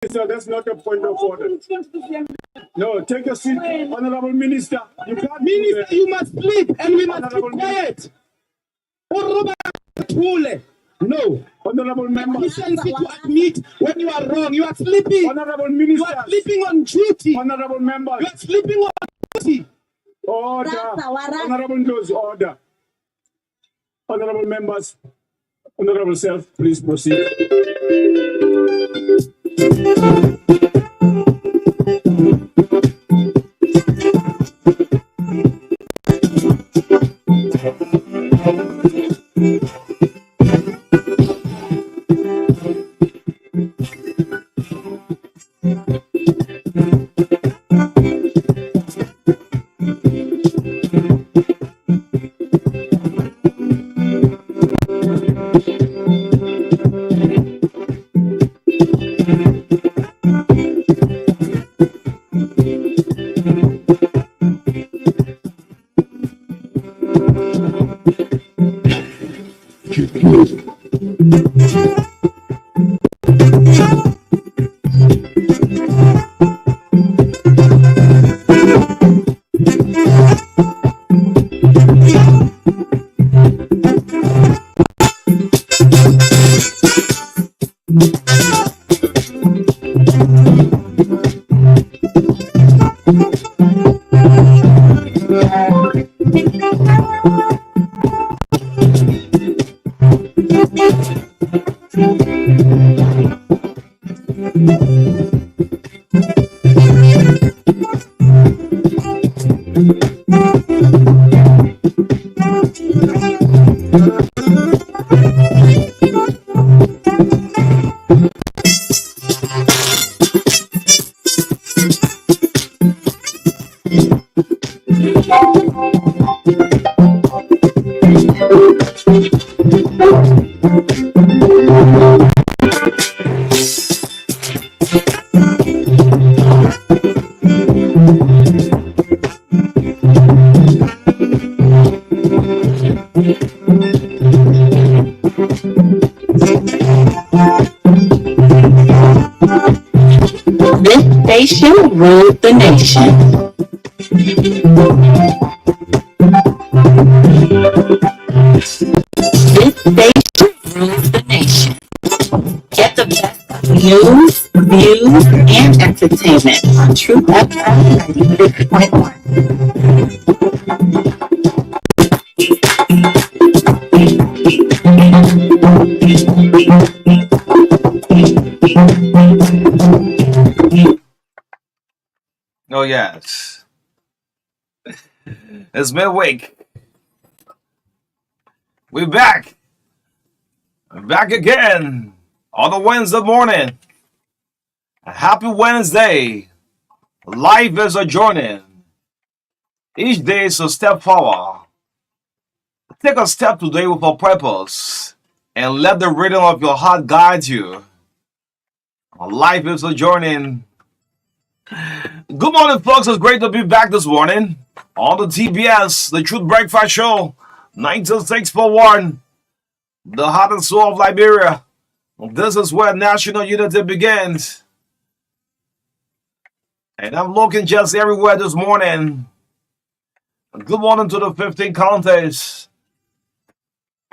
Minister, that's not a point of order. No, take a seat, Honorable Minister. You can't. Minister, you must sleep and we must keep quiet. No. Honorable members. Decency to admit when you are wrong. You are sleeping. Honorable You Minister. are sleeping on duty. Honorable members. You are sleeping on duty. Order. Honorable those, order. Honorable members. Honorable Self, please proceed. This station ruled the nation. This station rules the nation. Get the best of news, views, and entertainment on True FM 96.1. Oh, yes. It's midweek. We're back. Back again on a Wednesday morning. A happy Wednesday. Life is a journey. Each day is a step forward. Take a step today with a purpose and let the rhythm of your heart guide you. Life is a journey. Good morning, folks. It's great to be back this morning on the TBS, the Truth Breakfast Show, 92641, the heart and soul of Liberia. This is where national unity begins. And I'm looking just everywhere this morning. Good morning to the 15 counties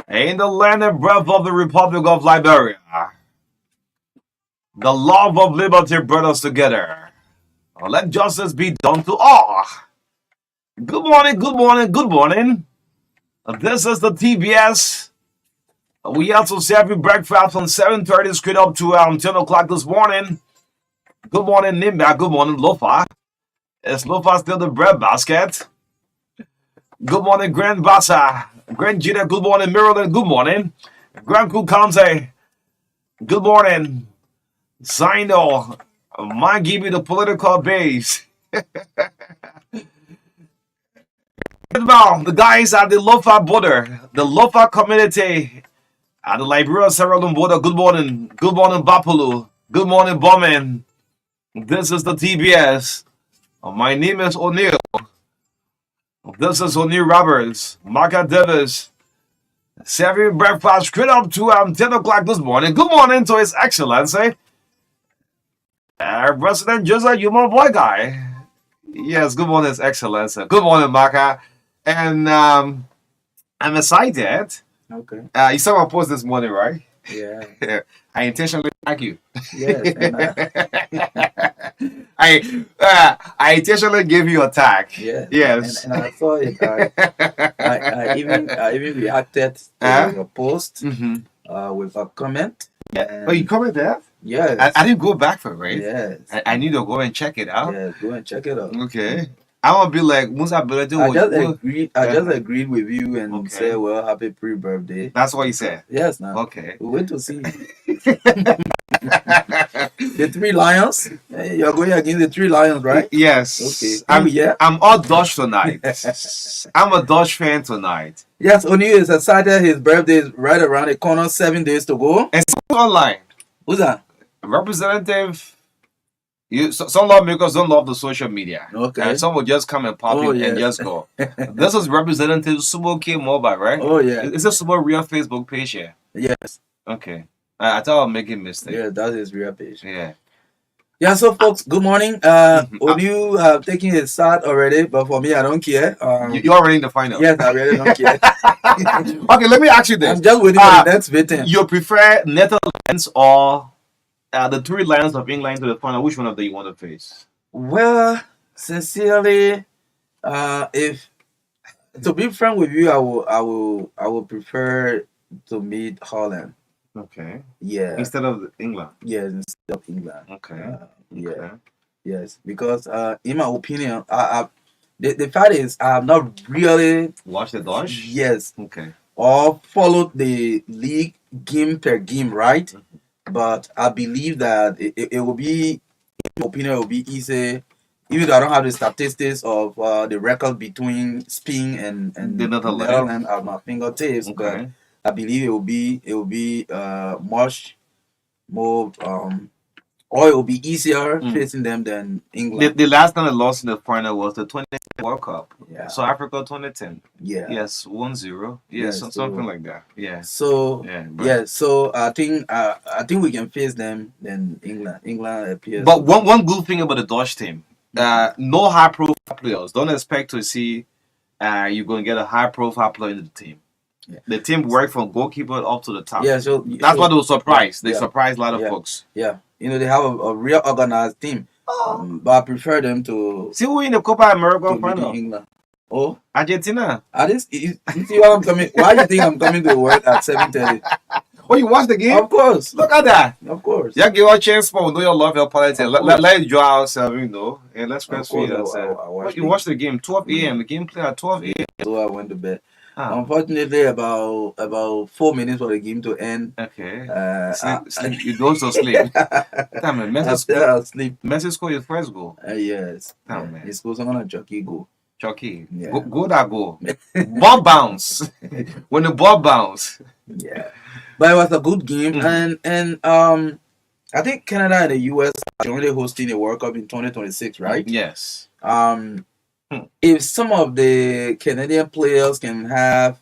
in the land and breath of the Republic of Liberia. The love of liberty brought us together. Let justice be done to all. Good morning, good morning, good morning. This is the TBS. We also serve you breakfast from 7:30 straight up to 10 o'clock this morning. Good morning, Nimba. Good morning, Lofa. Is Lofa still the bread basket? Good morning, Grand Bassa. Grand Gita. Good morning, Maryland. Good morning. Grand Kukamse. Good morning. Sino. Might give you the political base. The guys at the Lofa border, the Lofa community at the Liberia Sierra Leone border. Good morning. Good morning, Bapulu. Good morning, Bowman. This is the TBS. My name is O'Neill. This is O'Neill Roberts. Marka Davis. Serving breakfast straight up to 10 o'clock this morning. Good morning to His Excellency President Joseph, you my boy guy. Yes, good morning, His Excellency. Good morning, Marka. And I'm excited. Okay. You saw my post this morning, right? Yeah. I intentionally thank you. Yes. I intentionally gave you a tag. Yes. Yes. And I saw it. I even reacted to your post Mhm. with a comment. Oh, you commented that? Yes. I didn't go back for it, right? Yes. I need to go and check it out. Yeah. Go and check it out. Okay. I want to be like Musa Beladu. I just agreed with you and Okay. said, "Well, happy pre-birthday." That's what you said. Yes. Now. Okay. We wait to see the three lions. You're going against the three lions, right? Yes. Okay. I'm all Dutch tonight. I'm a Dutch fan tonight. Yes. Oni is excited. His birthday is right around the corner. 7 days to go. And online. Who's that? Representative. Some lawmakers don't love the social media. Okay. And some will just come and pop in and just go. This is Representative Sumo K Mobile, right? Oh yeah. It's a Sumo real Facebook page here. Yes. Okay. I thought I'm making a mistake. Yeah, that is real page. Yeah. Yeah, so folks, good morning. Onu have taken his start already, but for me, I don't care. You're already in the final. Yes, I really don't care. Okay, let me ask you this. I'm just waiting for the next meeting. You prefer Netherlands or the three lions of England to the final? Which one of them you want to face? Well, sincerely, if to be frank with you, I will prefer to meet Holland. Okay. Yeah. Instead of England. Yes, instead of England. Okay. Yeah. Okay. Yes, because in my opinion, the fact is I have not really Watch the Dutch? yes Okay. or followed the league game per game, right? But I believe that it will be, in my opinion, it will be easy. Even though I don't have the statistics of the record between Spain and The Netherlands. Netherlands at my fingertips, but Okay. I believe it will be much more or it will be easier facing them than England. The last time they lost in the final was the 2010 World Cup. Yeah. So Africa 2010. Yeah. Yes, 1-0. Yes, Yes, so- something like that. Yeah. So Yeah. so I think we can face them than England. England appears. But one good thing about the Dutch team, no high profile players. Don't expect to see you're going to get a high profile player in the team. Yeah. The team worked from goalkeeper up to the top. yeah, so That's why they were surprised. They Yeah. surprised a lot of Yeah. folks. yeah, they have a real organized team. But I prefer them to See who in the Copa America beat final? England. Oh, Argentina. you see why I'm coming? Why do you think I'm coming to work at 7:30? Oh, you watched the game? Of course, Look at that. of course. Yeah, give us a chance for know your love, your politics. Of Let course. us enjoy ourselves, and let's Of press course, feed I ourselves. watched You the- watched the game, 12 a.m. The game played at 12 a.m. So I went to bed. Ah, Unfortunately, about 4 minutes for the game to end. okay. I- You go to sleep. Damn it, I Messi fell asleep. scored his first goal. Yes. Oh, man. It's goes on a jockey go. Chucky. Yeah. Go that goal. Ball bounce. When the ball bounce. Yeah. But it was a good game, and I think Canada and the US are jointly hosting a World Cup in 2026, right? Yes. If some of the Canadian players can have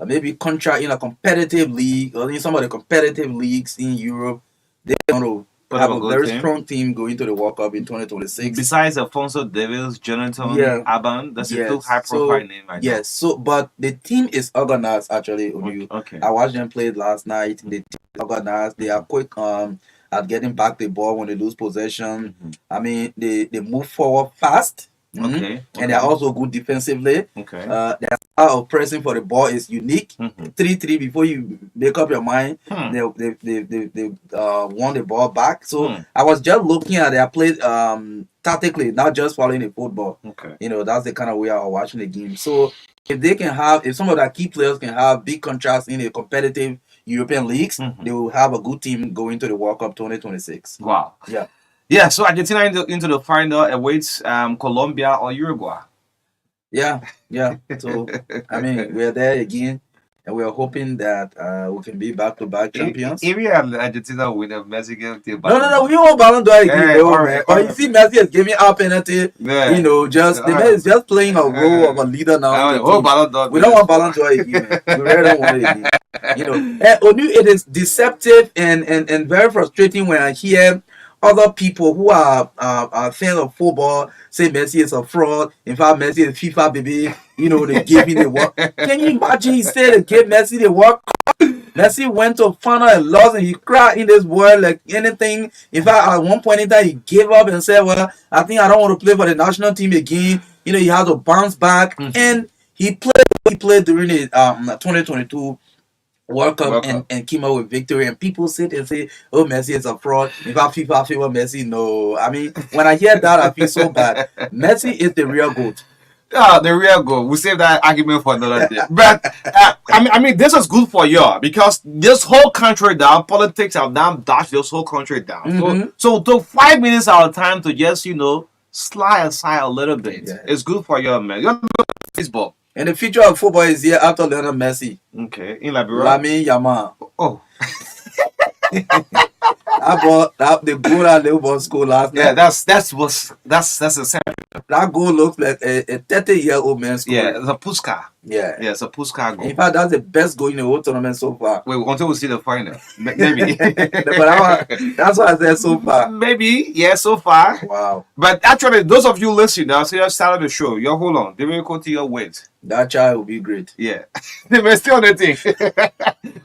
maybe contract in a competitive league or in some of the competitive leagues in Europe, they're going to Put have up a a good very team. strong team going to the World Cup in 2026. Besides Alfonso Davis, Jonathan Yeah. Aban, that's a Yes. two high profile name right Yes, so but the team is organized actually. now. Onu. Okay. I watched them play last night. The team is organized. They are quick at getting back the ball when they lose possession. I mean, they move forward fast. Okay. And they're also good defensively. Okay. Their style of pressing for the ball is unique. Mhm. 3-3 before you make up your mind. Hmm. They won the ball back. So Hmm. I was just looking at their play tactically, not just following the football. Okay. That's the kind of way I was watching the game. So if some of their key players can have big contracts in the competitive European leagues, Mhm. they will have a good team going to the World Cup 2026. Wow. Yeah. Yeah, so Argentina into the final awaits Colombia or Uruguay. Yeah. So I mean, we're there again, and we're hoping that we can be back-to-back champions. If we have Argentina win a Messi game, No, we won't Ballon d'Or again, Yeah, though, alright, man. But you see, Messi is giving out penalty. Yeah. The man is just playing a role of a leader now. in the team. We don't want Ballon d'Or again, man. We really don't want it again. And Onu, it is deceptive and very frustrating when I hear other people who are fans of football say Messi is a fraud. In fact, Messi is FIFA baby. They gave him the work. Can you imagine? He said they gave Messi the work. Messi went to final and lost, and he cried in this world like anything. In fact, at one point in time, he gave up and said, "Well, I think I don't want to play for the national team again." He had to bounce back, and he played. He played during the 2022 World Cup and came out with victory. And people sit and say, "Oh, Messi is a fraud." In fact, FIFA favor Messi. No, I mean, when I hear that, I feel so bad. Messi is the real GOAT. Yeah, the real goal. We'll save that argument for another day. But I mean, this is good for you because this whole country down, politics have now dashed this whole country down. So took 5 minutes out of time to just slide aside a little bit. Yeah. It's good for you, man. You're on Facebook. And the future of football is here after Lionel Messi. Okay, in Liberia. Lamine Yamal. Oh. I bought the goal at Liverpool school last night. Yeah, that's the same. That goal looks like a 30-year-old man's goal. Yeah, it's a Puska. Yeah, it's a Puska goal. In fact, that's the best goal in the whole tournament so far. Wait, until we see the final, maybe. But that's what I said so far. Maybe, yeah, so far. Wow. But actually, those of you listening now, so you started the show. Hold on, they will go to your wait. That child will be great. Yeah, they may still on the thing.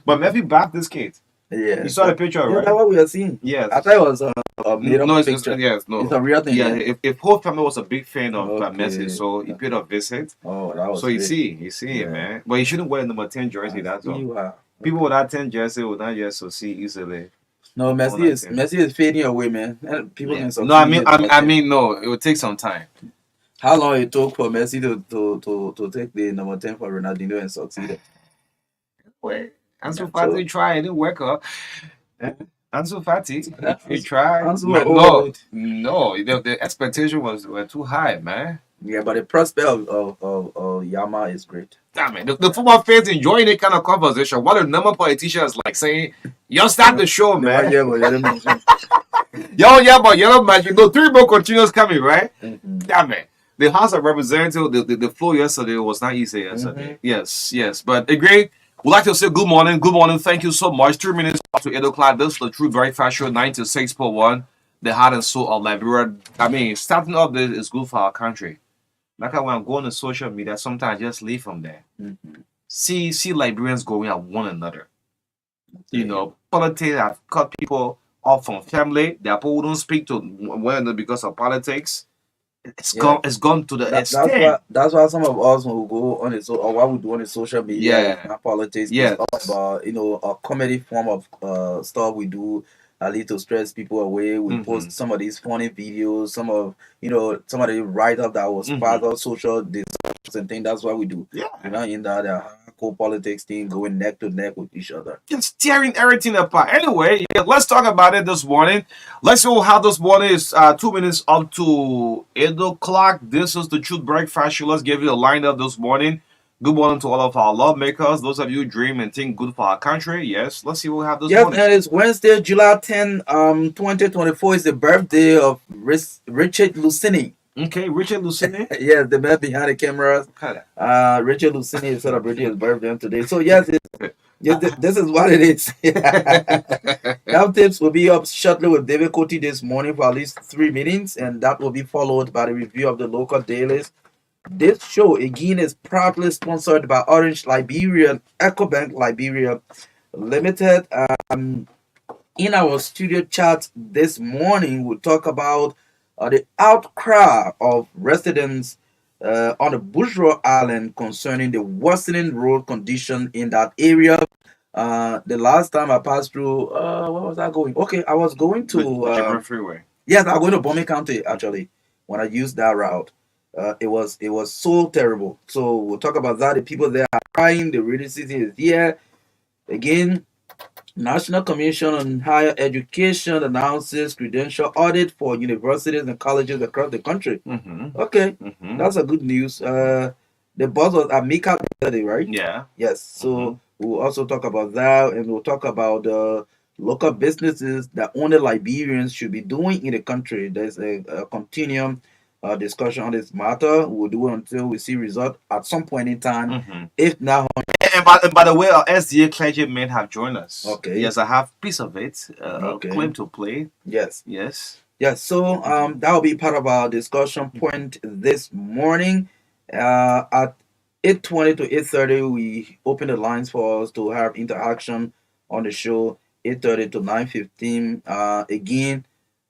But maybe back this kid. Yeah, you saw the picture, right? That's what we are seeing. Yes. I thought it was a made-up picture. It's a real thing. Yeah, if whole family was a big fan of Messi, so he paid a visit. Oh, that was. So you see it, man. But you shouldn't wear number 10 jersey. That's all. People with that 10 jersey would not just see easily. No, Messi is fading away, man. People can. No, I mean, no. It will take some time. How long it took for Messi to take the number 10 for Ronaldinho and succeed? Wait. Ansu Fati tried, it didn't work out. Ansu Fati, he tried. No, the expectation were too high, man. Yeah, but the prospect of Yama is great. Damn it, the football fans enjoying that kind of conversation. What a number of politicians like saying, "Y'all start the show, man." Yeah, but yellow match. 3 more continuous coming, right? Damn it. The House of Representatives, the floor yesterday was not easy yesterday. Yes, but a great. We'd like to say good morning. Good morning. Thank you so much. 3 minutes to 8 o'clock. This is the True Breakfast Show, 96.1. The heart and soul of Liberia. I mean, starting up this is good for our country. Like when I'm going to social media, sometimes I just leave from there. See Liberians going at one another. Politics have cut people off from family. There are people who don't speak to one another because of politics. It's gone to the extent. That's why some of us will go on it, or what we do on the social media, not politics. Yeah, a comedy form of stuff we do. At least to stress people away. We post some of these funny videos, some of the write up that was part of social discussions and things. That's what we do. Yeah, in that hardcore politics thing, going neck to neck with each other, just tearing everything apart. Anyway, let's talk about it this morning. Let's see how this morning is. 2 minutes up to 8 o'clock. This is the Truth Breakfast Show. Let's give you a lineup this morning. Good morning to all of our lawmakers. Those of you who dream and think good for our country. Yes, let's see what we have this morning. Yes, and it's Wednesday, July 10, 2024 is the birthday of Richard Lucini. Okay, Richard Lucini. Yes, the man behind the cameras. Richard Lucini is celebrating his birthday today. So yes, this is what it is. Health tips will be up shortly with David Coty this morning for at least 3 minutes, and that will be followed by the review of the local dailies. This show again is proudly sponsored by Orange Liberia, EcoBank Liberia Limited. In our studio chat this morning, we'll talk about the outcry of residents on the Bourgeois Island concerning the worsening road condition in that area. The last time I passed through, where was I going? Okay, I was going to freeway. Yes, I'm going to Bomi County actually when I used that route. It was so terrible. So we'll talk about that. The people there are crying. The rainy season is here. Again, National Commission on Higher Education announces credential audit for universities and colleges across the country. Okay, that's a good news. The boss was at Mika today, right? Yeah. Yes. So we'll also talk about that, and we'll talk about local businesses that only Liberians should be doing in the country. There's a continuum discussion on this matter. We'll do it until we see result at some point in time. Mhm. If not, And by the way, our SDA clergymen have joined us. Okay. Yes, I have piece of it. Okay. Claim to play. yes. Yes. Yes, so that will be part of our discussion point this morning. At 8:20 to 8:30, we open the lines for us to have interaction on the show. 8:30 to 9:15. Again,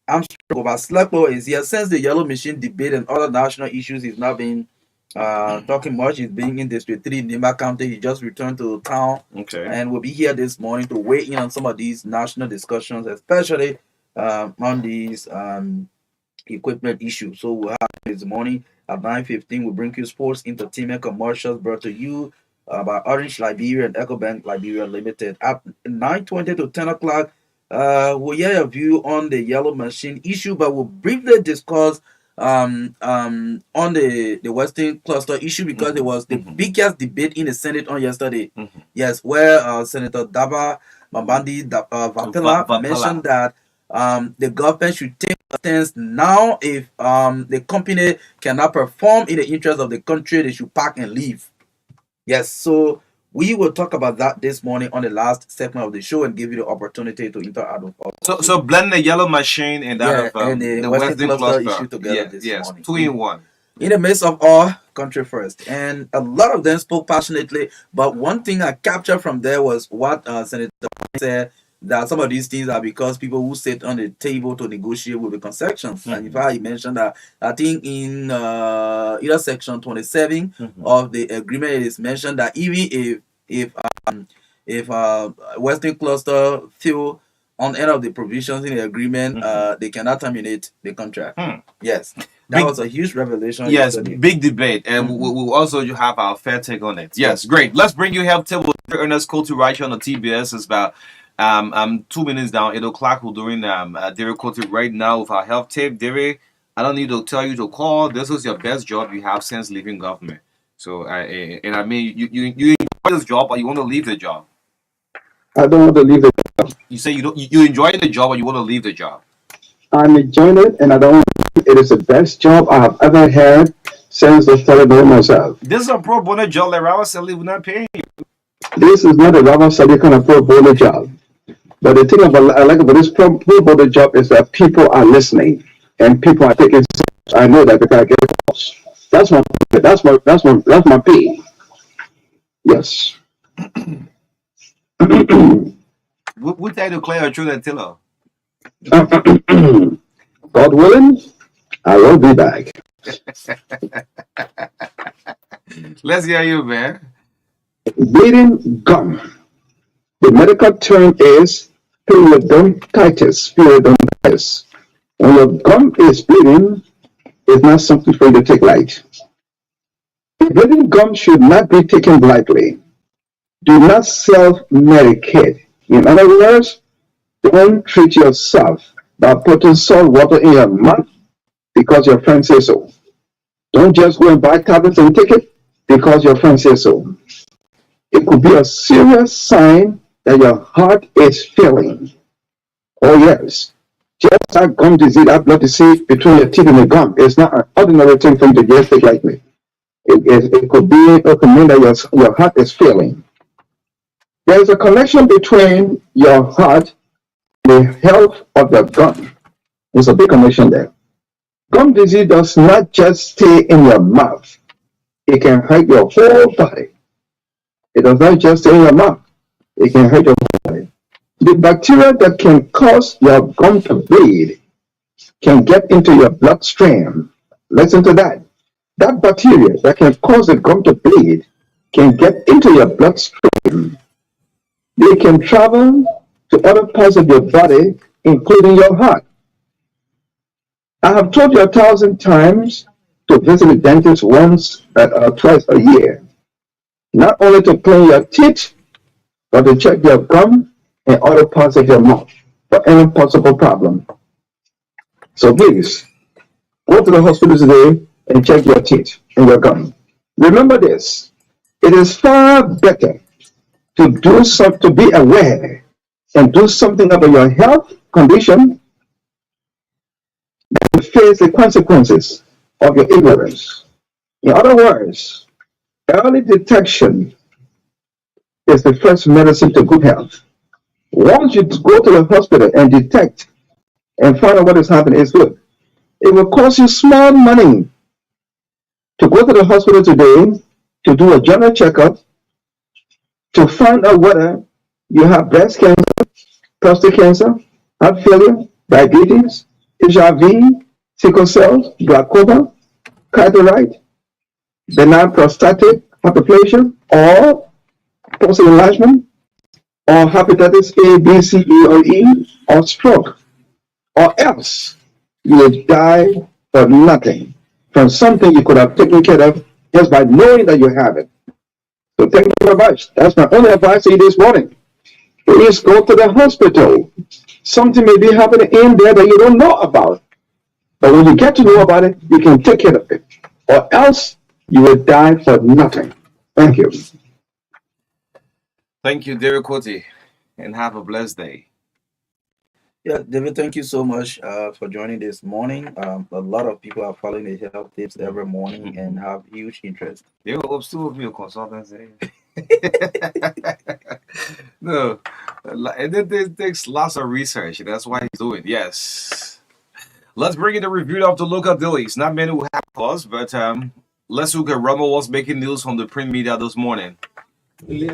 I'm sure Slapper is here since the yellow machine debate and other national issues is not being talking much. He's being in District 3 in Nima County. He just returned to town Okay. and will be here this morning to weigh in on some of these national discussions, especially on these equipment issues. So we'll have this morning at 9:15. We'll bring you sports, entertainment, commercials brought to you by Orange Liberia and EcoBank Liberia Limited. At 9:20 to 10 o'clock, we'll hear a view on the yellow machine issue, but we'll briefly discuss on the Western cluster issue because it was the biggest debate in the Senate on yesterday. Yes, where Senator Daba Mabandi Vapela mentioned that the government should take a stance now. If the company cannot perform in the interest of the country, they should pack and leave. Yes, so we will talk about that this morning on the last segment of the show and give you the opportunity to interact with us. So blend the yellow machine and that of and the Western cluster issue together this morning. 2 in 1. In the midst of all, country first. And a lot of them spoke passionately, but one thing I captured from there was what Senator said, that some of these things are because people who sit on the table to negotiate with the concessions. And in fact, he mentioned that I think in either section 27 of the agreement, it is mentioned that even if Western cluster feel on end of the provisions in the agreement, they cannot terminate the contract. Yes, that was a huge revelation. Yes, yesterday. big debate, and we'll also have our fair take on it. Yes, great. Let's bring you help table. Ernest Coulter right here on the TBS. Is about 2 minutes down, 8 o'clock. We're doing Derek Coulter right now with our health tape. Derek, I don't need to tell you to call. This is your best job you have since leaving government. So, and I mean, you enjoy this job, or you want to leave the job? I don't want to leave the job. You say you enjoy the job, or you want to leave the job? I'm enjoying it, and I don't want to leave. It is the best job I have ever had since I started doing myself. This is a pro bono job that Rawa said we're not paying you. This is not a Rama Sadi kind of pro bono job. But the thing I like about this pro bono job is that people are listening and people are taking steps. I know that because I get calls. That's my pay. Yes. We try to clear a truth and tell God willing, I will be back. Let's hear you, man. Bleeding gum. The medical term is periodontitis. Periodontitis. When your gum is bleeding, it's not something for you to take light. Bleeding gum should not be taken lightly. Do not self-medicate. In other words, don't treat yourself by putting salt water in your mouth because your friend says so. Don't just go and buy tablets and take it because your friend says so. It could be a serious sign that your heart is failing. Oh yes, just like gum disease, that blood disease between your teeth and the gum is not an ordinary thing for you to just take lightly. It could mean that your heart is failing. There is a connection between your heart and the health of your gum. There's a big connection there. Gum disease does not just stay in your mouth. It can hurt your whole body. It does not just stay in your mouth. It can hurt your whole body. The bacteria that can cause your gum to bleed can get into your bloodstream. Listen to that. That bacteria that can cause the gum to bleed can get into your bloodstream. They can travel to other parts of your body, including your heart. I have told you 1,000 times to visit the dentist once or twice a year, not only to clean your teeth, but to check your gum and other parts of your mouth for any possible problem. So please, go to the hospital today and check your teeth and your gum. Remember this, it is far better to be aware and do something about your health condition than to face the consequences of your ignorance. In other words, early detection is the first medicine to good health. Once you go to the hospital and detect and find out what is happening, it's good. It will cost you small money to go to the hospital today to do a general checkup to find out whether you have breast cancer, prostate cancer, heart failure, diabetes, HIV, sickle cell, glaucoma, cataract, benign prostatic hyperplasia, or prostate enlargement, or hepatitis A, B, C, D, or E, or stroke, or else you will die for nothing from something you could have taken care of just by knowing that you have it. So take my advice. That's my only advice to you this morning. Please go to the hospital. Something may be happening in there that you don't know about. But when you get to know about it, you can take care of it. Or else you will die for nothing. Thank you. Thank you, David Kuti, and have a blessed day. Yeah, David, thank you so much for joining this morning. A lot of people are following the health tips every morning and have huge interest. You hope still be a consultant. No, it takes lots of research. That's why he's doing. Yes. Let's bring in the review of the local dailies. Not many will have us, but let's look at Rumble what's making news from the print media this morning. Yeah,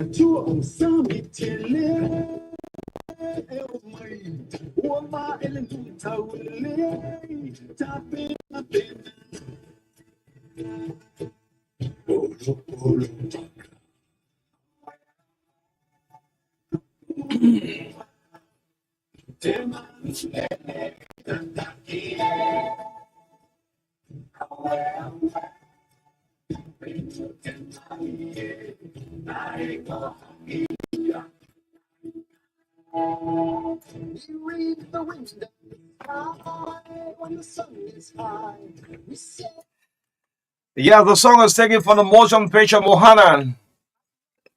the song is taken from the motion picture Mohanan.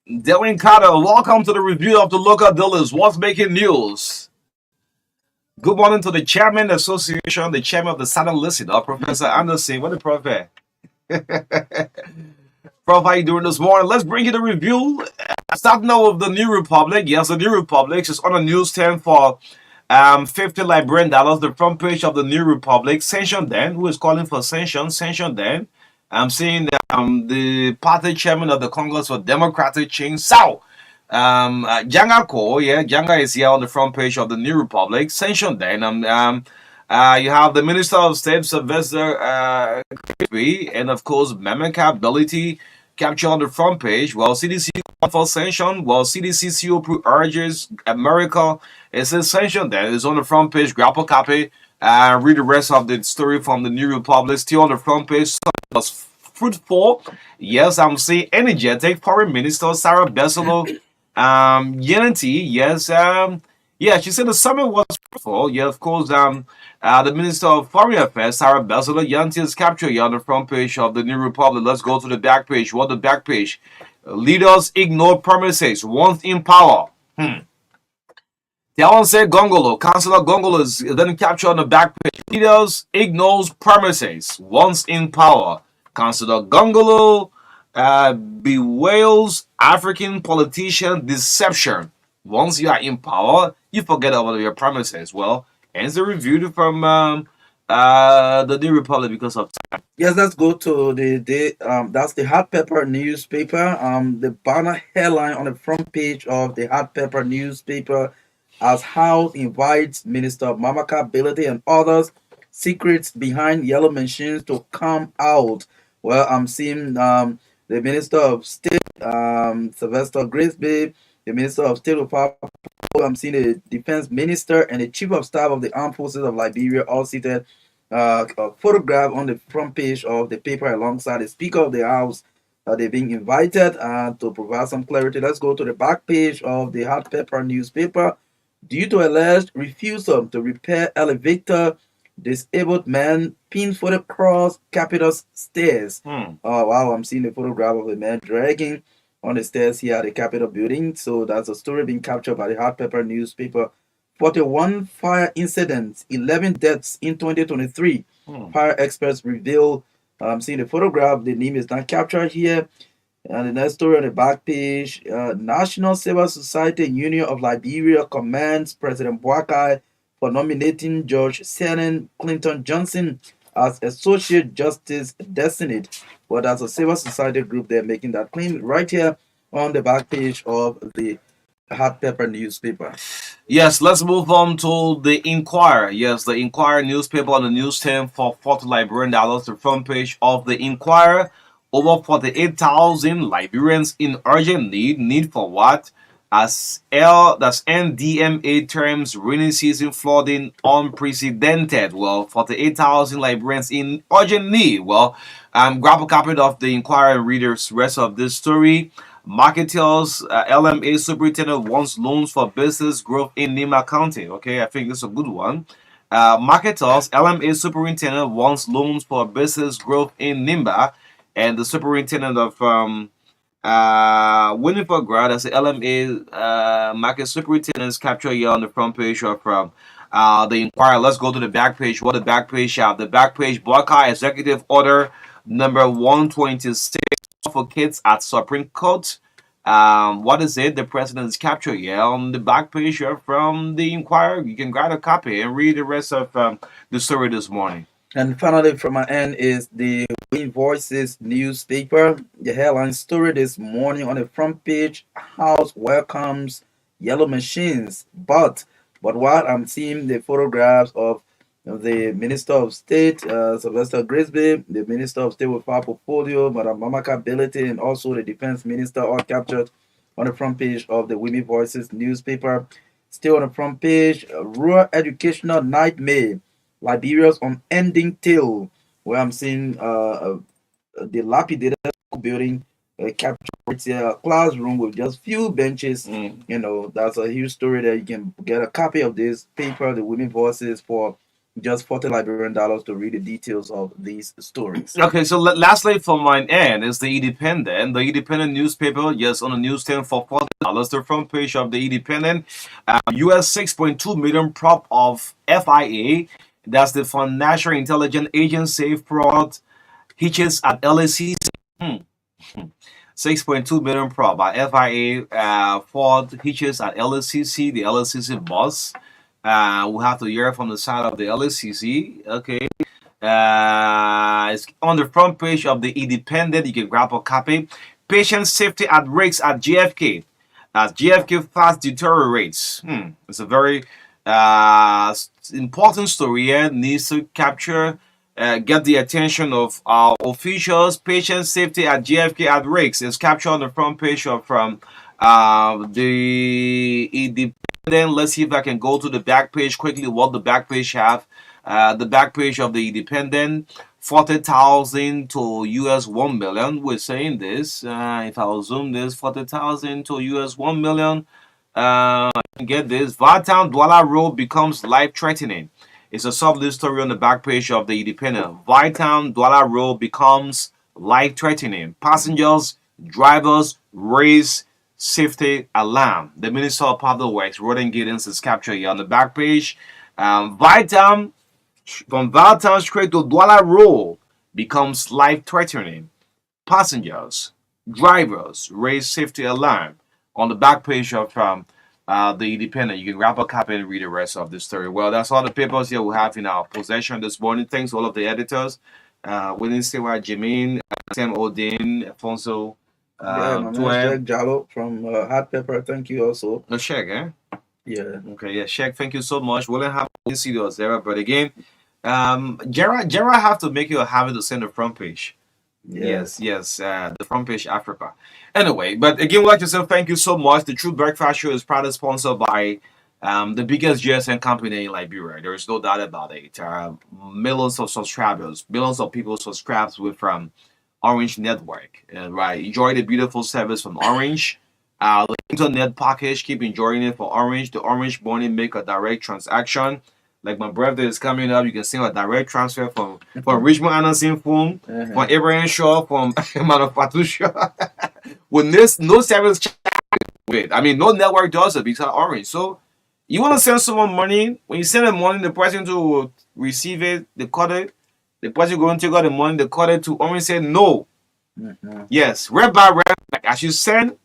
Dylan Carter, welcome to the review of the local dealers. What's making news? Good morning to the chairman of the association, the chairman of the Southern Listener, Professor Anderson. What the prophet? Prof, how you doing this morning? Let's bring you the review. Starting out with the New Republic. Yes, the New Republic is on a newsstand for $50 Liberian dollars. The front page of the New Republic. Sanction Dan, who is calling for sanction? Sanction Dan. I'm seeing the party chairman of the Congress for Democratic Change, Sao. Janga Ko, yeah, Janga is here on the front page of the New Republic. Sanction Dan. You have the Minister of State, Sylvester and of course, Mamaka ability capture on the front page. Well, CDC for sanction. Well, CDC COP urges America. It says sanction that is on the front page. Grab a copy. Read the rest of the story from the New Republic. Still on the front page. Was fruitful. Yes, I'm seeing energetic. Foreign Minister Sarah Besselo. Unity. Yes. Yeah, she said the summit was fruitful. Yeah, of course. The Minister of Foreign Affairs, Sarah Besselo, Yanti is captured here on the front page of the New Republic. Let's go to the back page. What the back page? Leaders ignore promises once in power. Tiawanse Gongolo, Councillor Gongolo is then captured on the back page. Leaders ignores promises once in power. Councillor Gongolo bewails African politician deception. Once you are in power, you forget about your promises. Well, ends the review from the New Republic because of time. Yes, let's go to that's the Hot Pepper newspaper. The banner headline on the front page of the Hot Pepper newspaper as House invites Minister Mamaka Ability and others secrets behind yellow machines to come out. Well, I'm seeing the Minister of State, Sylvester Grisby, the Minister of State of Power. I'm seeing the Defense Minister and the Chief of Staff of the Armed Forces of Liberia all seated. A photograph on the front page of the paper alongside the Speaker of the House. They're being invited to provide some clarity. Let's go to the back page of the Hot Pepper newspaper. Due to alleged refusal to repair elevator, disabled man pinned for the cross Capitol stairs. Oh wow, I'm seeing the photograph of the man dragging on the stairs here at the Capitol building. So that's a story being captured by the Hot Pepper newspaper. 41 fire incidents, 11 deaths in 2023. Fire experts reveal I'm seeing the photograph. The name is not captured here. And the next story on the back page, National Civil Society Union of Liberia commends President Boakai for nominating George Senan Clinton Johnson as Associate Justice Designate. Well, that's a civil society group. They're making that claim right here on the back page of the Hot Pepper newspaper. Yes, let's move on to the Inquirer. Yes, the Inquirer newspaper on the newsstand for $40 Liberian dollars. The front page of the Inquirer. Over 48,000 Liberians in urgent need. Need for what? That's NDMA terms rainy season flooding unprecedented. Well, 48,000 Liberians in urgent need. Well, grab a copy of the Inquirer and read the rest of this story. Market tells LMA superintendent wants loans for business growth in Nima County. Okay, I think this is a good one. Market tells LMA superintendent wants loans for business growth in Nimba, and the superintendent of Winifred Grad, that's the LMA market superintendent's capture here on the front page of the Inquirer. Let's go to the back page. What the back page have? The back page, Buckeye Executive Order number 126 for kids at Supreme Court. What is it? The president's capture here on the back page from the Inquirer. You can grab a copy and read the rest of the story this morning. And finally, from my end is the Win Voices newspaper. The headline story this morning on the front page: House welcomes yellow machines, but what I'm seeing the photographs of the Minister of State, Sylvester Grisby, the Minister of State with Power Portfolio, Madam Marka, and also the Defense Minister, all captured on the front page of the Women Voices newspaper. Still on the front page, rural educational nightmare. Liberia's unending tale, where I'm seeing the dilapidated building captured a classroom with just few benches. You know, that's a huge story that you can get a copy of this paper, the Women Voices, for just $40 Liberian dollars to read the details of these stories. Okay, so lastly from my end is the Independent. The Independent newspaper, yes, on the newsstand for $40. The front page of the Independent, US 6.2 million prop of FIA. That's the Financial Intelligence Agency fraud hitches at LAC. 6.2 million prop by FIA fraud hitches at LACC, the LACC boss. We have to hear from the side of the LACC. Okay. It's on the front page of the Independent. You can grab a copy. Patient safety at risk at GFK. As GFK fast deteriorates. It's a very important story here. Needs to capture, get the attention of our officials. Patient safety at GFK at risk is captured on the front page of from the Independent. Let's see if I can go to the back page quickly. What the back page have? The back page of the Independent, 40,000 to US 1 million. We're saying this. If I'll zoom this, 40,000 to US 1 million. Get this. Vartown Douala Road becomes life threatening. It's a sub-list story on the back page of the Independent. Vartown Douala Road becomes life threatening. Passengers, drivers raise safety alarm. The Minister of Public Works, Roden Giddens, is captured here on the back page. Vartown, from Vartown straight to Douala Road becomes life threatening. Passengers, drivers raise safety alarm on the back page of the Independent. You can grab a copy and read the rest of the story. Well, that's all the papers here we have in our possession this morning. Thanks to all of the editors. William Stewart, Jermaine, Sam Odin, Alfonso, Yeah, my man Jack Jallo from Hot Pepper. Thank you also. No check, eh? Yeah. Okay, yeah, Shaq, thank you so much. We'll have to see those there, but again, Gerard have to make you a habit to send the front page. Yeah. Yes, the front page Africa. Anyway, but again, we'd like to say thank you so much. The True Breakfast Show is proudly sponsored by the biggest GSM company in Liberia. There is no doubt about it. Millions of subscribers, millions of people subscribed with Orange Network. Right, enjoy the beautiful service from Orange. The internet package, keep enjoying it for Orange. The Orange money make a direct transaction. Like my birthday is coming up, you can send a direct transfer from Richmond Anderson phone, from Abraham Shaw, from Manufacturer Shaw. With this, no service charge with. I mean, no network does it because Orange. So you want to send someone money, when you send them money, the person to receive it, they cut it, The person going to take out the money, they call it to Orange said no. Mhm. Yes, red by red. Like I should send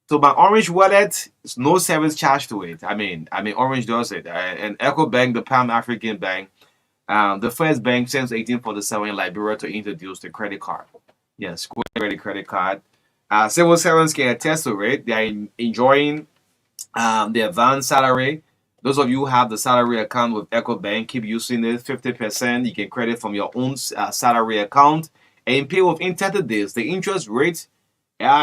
to my Orange wallet, it's no service charge to it. I mean, Orange does it. And Echo Bank, the Pan African Bank, the first bank since 1847 in Liberia to introduce the credit card. Yes, credit card. Civil servants can attest to it. They are enjoying the advanced salary. Those of you who have the salary account with Echo Bank, keep using it. 50% you can credit from your own salary account and pay within 30 days. The interest rate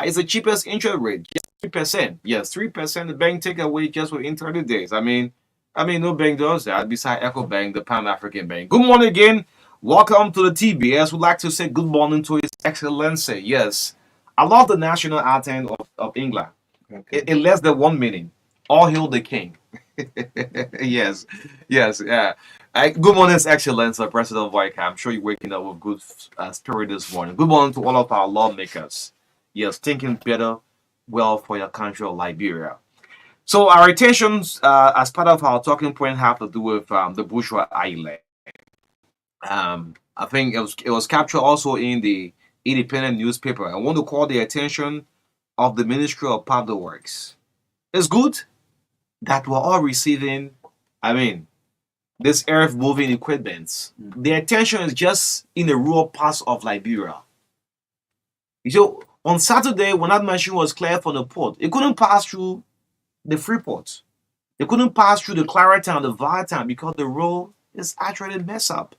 is the cheapest interest rate, just 3%. Yes, 3% the bank take away just within 30 days. I mean, no bank does that besides Echo Bank, the Pan African Bank. Good morning again. Welcome to the TBS. We'd like to say good morning to His Excellency. Yes, I love the national anthem of England. Okay. It less than 1 minute. All hail the king. Yes, yes, yeah. Good morning, His Excellency, President Voika. I'm sure you're waking up with good spirit this morning. Good morning to all of our lawmakers. Yes, thinking better, well for your country of Liberia. So our attentions, as part of our talking point, have to do with the bourgeois island. I think it was captured also in the independent newspaper. I want to call the attention of the Ministry of Public Works. It's good that we're all receiving, I mean, this earth moving equipment. The attention is just in the rural parts of Liberia. So on Saturday, when that machine was cleared from the port, it couldn't pass through the Freeport. They couldn't pass through the Claratown, the Viatown, because the road is actually messed up.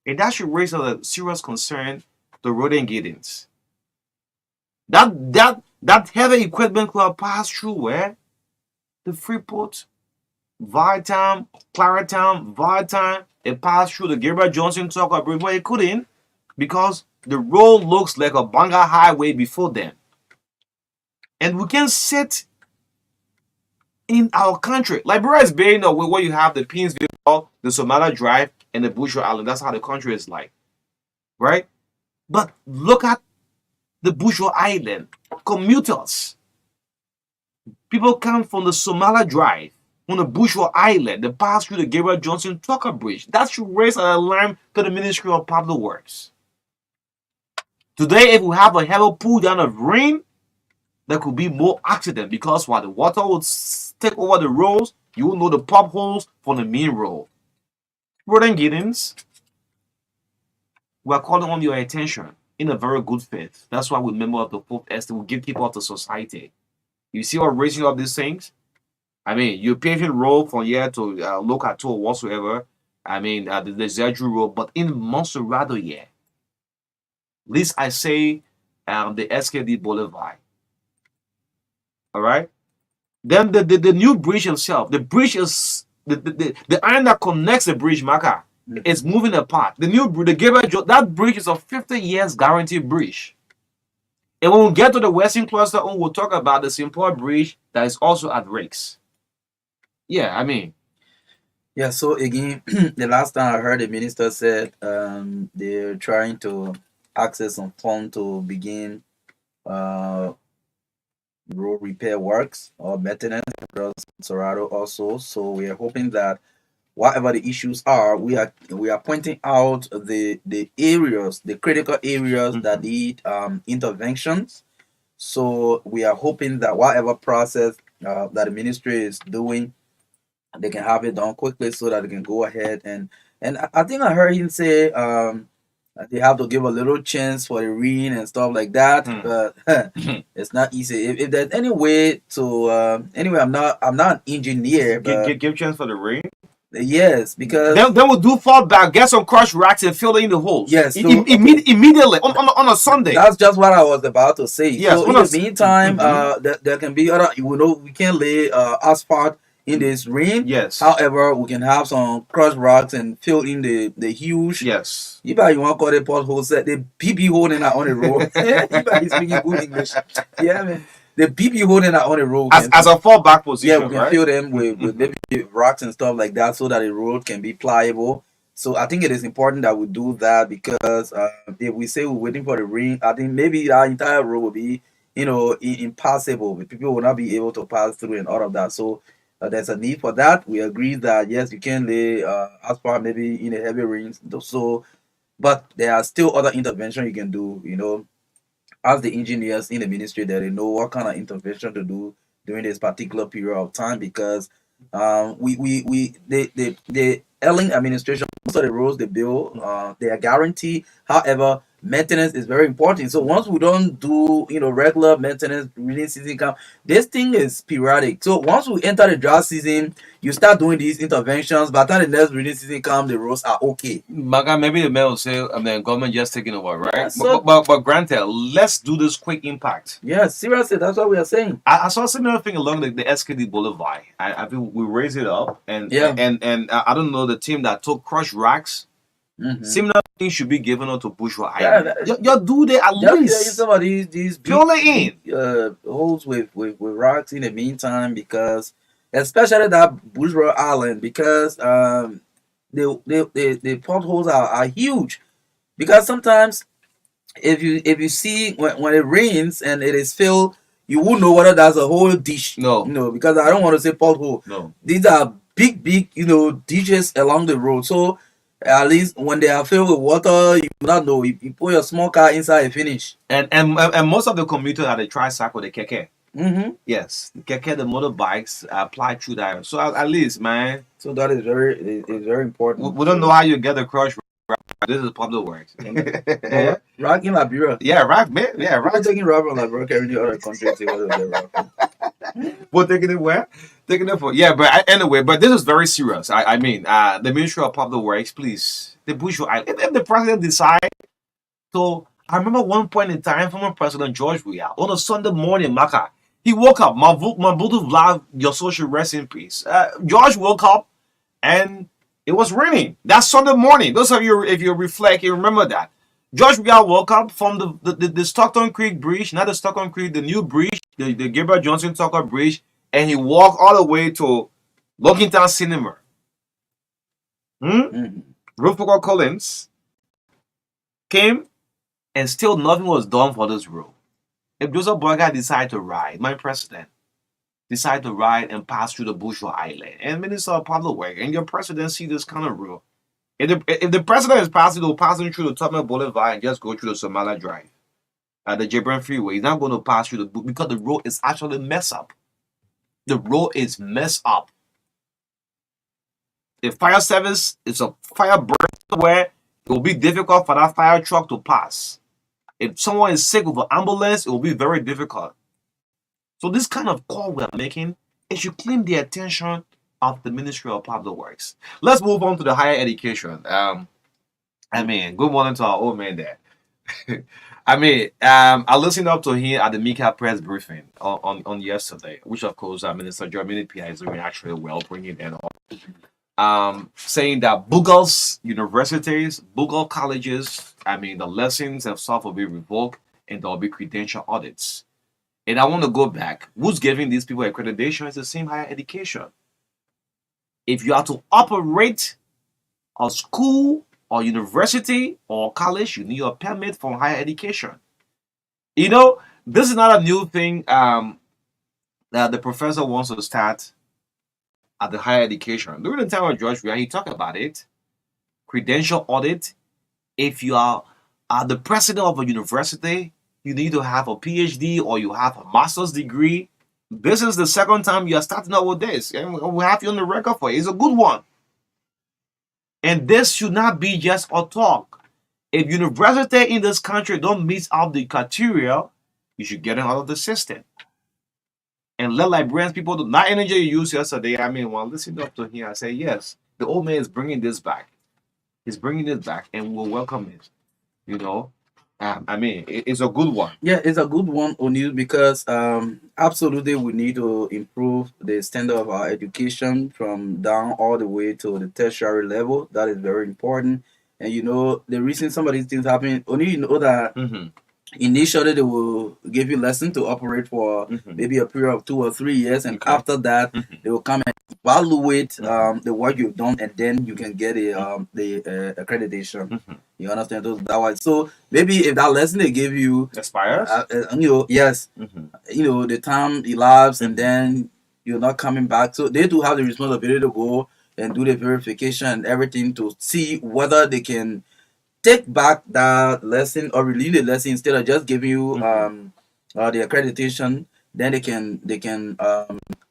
And that should raise a serious concern to road engagement. That heavy equipment could pass through where? The Freeport, Viatown, Claratown, Viatown. It passed through the Gabriel Johnson Tucker Bridge, but it couldn't because the road looks like a Banga highway before them. And we can sit in our country. Liberia is being the way where you have the Pinsville, the Somala Drive, and the Bushra Island. That's how the country is like, right? But look at the Bushra Island commuters. People come from the Somala Drive, on the Bushra Island, they pass through the Gabriel Johnson Tucker Bridge. That should raise an alarm to the Ministry of Public Works. Today, if we have a heavy pull down of rain, there could be more accident because while the water would take over the roads, you will know the pop holes from the main road. Brother Giddens, we are calling on your attention in a very good faith. That's why we member of the fourth estate will give people of the society. You see what raising up these things? I mean, you paving road from here to look at or whatsoever. I mean, the Zedru road, but in Monserrado, yeah. At least I say the SKD Boulevard. All right. Then the new bridge itself, the bridge is the iron that connects the bridge, Marka, is moving apart. The Gabriel, that bridge is a 50 years guaranteed bridge. And when we get to the Western Cluster, we'll talk about the Simple Bridge that is also at risk. Yeah, I mean. Yeah, so again, the last time I heard the minister said they're trying to access some fund to begin road repair works or maintenance across Sorado also. So we are hoping that whatever the issues are, we are pointing out the areas, the critical areas that need interventions. So we are hoping that whatever process that the ministry is doing, they can have it done quickly so that they can go ahead and I think I heard him say they have to give a little chance for the rain and stuff like that, but it's not easy. If there's any way to anyway, I'm not an engineer, but Give chance for the rain. Yes, because then we'll do fall back, get some crushed racks and fill in the holes. Yes, so, immediately on a Sunday. That's just what I was about to say. Yes, so in the meantime, there can be other. We can't lay asphalt in this rain. Yes. However, we can have some crushed rocks and fill in the huge. Yes. You want to call it pothole set the PP hole in on the road. You speaking good English. Yeah, man. The PP holding on the road as a fallback position. Yeah, we can fill them with maybe rocks and stuff like that so that the road can be pliable. So I think it is important that we do that because if we say we're waiting for the rain, I think maybe our entire road will be, impassable. People will not be able to pass through and all of that. So there's a need for that. We agree that yes, you can lay asphalt maybe in the heavy rains. So But there are still other intervention you can do. As the engineers in the ministry, that they know what kind of intervention to do during this particular period of time, because we the Ellen administration, most of the roads they build, they are guaranteed. However, maintenance is very important. So once we don't do regular maintenance, rainy season come, this thing is periodic. So once we enter the dry season, you start doing these interventions. By the time the next rainy season comes, the roads are okay. Marka, maybe the man will say, government just taking over, right? Yeah, so But granted, let's do this quick impact. yeah, seriously, that's what we are saying. I saw a similar thing along the SKD Boulevard. I think we raised it up, and Yeah. and I don't know the team that took crushed racks. Mhm. Similar thing should be given out to Bushwa Yeah, Island. You do that at Just there is least. some of these big Purely in. holes with rocks in the meantime, because especially that Bushra Island, because the potholes are huge, because sometimes if you see when it rains and it is filled, you won't know whether that's a whole dish. No. Because I don't want to say pothole. No. These are big ditches along the road. So at least when they are filled with water, you do not know. You put your small car inside, and finish. And most of the commuters are the tricycle, the keke. Mm-hmm. Yes, the keke, the motorbikes apply through that. So at least, man. So that is very important. We don't know how you get the crush. This is public works. Rock in Liberia. Yeah, right, man. Yeah, Right. right. Taking rock from Liberia, carrying the other country to whether they rock. We're taking it where? Taking it for anyway. But this is very serious. I mean, the Ministry of Public Works, please, the Bushra. If the president decide, so I remember one point in time, former President George Weah on a Sunday morning, Marka, he woke up. My Buddha Vlad, your social rest in peace. George woke up and it was raining. That Sunday morning. Those of you, if you reflect, you remember that. George Weah woke up from the Stockton Creek Bridge, not the Stockton Creek, the new bridge, the Gabriel Johnson Tucker Bridge, and he walked all the way to Lockington Cinema. Mm-hmm. Rufus Collins came, and still nothing was done for this road. If Joseph Boyka decided to ride, my president decided to ride and pass through the Bushra Island, and Minister of Public Works, and your president see this kind of road. If the president is passing through the Tubman Boulevard and just go through the Somala Drive, the Jebron Freeway, he's not going to pass through because the road is actually messed up. The road is messed up. The fire service is a fire burn where it will be difficult for that fire truck to pass. If someone is sick with an ambulance, it will be very difficult. So this kind of call we are making, it should claim the attention of the Ministry of Public Works. Let's move on to the higher education. Good morning to our old man there. I listened up to him at the Mika press briefing on yesterday, which of course Minister Germany P.I. is doing actually well, bringing in all. Saying that Bugles universities, Bugle colleges, the lessons and stuff will be revoked and there will be credential audits. And I want to go back. Who's giving these people accreditation? It's the same higher education. If you are to operate a school or university or college, you need a permit for higher education. This is not a new thing that the professor wants to start at the higher education. During the time of George Weah, he talked about it. Credential audit. If you are the president of a university, you need to have a PhD or you have a master's degree. This is the second time you are starting out with this. And we have you on the record for it. It's a good one. And this should not be just a talk. If university in this country don't meet up the criteria, you should get it out of the system. And let Liberians people do not energy you used yesterday. Listen up to him. I say, yes, the old man is bringing this back. He's bringing it back and we'll welcome it. It's a good one. Yeah, it's a good one, O'Neill, because absolutely we need to improve the standard of our education from down all the way to the tertiary level. That is very important. And the reason some of these things happen, O'Neill, you know that initially they will give you lesson to operate for maybe a period of 2 or 3 years, and after that they will come and evaluate the work you've done, and then you can get the accreditation. You understand those that way. So maybe if that lesson they give you expires, yes, the time elapsed and then you're not coming back. So they do have the responsibility to go and do the verification and everything to see whether they can take back that lesson or release the lesson instead of just giving you the accreditation, then they can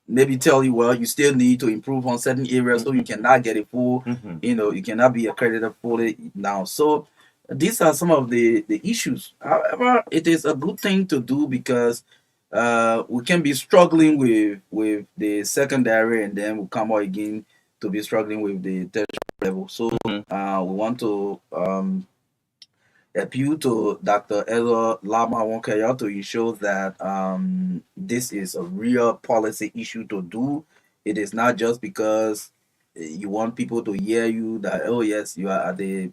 maybe tell you, well, you still need to improve on certain areas, so you cannot get a full, you cannot be accredited fully now. So these are some of the issues. However, it is a good thing to do because we can be struggling with the secondary, and then we'll come out again to be struggling with the tertiary level. So we want to appeal to Dr. Ella Lama Wonkaya to ensure that this is a real policy issue to do. It is not just because you want people to hear you that, oh yes, you are at the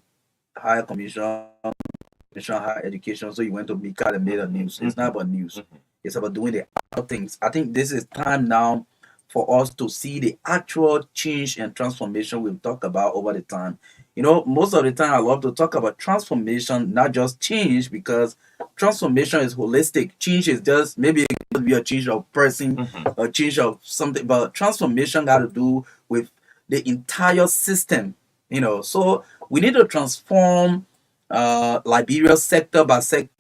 higher commission higher education, so you went to Mika and made a news. It's not about news. It's about doing the other things. I think this is time now for us to see the actual change and transformation we've talked about over the time. You know, most of the time I love to talk about transformation, not just change, because transformation is holistic. Change is just maybe it could be a change of person, a change of something, but transformation got to do with the entire system. You know, so we need to transform Liberia sector by sector,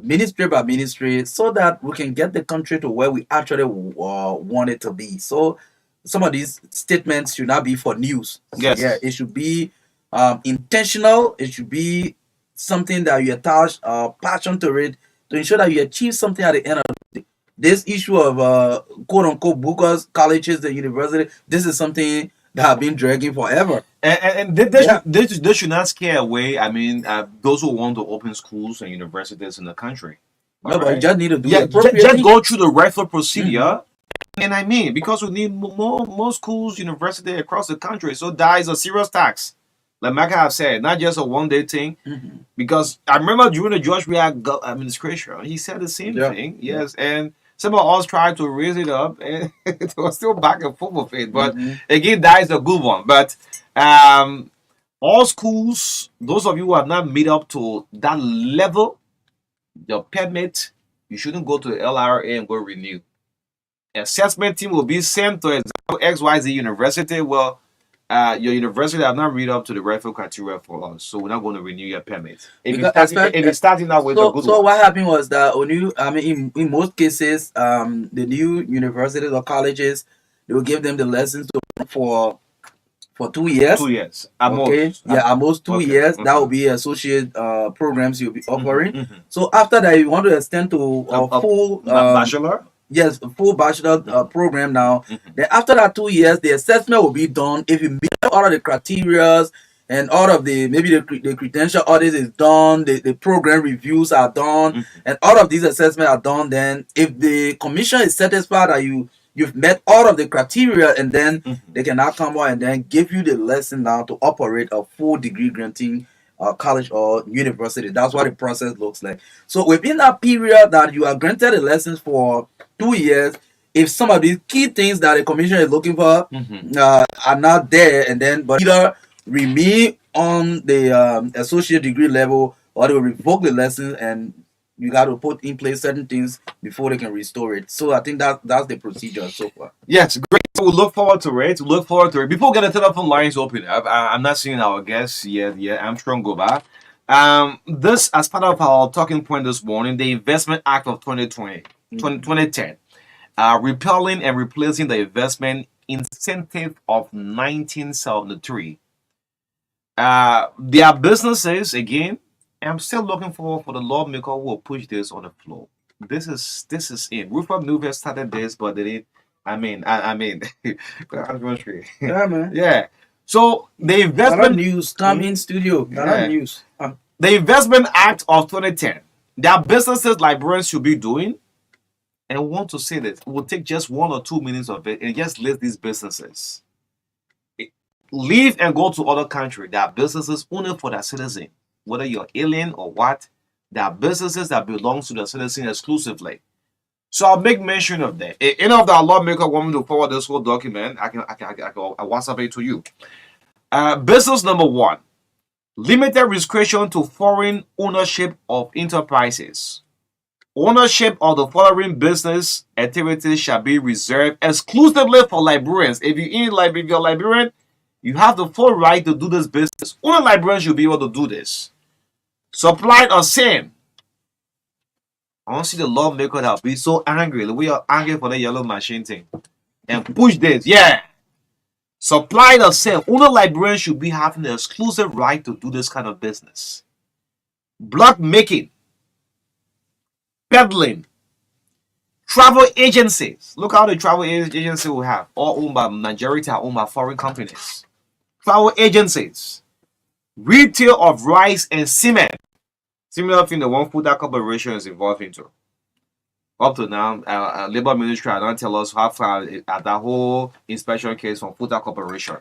ministry by ministry, so that we can get the country to where we actually want it to be. So some of these statements should not be for news. Yes. Yeah, it should be intentional. It should be something that you attach passion to it to ensure that you achieve something at the end of the day. This issue of quote unquote bookers, colleges, and university, this is something that have been dragging forever. And they should not scare away. I mean, those who want to open schools and universities in the country. No, but you just need to do Yeah, it appropriately. just go through the rightful procedure. And I mean, because we need more schools, university across the country. So that is a serious tax. Like Marka have said, not just a one-day thing. Because I remember during the George Weah administration, he said the same thing. Yes, and some of us tried to raise it up, and it was still back and forth with it. But again, that is a good one. But all schools, those of you who have not made up to that level, your permit, you shouldn't go to the LRA and go renew. Assessment team will be sent to example XYZ University. Well, your university have not read up to the rightful criteria for us, so we're not going to renew your permit. If you're starting out with a good So one. what happened was that in most cases, the new universities or colleges, they will give them the lessons to for 2 years. 2 years. At Okay, most. yeah, almost 2 years. That will be associate programs you'll be offering. So after that, you want to extend to a full bachelor. yes, a full bachelor program now. Then after that 2 years, the assessment will be done. If you meet all of the criteria and all of the maybe the credential audit is done, the program reviews are done, and all of these assessments are done, then if the commission is satisfied that you've met all of the criteria, and then they can now come out and then give you the lesson now to operate a full degree granting college or university. That's what the process looks like. So within that period that you are granted the lessons for 2 years, if some of these key things that the commission is looking for are not there, and then but either remain on the associate degree level, or they will revoke the lesson, and you got to put in place certain things before they can restore it. So I think that's the procedure so far. Yes, great. So we look forward to it. Before we get the telephone lines open, I'm not seeing our guests yet. Yeah, I'm strong go back. This as part of our talking point this morning, the Investment Act of 2010, repealing and replacing the investment incentive of 1973. Their businesses again. I'm still looking for the lawmaker who will push this on the floor. This is it. Rupert Newell started this, but they didn't. I mean, Yeah, man. yeah. So the investment news come in studio. News. The Investment Act of 2010. There are businesses librarians should be doing, and I want to say that we'll take just 1 or 2 minutes of it and just list these businesses. Leave and go to other countries. There are businesses only for their citizens. Whether you're alien or what, there are businesses that belong to the citizen exclusively. So I'll make mention of that. If any of the lawmaker want me to forward this whole document, I can WhatsApp it to you. Business number 1, limited restriction to foreign ownership of enterprises. Ownership of the following business activities shall be reserved exclusively for librarians. If you're a librarian, you have the full right to do this business. Only librarians should be able to do this. Supplied of sin. I want to see the lawmaker that be so angry. We are angry for the yellow machine thing. And push this. Yeah. Supplied of sin. Only Liberians should be having the exclusive right to do this kind of business. Block making. Peddling. Travel agencies. Look how the travel agency we have. All owned by majority are owned by foreign companies. Travel agencies. Retail of rice and cement. Similar thing the one food that corporation is involved into. Up to now, Labor Ministry don't tell us how far at that whole inspection case from Futa Corporation.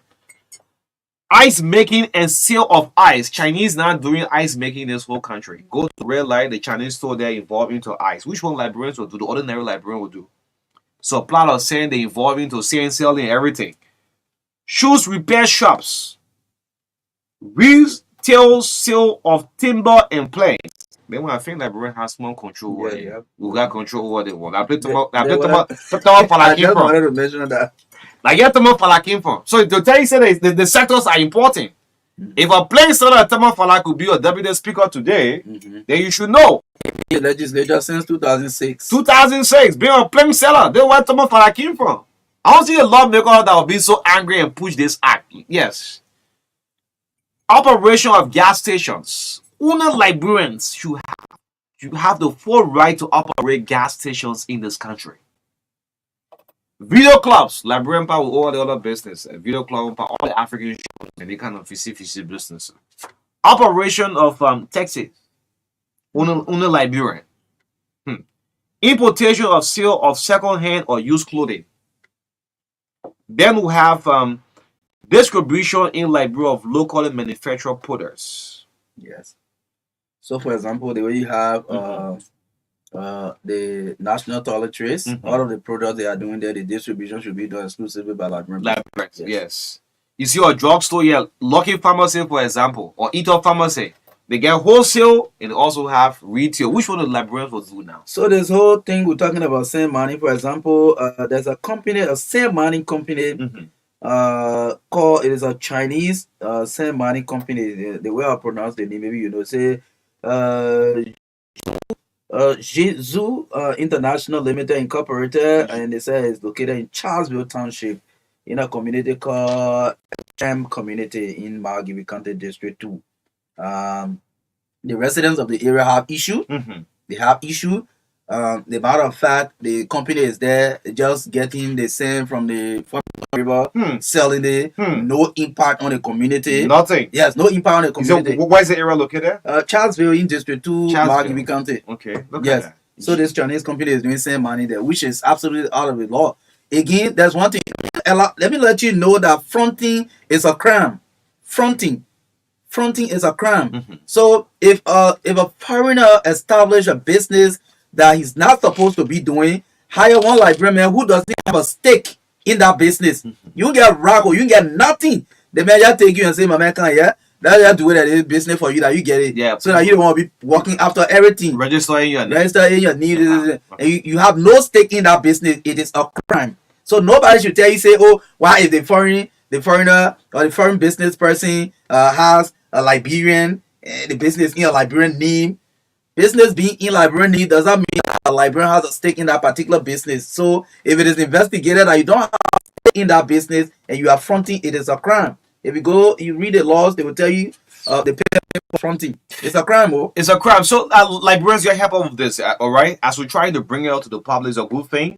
Ice making and sale of ice. Chinese now doing ice making in this whole country. Go to red light, the Chinese store there involved into ice. Which one Liberians will do? The ordinary Liberian will do. So plan of saying they involved into selling everything. Shoes repair shops. Retail sale of timber and planks. Then when I think Liberian has more control over it, we got control over the world. I play tomorrow. I just wanted to mention that. Like get them for came from. So to tell you say the sectors are important. If a place that Tama Fala could be a deputy speaker today, then you should know. The legislature since 2006. 2006, being a plain seller, they where Tama Fala came from. I don't see a lawmaker that will be so angry and push this act. Yes. Operation of gas stations. Only Liberians should have the full right to operate gas stations in this country. Video clubs, Liberian power with all the other business. Video club, all the African shows, and they kind of fishy business. Operation of taxis, only Liberian. Importation of sale of second-hand or used clothing. Then we have distribution in Liberia of locally manufactured products. Yes. So, for example, the way you have the national toiletries, all of the products they are doing there, the distribution should be done exclusively by Liberians. Yes. You see a drugstore here, Lucky Pharmacy, for example, or Eaton Pharmacy. They get wholesale and also have retail. Which one the Liberians will do now? So this whole thing we're talking about sand mining, for example, there's a company, a sand mining company, called, it is a Chinese sand mining company. The way I pronounce the name, maybe you know, say Zhu International Limited Incorporated, and they say it's located in Charlesville Township in a community called Cham Community in Margibi County District 2. The residents of the area have issue. They have issue. The matter of fact, the company is there just getting the same from the river, selling it. No impact on the community. Nothing. Yes, no impact on the community. So where is the area located? Charlesville in District 2, Margibi County. Okay. Yes. So this Chinese company is doing same money there, which is absolutely out of the law. Again, there's one thing. Let me let you know that fronting is a crime. Fronting is a crime. So if a foreigner establish a business that he's not supposed to be doing, hire one Liberian man who doesn't have a stake in that business. You get rack or you get nothing. The man just take you and say, my man, can that just do that business for you that you get it. Yeah. So that you don't want to be working after everything. Register in your need. And you have no stake in that business. It is a crime. So nobody should tell you, say, oh, why if the foreigner or the foreign business person has a Liberian, the business in a Liberian name. Business being in Liberian name does not mean that a Liberian has a stake in that particular business. So if it is investigated that you don't have a stake in that business and you are fronting, it is a crime. If you read the laws, they will tell you the penalty for fronting. It's a crime, oh. It's a crime. So Liberians, you help out with this, all right? As we try to bring it out to the public, it's a good thing.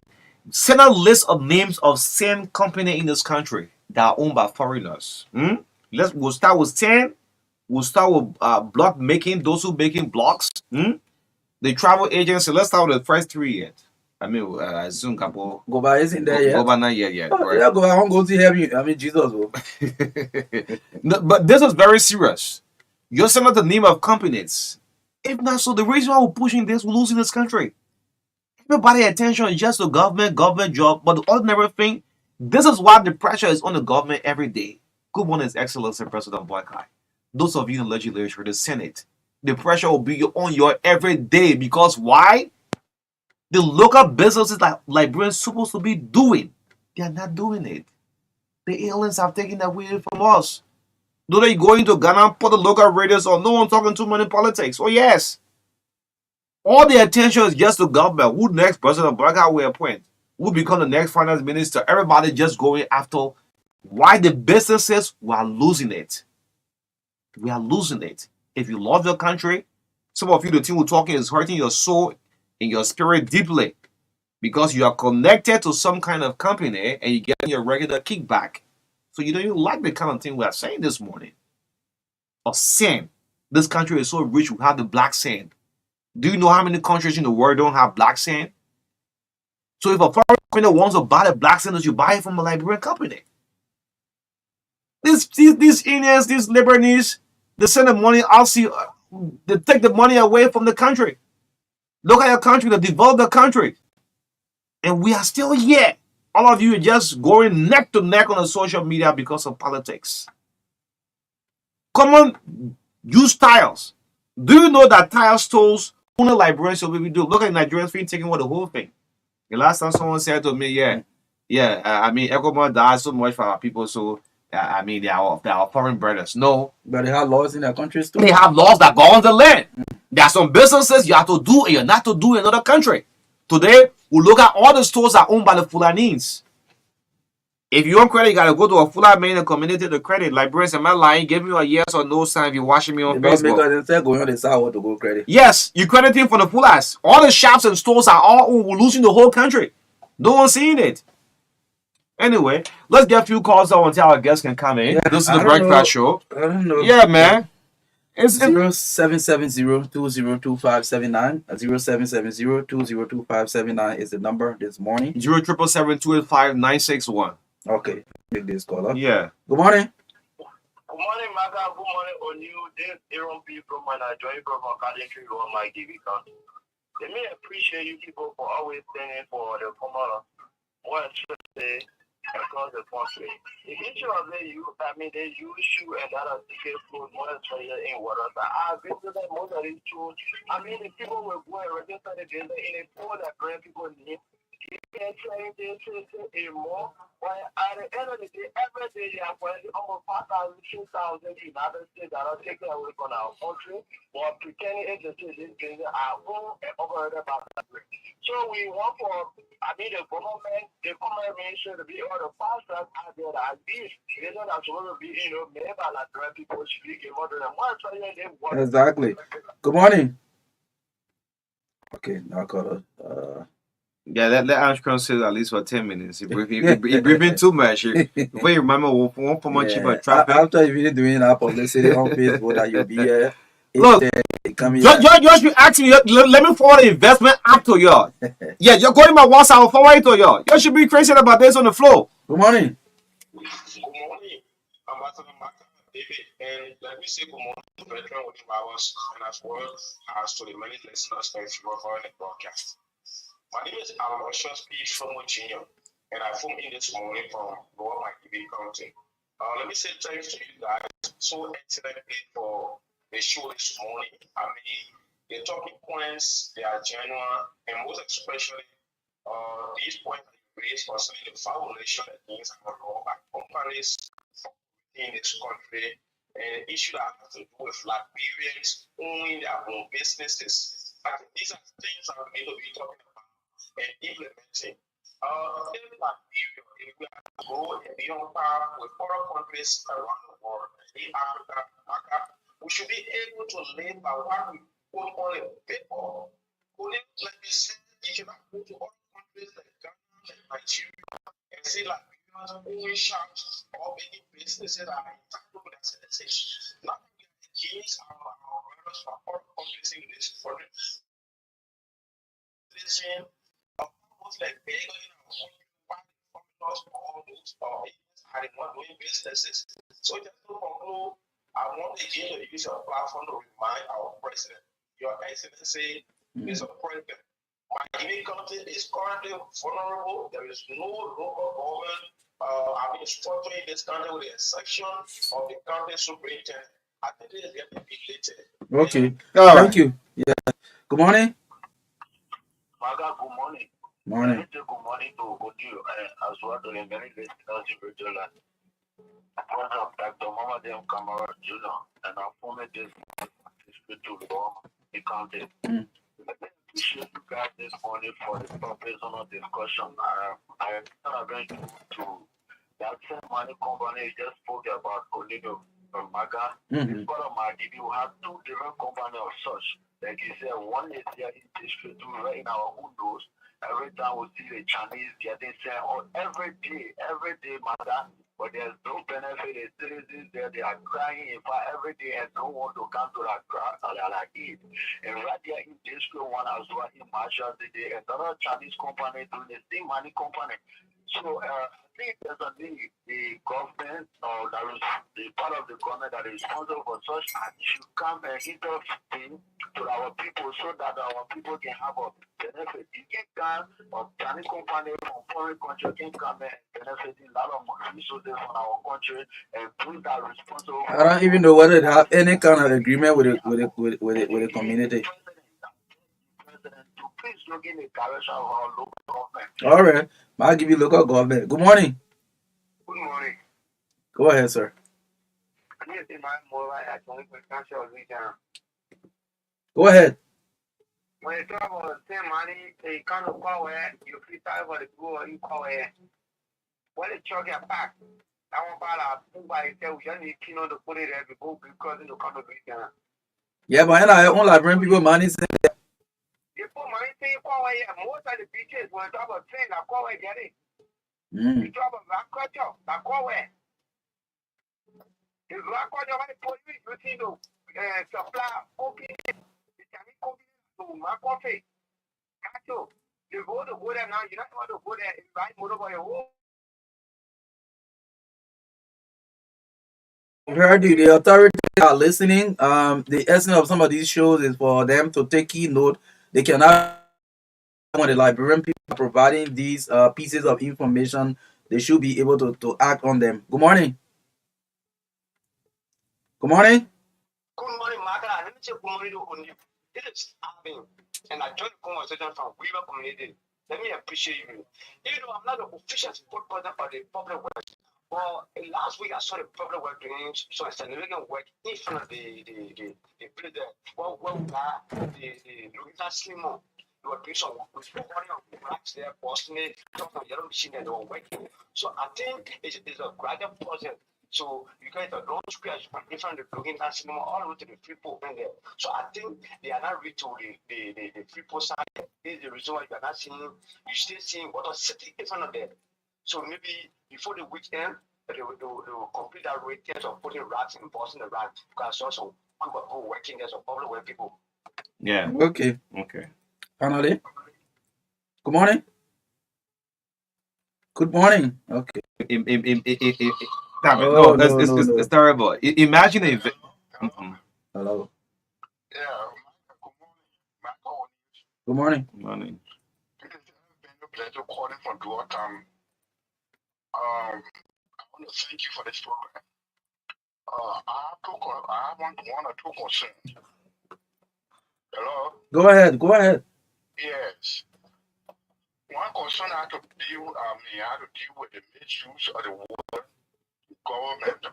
Send a list of names of same company in this country that are owned by foreigners. We'll start with 10. We'll start with block making, those who making blocks. The travel agency, let's start with the first 3 yet. I mean, I assume couple. Goba isn't there yet. Goba not yet. Oh, right? Yeah, Goba, I won't go to heaven. I mean, Jesus. No, but this is very serious. You're saying the name of companies. If not so, the reason why we're pushing this, we're losing this country. Everybody attention is just the government job, but the ordinary thing, this is why the pressure is on the government every day. Good one is Excellency President Boykai. Those of you in the legislature, the Senate, the pressure will be on you every day because why? The local businesses that Liberians supposed to be doing, they are not doing it. The aliens have taken that away from us. Do they go into Ghana, put the local radios on? No one talking too many politics. Oh, yes. All the attention is just the government. Who next President Marka will appoint? Who become the next finance minister? Everybody just going after why the businesses were losing it. We are losing it. If you love your country, some of you, the thing we're talking is hurting your soul and your spirit deeply because you are connected to some kind of company and you get your regular kickback. So you don't even like the kind of thing we are saying this morning. Or sand. This country is so rich, we have the black sand. Do you know how many countries in the world don't have black sand? So if a foreign company wants to buy the black sand, you buy it from a Liberian company. These Indians, these Lebanese, they send the money out, they take the money away from the country. Look at your country, they develop the country. And we are still here. All of you are just going neck to neck on the social media because of politics. Come on, use tiles. Do you know that tile stores only Liberians will be do? Look at Nigerians being taking over the whole thing. The last time someone said to me, I mean, Ecomont does so much for our people, so I mean, they are foreign brothers. No, But they have laws in their countries too. they have laws that go on the land. There are some businesses you have to do and you're not to do in another country. Today, we look at all the stores that are owned by the Fulanese. If you want credit, you gotta go to a Fulani in the community to credit. Liberians, am I lying? Give me a yes or no sign if you're watching me on They don't Facebook. make us instead going on the south to go credit. Yes, you crediting for the Fulas. All the shops and stores are all owned. We're losing the whole country. No one's seeing it. Anyway, let's get a few calls out until our guests can come in. Yeah, This is I the don't know. breakfast show. I don't know. Yeah, man. It's 0770-202579. 0770-202579 is the number this morning. 07772859661. Okay, take this caller. Yeah. Good morning. Good morning, Marka. Good morning, O'Neill. This is Aaron P. from I joined from Cadentry on my TV County. Let me appreciate you people for always standing for the common one should say across the country. The issue of the youth, I mean, they use shoe and other ticket food more than 20 years in water. So I visited most of these schools. I mean, the people will go and register the gender in a pool that grand people need. You can train this more. But at the end of the day, every day they are finding almost 5,000, 6,000 United States that are taken away from our country or pretending agencies this thing are owned and operated by the country. So we want for, I mean, the government ministry to be all the pastors out there that at least they don't have supposed to be, made by like people speaking more than one. So yeah, they want. Exactly. Good morning. Okay, now caller. Yeah, let Ashcroft sit at least for 10 minutes. He breathing too much. Before you remember, one for much cheaper traffic. After you finish doing our publicity on Facebook that you'll be here. Look, Josh, you asked me, let me forward the investment app to y'all. Yeah, you're going to my WhatsApp, I'll forward it to y'all. You should be crazy about this on the floor. Good morning. Good morning, Ambassador Marka, David, and let me say good morning to veteran within hours and as well as to the many listeners that you are following the broadcast. My name is Aloysius P. Shomo Jr., and I phone in this morning from Lower Makibi County. Let me say thanks to you guys so excellently for the show this morning. I mean, the talking points, they are genuine, and most especially these points that you raised concerning the violation against our law by companies in this country, and the issue that has to do with Liberians owning their own businesses. I think these are things that we need to be talking about and implementing. In Liberia, if we have to go and be on par with other countries around the world, in Africa, we should be able to live by what we put on a paper. Let me say, you cannot go to other countries like Ghana, like Nigeria, and say Liberians owning shops or making businesses that are entitled to their citizens. Not against our brothers from other countries in this country. Like begging all those are the one doing businesses. So just to conclude, I want again to use your platform to remind our president, Your Excellency, Mr. President, my country is currently vulnerable. There is no local government structuring this country with the exception of the county superintendent. I think it is getting related. Okay. Thank you. Yeah. Good morning. Marka, good morning. Morning. Good morning to you as well to the many listeners in Virginia. What's up, Dr. Mama Dem Camara Jr. and I'm forming this to law the county. Mm. I appreciate you guys this morning for the purpose of discussion. I am going to that same money company just spoke about Olido from Marka. Mm-hmm. It's part of my you have two different companies of such. Like you said, one is here in district two right now, who knows? Every time we see the Chinese getting sent on every day, matter. But there's no benefit. The citizens there, they are crying in fact every day and don't want to come to that crowd like it. And right there in district one as well in Marshall today, another Chinese company doing the same money company. So I think there's a need the government or that is the part of the government that is responsible for such should come and intervene to our people so that our people can have a benefit. You can come or Chinese company from foreign country can come and benefit a lot of resources from our country and those that are responsible. I don't even know whether they have any kind of agreement with the community. To please look in the direction of our local government. All right, I'll give you local government. Good morning. Good morning. Go ahead, sir. Go ahead. When you talk about same money, you can't call where you free time for the go you call where. When the truck get back, I want to buy it, we just need to put it there because you come to Louisiana. Yeah, but I only bring people money. You put money, say you call where most of the beaches, when you talk about train, I call where get it. You talk about black culture, I call where. If black culture, when the police, you see the supply, open, the Chinese company, to my coffee. You go there now, you don't want to go there, you buy motor your home. Heard you. The authorities are listening. The essence of some of these shows is for them to take key note. They cannot, when the Liberian people are providing these pieces of information, they should be able to act on them. Good morning. Good morning. Good morning, Marka. Let me say good morning to you. This is Arvin, and I joined the conversation from Weaver Community. Let me appreciate you. Even though I'm not the official support person for the public work, well, last week I saw the public work doing some significant work in front of the place there. Well, we got the Louisiana Slimo. They were doing some work with somebody on the racks there, Boston, some yellow machine that they were working. So I think it's a gradual process. So you guys are don't scratch from different looking at cinema all the way to the free pool in there. So I think they are not reach to the free pool side. This is the reason why you are not seeing you still seeing water sitting in front of them. So maybe before the weekend they will complete that weekend of putting rats and busting the rats because I saw some group of people working there, some public work people. Yeah. Okay. Okay. Finally. Good morning. Good morning. Okay. No, it's terrible. Imagine if. Hello. Yeah. Good morning. Good morning. It has been a pleasure calling for Dual Time. I want to thank you for this program. I have one or two concerns. Hello? Go ahead. Go ahead. Yes. One concern I had to deal with the misuse of the water government.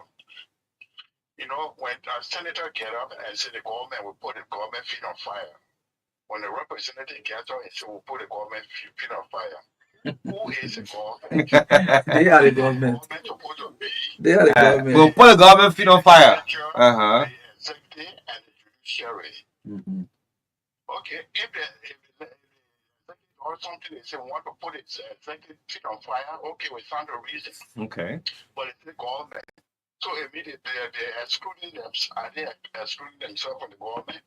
You know, when a senator get up and say the government will put the government feet on fire. When the representative gets up and say we'll put the government feet on fire. Who is the government? They are the government. Supposed to be They are the government. We'll put the government feet on fire. The executive and the judiciary. Mm-hmm. Okay, if or something they say we want to put it executive feet on fire, okay, we found a reason. Okay. But it's the government. So immediately they're excluding them. Are they excluding themselves from the government?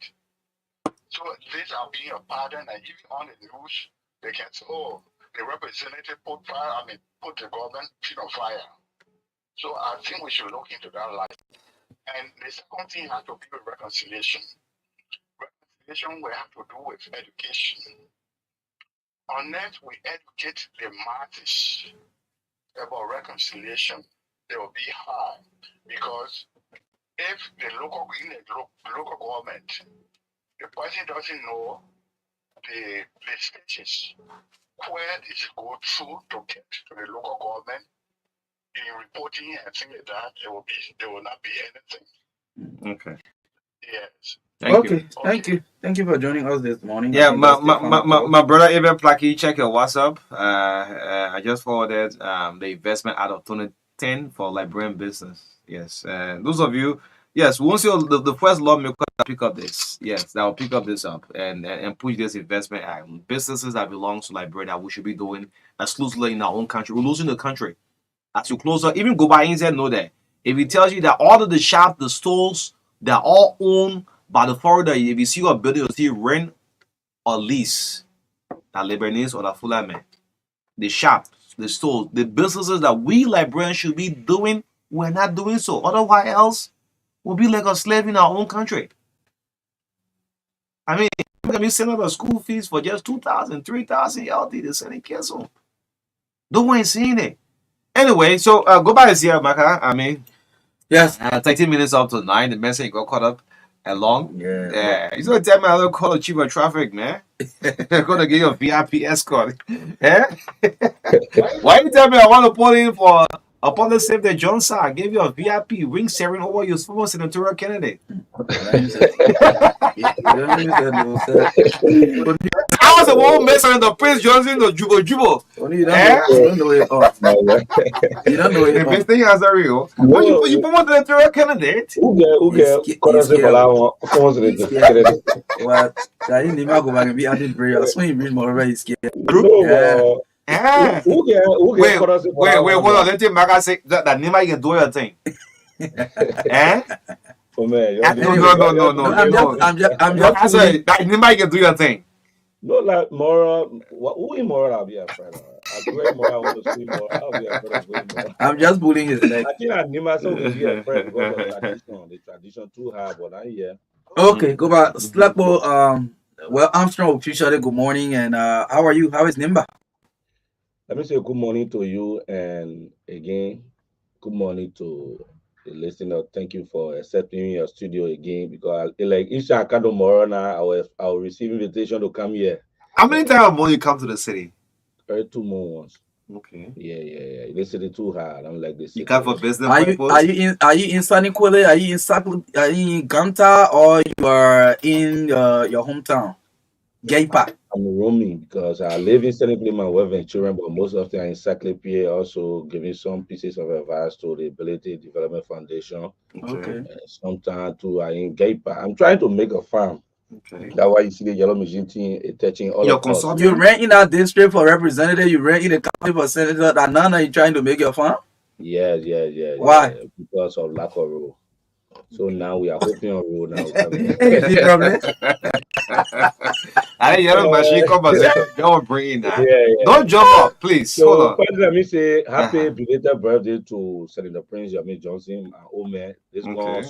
So these are being a pattern, and even on the news, they can say, oh, the representative put the government feet on fire. So I think we should look into that light. And the second thing has to be with reconciliation. Reconciliation will have to do with education. Unless we educate the masses about reconciliation, they will be hard. Because if the local government, the person doesn't know the stages where it go through to get to the local government, in reporting and things like that, there will not be anything. Okay. Yes. Thank you. Okay, thank you for joining us this morning. I Yeah, think my that's the my, final my, my, call. my brother Evan Placky, check your WhatsApp. I just forwarded the investment out of 2010 for Liberian business. Yes, those of you, yes, once you the first lawmaker that pick up this, yes, that will pick up this up and push this investment act. Businesses that belong to Liberia that we should be doing exclusively in our own country. We're losing the country. As you close up, even go by inside know that if he tells you that all of the shops, the stores, they're all owned by the foreigner, if you see a building, you see rent or lease, that Lebanese or the Fulani, the shops, the stores, the businesses that we Liberians should be doing, we're not doing so. Otherwise, else we'll be like a slave in our own country. I mean, you can be sending the school fees for just 2,000, 3,000 LD to send kids home. No one is seeing it. Anyway, so go by here, Marka. I mean, Yes. 30 minutes up to 9, the message got caught up along. Yeah. Yeah, he's gonna tell me I don't call the chief of traffic, man. I'm gonna give you a VIP escort. Eh? Why you tell me I want to put in for upon the same day Johnson? I gave you a VIP ring sharing over your former senatorial candidate. I was the one messing the Prince Johnson, the Jubo. Only you don't know it all. You don't know it If all. this thing has a real, when you promote the senatorial candidate, What? I didn't even go back and be adding prayers. When you read more, very scared. eh? Wait, hold on. Let me Marka say that Nima you can do your thing. Eh? No. I'm just Sorry, that Nima you can do your thing. No, like more, who in more? I'll be a friend. I'll do it more. I want to see more. I'll be a friend of going more. I'm just bullying his leg. I think I need myself to be a friend because of tradition. The tradition too hard, but I yeah. Okay, go back. Slapbo, well, Armstrong officially good morning, and how are you? How is Nimba? Let me say good morning to you, and again, good morning to the listener. Thank you for accepting me in your studio again because like each I come tomorrow now, I will receive invitation to come here. How many times more you come to the city? 2 more ones. Okay. Yeah. The city too hard. I'm like this. You come for business Are purpose? you in Saniquile? Are you in Ganta, or you are in your hometown? Gaypa. I'm roaming because I live in Senegal, my wife and children, but most of them are in Saclay, also giving some pieces of advice to the Ability Development Foundation. Okay. Sometimes too, I in Gaypa. I'm trying to make a farm. Okay. That's why you see the yellow machine team touching all Your of us. consultant? You rent in that district for representative, you rent in the county for senator, that now you trying to make your farm? Yeah. Why? Because of lack of road. So now we are hoping on road now. The problem? I yellow machine come and say, don't bring in that. Yeah. Don't jump up, please. Hold So on. first, let me say happy belated birthday to Senator Prince Yami Johnson, my old man. This one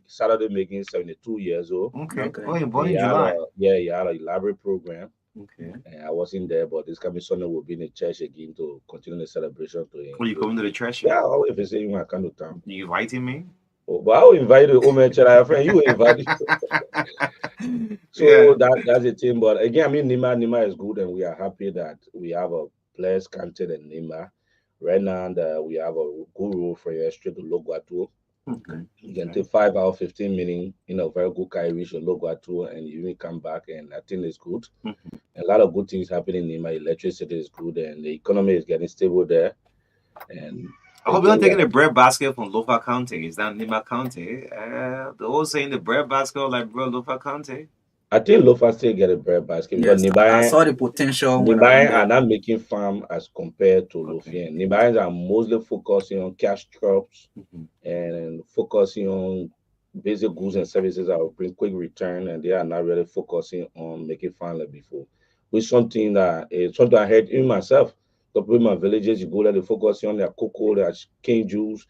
Saturday making 72 years old. Okay. Oh, you're born in July. He had an elaborate program. Okay. And I wasn't there, but this coming Sunday will be in the church again to continue the celebration to him. Will you coming to the church? Yeah, I'll if you say you can to town. You inviting me? Oh, but I will invite you, old man, church, friend. You will invite you. So that's the thing. But again, I mean, Nima is good, and we are happy that we have a blessed content in Nima. Right now, and we have a good road from here straight to Logwatu. Okay. You can take 5 hours, 15 minutes in a very good car, reach Logwatu, and you will come back, and I think it's good. Mm-hmm. A lot of good things happening in Nima. Electricity is good, and the economy is getting stable there. And I hope you're not taking the bread basket from Lofa County. Is that Nima County? The whole saying the bread basket like bro Lofa County. I think Lofa still get a bread basket because Yes, I saw the potential. Nibayan are not making farm as compared to Okay. Lofian. Nibayans are mostly focusing on cash crops and focusing on basic goods and services that will bring quick return, and they are not really focusing on making farm like before. Which something that is something I heard in myself. The people in my villages, you go there, they focus on their cocoa, their cane juice,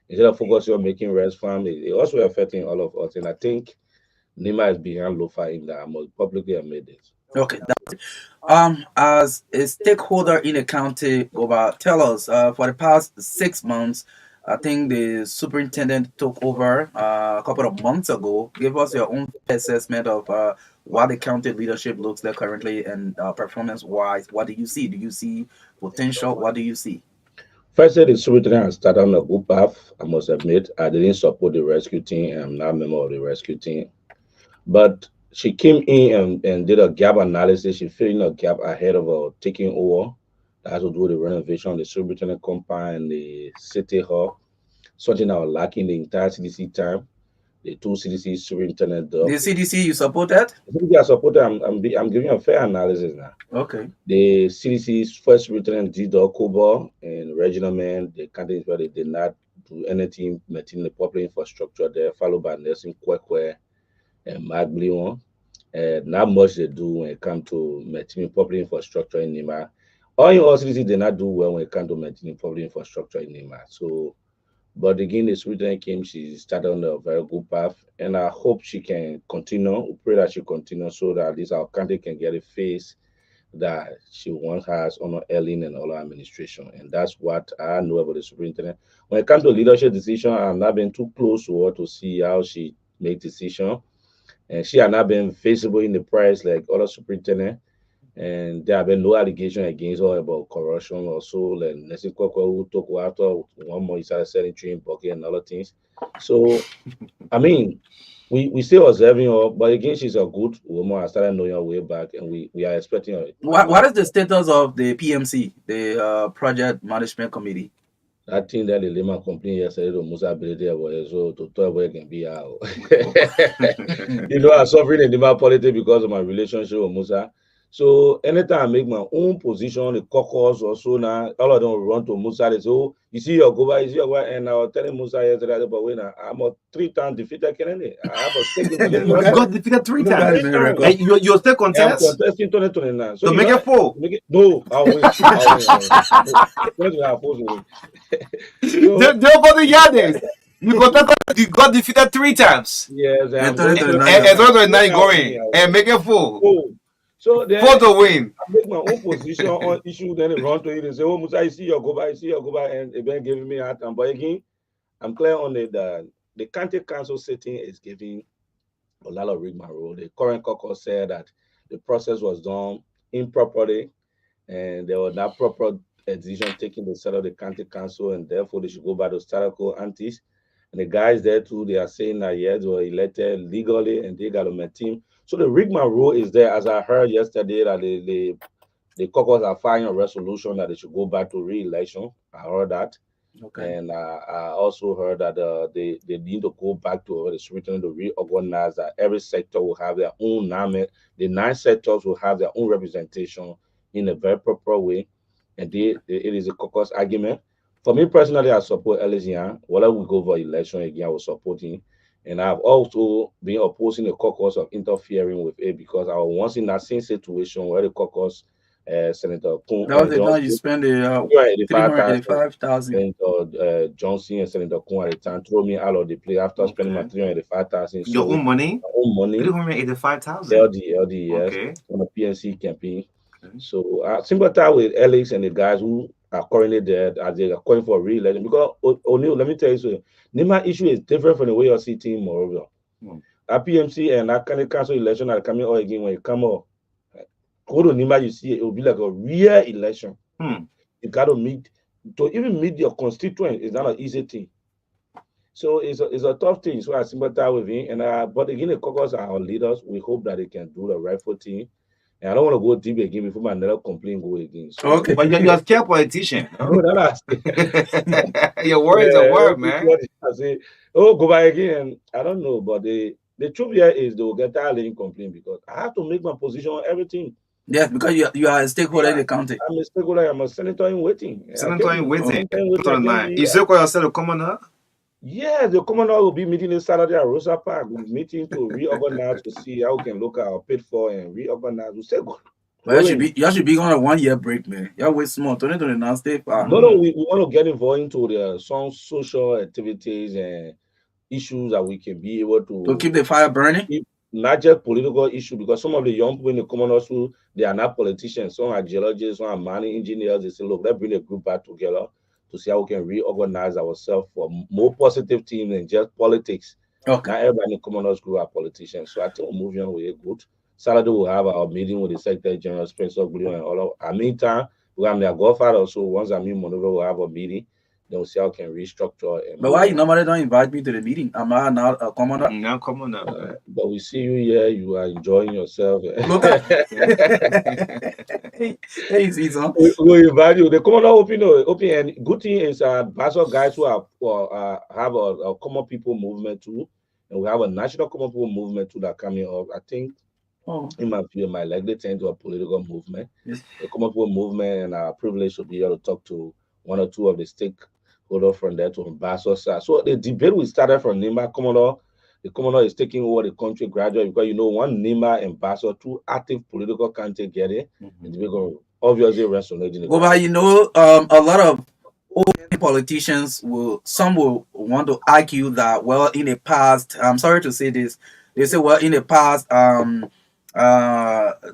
instead of focusing on making rice farm. It also affecting all of us, and I think Nima is behind Lofa in that. I must publicly admit this. Okay. As a stakeholder in the county, tell us, for the past 6 months, I think the superintendent took over a couple of months ago. Give us your own assessment of what the county leadership looks like currently and performance-wise. What do you see? Do you see potential? What do you see? First, the superintendent started on a good path. I must admit, I didn't support the rescue team. I'm not a member of the rescue team. But she came in and did a gap analysis. She filled in a gap ahead of her taking over. That has to do with the renovation of the superintendent compound and the city hall, something that was lacking the entire CDC time. The two CDC superintendent The job. CDC you supported? The CDC I supported, I'm giving a fair analysis now. Okay. The CDC's first lieutenant did Kobo and regional men, the candidates where they did not do anything maintaining the public infrastructure there, followed by Nelson Kwekwe and Mark Blion. Not much they do when it comes to maintaining public infrastructure in Nima. All in all, CDC did not do well when it comes to maintaining public infrastructure in Nima. So, but again, the lieutenant came, she started on a very good path, and I hope she can continue. We pray that she continue so that at least our country can get a face that she once has on Ellen and all our administration. And that's what I know about the superintendent. When it comes to leadership decision, I've not been too close to her to see how she make decision. And she has not been visible in the press like other superintendent. And there have been no allegation against her about corruption or so. And Nancy Kwekwe who took her after 1 month, he started selling train bucket and other things. So I mean, we still observing her, but again, she's a good woman. I started knowing her way back, and we are expecting her. What is the status of the PMC, the Project Management Committee? I think that the Lima complained yesterday to Musa Bilede about so to talk where can be out. I'm suffering in Lima politics because of my relationship with Musa. So anytime I make my own position, the caucus or so now, all of them will run to Musa. They say, oh, you see your go you see your guy. And I was telling Musa yesterday, but when I'm a 3-time defeated Kennedy. I have a stake in You got defeated 3 times. And you're still I'm contest contesting 2029. So to make it full. no, I'll win. I'll win. They'll go to Yades. You got defeated 3 times. Yes, And And 2029 going and make it full. So then Full to win. I make my own position on issue, then they run to it and say, oh, Musa, I see your go by, and they've been giving me a hard time. But again, I'm clear on it that the county council sitting is giving a lot of rigmarole. The current caucus said that the process was done improperly and there was not proper decision taken to set up the county council, and therefore they should go by those tyrannical antis. And the guys there too, they are saying that yes, they were elected legally and they got on my team. So the rigmarole is there, as I heard yesterday that the caucus are filing a resolution that they should go back to re-election. I heard that. Okay. And I also heard that they need to go back to the superintendent to reorganize that every sector will have their own name. The 9 sectors will have their own representation in a very proper way. And it is a caucus argument. For me personally, I support Elysian. Whatever we go for election again, I will support him. And I've also been opposing the caucus of interfering with it because I was once in that same situation where the caucus, Senator Kun, That was the time you spent the 385,000. Senator Johnson and Senator Kun at the time threw me out of the play after spending my 385,000. Your own money? My own money. 385,000. LD, yes, Okay. on the PNC campaign. Okay. So I sympathize with Alex and the guys who are currently there as they are calling for re-election. Because O'Neill, let me tell you something. Nima issue is different from the way you're sitting moreover. At PMC and that county council election are coming out again. When it come up, go to Nima, you see it will be like a real election. You gotta meet your constituent is not an easy thing. So it's a tough thing. So I sympathize with him. And but again, the caucus are our leaders. We hope that they can do the rightful thing. And I don't want to go deep again before my another complaint go again. So, Okay. But you're a scared politician. no, that Your word is a word, man. I say, oh, go back again. I don't know, but the truth here is they will get tired of complaint because I have to make my position on everything. Yes, because you are a stakeholder in the county. I'm a stakeholder. I'm a senator in waiting. Senator in waiting. You You still call yourself a commoner? Yes, the commoner will be meeting this Saturday at Rosa Park. We're meeting to reorganize to see how we can look at our paid for and reorganize. We say, Well, you should be on a 1-year break, man. Y'all wait small. 2029 stay far. No, we want to get involved into some social activities and issues that we can be able to keep the fire burning. Not just political issue, because some of the young people in the commoners who they are not politicians, some are geologists, some are mining engineers. They say, look, let's bring a group back together to see how we can reorganize ourselves for more positive teams than just politics. Okay. Not everybody in the commoners group are politicians. So I think we're moving on with it good. Saturday we'll have our meeting with the Secretary General Spencer Blue and all of. Meantime, Because I'm their godfather, so once I'm in Monrovia, we'll have a meeting. Then we'll see how we can restructure and But move why you on. normally don't invite me to the meeting? Am I not a commander? Now come on up, man. But we see you here, you are enjoying yourself. Floater. Hey, hey, Caesar. We invite you. The common open, open, and good thing is Basel guys who are have a common people movement too, and we have a national common people movement too that coming up. I think Oh, in my view, it might likely turn to a political movement. yes. A common people movement, and our privilege to be able to talk to one or two of the stakeholders from there to Basel side. So the debate we started from Nima Commodore. The Commodore is taking over the country gradually because one Nima and Basel, two active political candidates get it. The debate going obviously resonate in the Go by, country. a lot of politicians will want to argue that, well, in the past, I'm sorry to say this, they say, well, in the past,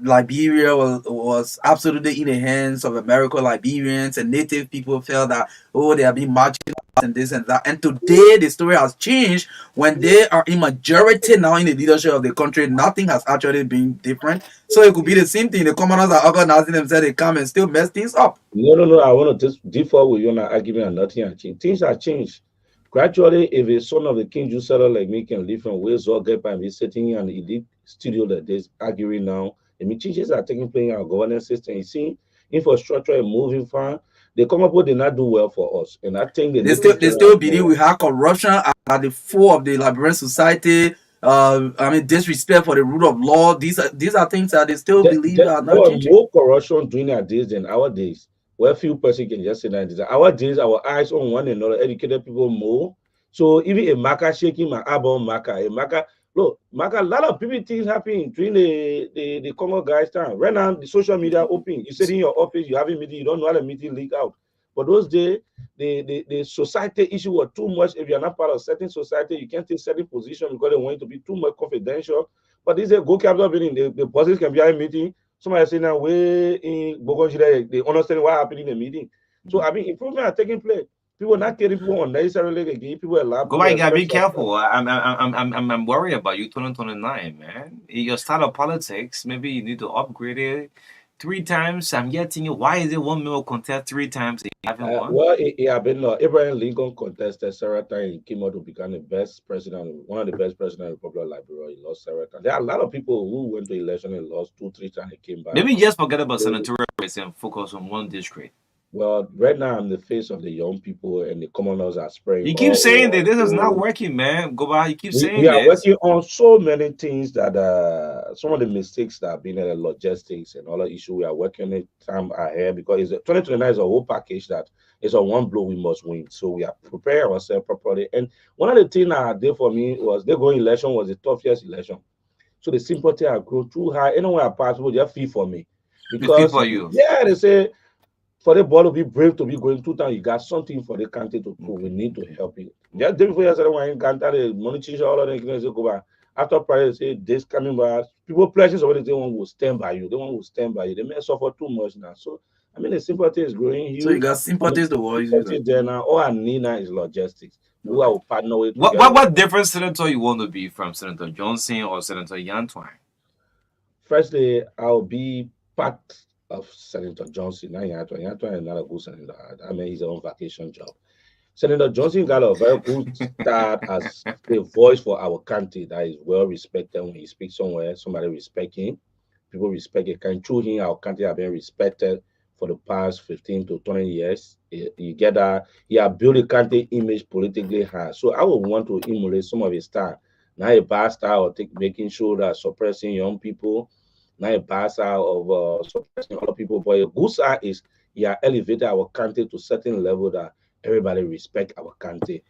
Liberia was absolutely in the hands of American Liberians, and native people felt that, oh, they have been marching and this and that. And today the story has changed. When they are in majority now in the leadership of the country, nothing has actually been different. So it could be the same thing. The commoners are organizing themselves, they come and still mess things up. No, no, no. I want to just differ with you on that argument and nothing has changed. Things have changed. Gradually, if a son of the king Jew seller like me can live from ways or get by me sitting in an elite studio that there's arguing now, I mean, changes are taking place in our governance system. You see, infrastructure is moving far. The common people did not do well for us. And I think the They native still general believe we have corruption at the fore of the Liberian society. Disrespect for the rule of law. These are things that they still believe are there not were changing. more corruption during our days than our days. Where few person can just say that our days, our eyes on one another, educated people more. So even a marker shaking my album marker, a marker, look, marker, a lot of people things happen during the Congo guys time. Right now, the social media open. You sit in your office, you have a meeting, you don't know how the meeting leak out. But those days, the society issue was too much. If you're not part of certain society, you can't take certain position because they want it to be too much confidential. But this is a go capital building. The bosses can be at a meeting. Somebody saying that way in Bogonjira, they understand what happened in the meeting. So I mean, improvement are taking place. People not killing people unnecessarily again. People allow Go people back, you gotta be express themselves. careful. I'm worried about you 2029, man. Your style of politics, maybe you need to upgrade it 3 times. I'm getting you. Why is it one male contest 3 times and you haven't won? Well, it have been Abraham Lincoln contested several times. He came out to become the best president, one of the best presidents of the Republic of Liberia. He lost several times. There are a lot of people who went to election and lost two, three times. He came back. Maybe just forget about So, senatorial race and focus on one district. well, right now I'm the face of the young people, and the commoners are spraying You keep all saying that over. this is not So working, man. Go back. You keep we saying are this. working on so many things that some of the mistakes that have been in the logistics and all the issue we are working on it time ahead because 2029 is a whole package that is a one blow we must win. So we are preparing ourselves properly. And one of the things that I did for me was the going election was the toughest election. So the sympathy I grew too high. Anyone I pass will just feel for me. It's fit Because for you. yeah, they say for the ball to be brave to be going 2 times, you got something for the country to prove. We need to help you. Just before yesterday, when Ganta, the money teacher, all of them, go back. After prayer, say this coming back. People pledges already, they one will stand by you. They one will stand by you. They may suffer too much now. So, I mean, the sympathy is growing So you huge. got And sympathies the towards you. sympathy is there now. All I need now is logistics. Who I Okay. will partner with What together. what what different senator you want to be from Senator Johnson or Senator Yantwine? Firstly, I'll be part of Senator Johnson. Now, Yanton is not a good senator. I mean, he's on vacation job. Senator Johnson got a very good start as a voice for our country that is well respected. When he speaks somewhere, somebody respect him. People respect him. Can through him, our country have been respected for the past 15 to 20 years. You get that he has built a country image politically high. So I would want to emulate some of his style. Not a bad style of making sure that suppressing young people, not a bad style of suppressing other people, but a good side is he has elevated our country to certain level that everybody respect our country.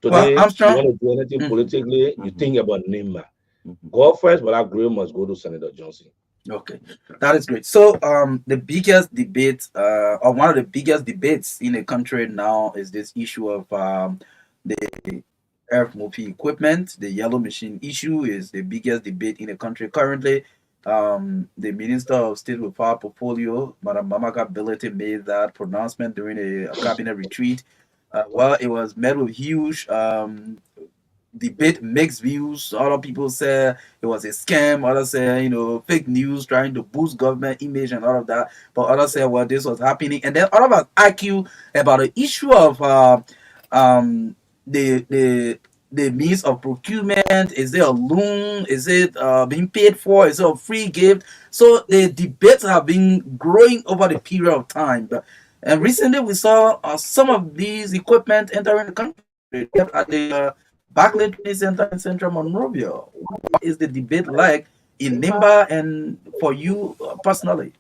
Well, Today, you Armstrong. want to do anything Mhm. politically, you Mhm. think about Nima. Mhm. Go first, but our grave must go to Senator Johnson. Okay, that is great. So, the biggest debate, or one of the biggest debates in the country now is this issue of the earth moving equipment. The yellow machine issue is the biggest debate in the country currently. The Minister of State with Power Portfolio, Madam Mamaka Ability, made that pronouncement during a cabinet retreat. Well, it was met with huge debate mixed views. Other people say it was a scam. Others say, fake news trying to boost government image and all of that. But others say, well, this was happening. And then all of us argue about the issue of um, the the the means of procurement. Is it a loan? Is it being paid for? Is it a free gift? So the debates have been growing over the period of time. And recently we saw some of these equipment entering the country. They kept at the Barclay Training Center in Central Monrovia. What is the debate like in Nimba and for you personally?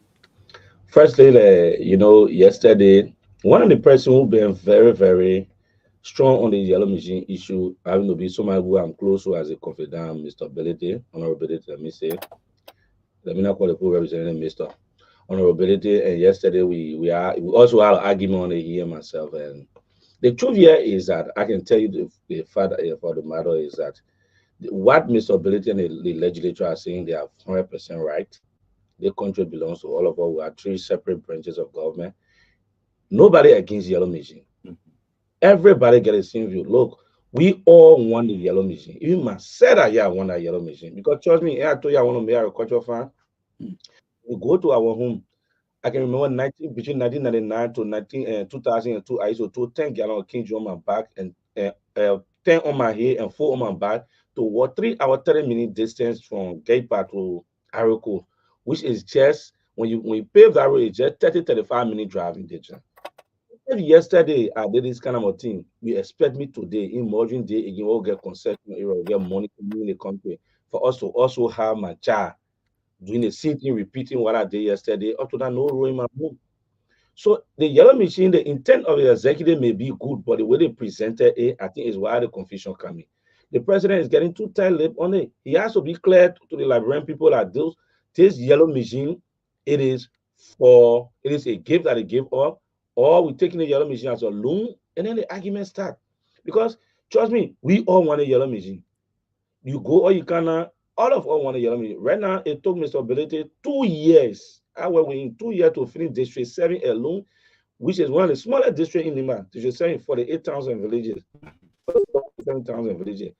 Firstly, yesterday, one of the person who been very, very strong on the yellow machine issue, having to be someone who I'm close to as a confidant, Mr. Ability, honorability, let me say. Let me not call the poor representative Mr. Honorability. And yesterday we also had an argument on it here myself. And the truth here is that I can tell you the fact for the matter is that what Mr. Ability and the legislature are saying, they are 100% right. The country belongs to all of us. We are three separate branches of government. Nobody against yellow machine. Everybody get the same view. Look, we all want the yellow machine. Even myself, I want that yellow machine. Because trust me, I told you I want to be a agricultural farm. We go to our home. I can remember between 1999 to 2002, I used to tow 10 gallon of King on my back and 10 on my head and 4 on my back to what 3 hour 30-minute distance from Gaypa to Ariko, which is just when you pave that road, it's just 35-minute driving distance. If yesterday I did this kind of a thing, you expect me today in modern day again, we'll get concession area, we'll get money in the country for us to also have my child doing the same thing, repeating what I did yesterday, up to that no row in my home. So the yellow machine, the intent of the executive may be good, but the way they presented it, I think is why the confusion coming. The president is getting too tight-lipped on it. He has to be clear to the Liberian people that this yellow machine, it is a gift that they give up, or we're taking the yellow machine as a loan, and then the argument start. Because trust me, we all want a yellow machine. You go or you cannot. All of us want a yellow machine. Right now, it took Mr. Ability 2 years. I was waiting 2 years to finish District 7 alone, which is one of the smallest districts in Lima. District 7 48,000 villages. 7,000 villages.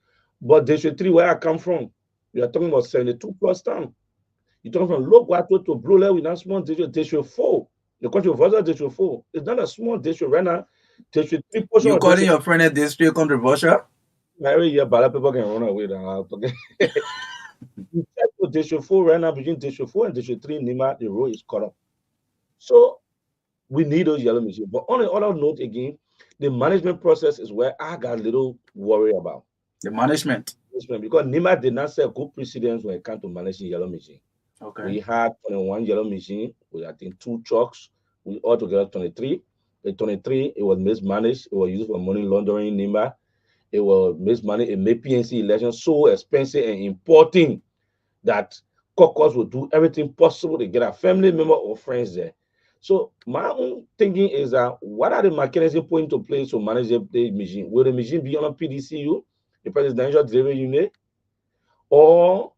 But District 3, where I come from, we are talking about 72 plus town. You're talking from Loguato to Blue Level, not small district. District 4. The country of other District 4. It's not a small district right now. District 3 portion You of calling district. your friend a district controversial? Every year, but people can run away. District 4 right now, between District 4 and District 3 in Lima, the road is cut off. So we need those yellow machines. But on another note again, the management process is where I got a little worried about. The management. Because Nima did not set good precedence when it comes to managing yellow machine. Okay. We had 21 yellow machine with I think 2 trucks. We altogether 23. The 23, it was mismanaged. It was used for money laundering in Nima. It was mismanaged. It made PNC elections so expensive and important that caucus will do everything possible to get a family member or friends there. So my own thinking is that what are the mechanisms put into place to manage the machine? Will the machine be on a PDCU, the Presidential Delivery Unit, or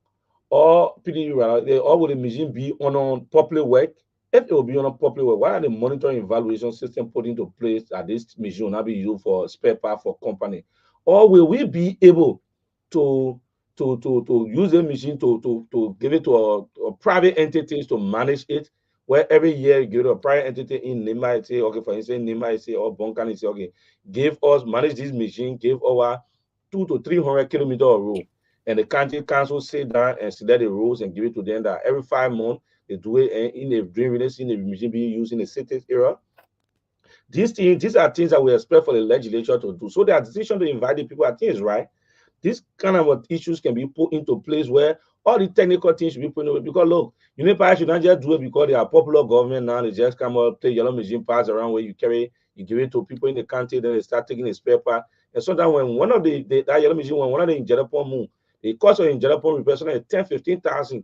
PDU, or will the machine be on a public work? If it will be on a public work, what are the monitoring evaluation system put into place that this machine will not be used for spare part for company? Or will we be able to use the machine to give it to a private entities to manage it, where every year you give it to a private entity in Nima, say, okay, for instance, Nima say, or Bonkan say, okay, give us, manage this machine, give our 200 to 300 kilometer of road. And the county council sit down and select the rules and give it to them that every 5 months they do it in a dream release in the machine being used in the city area. These are things that we expect for the legislature to do. So their decision to invite the people, I think is right. These kind of issues can be put into place where all the technical things should be put in. Because look, Unipa should not just do it because they are popular government now. They just come up, play yellow machine pass around where you give it to people in the country, then they start taking the spare part. And sometimes when one of that yellow machine, when one of the injector move, the cost of injector pump replacement is 10, 15,000,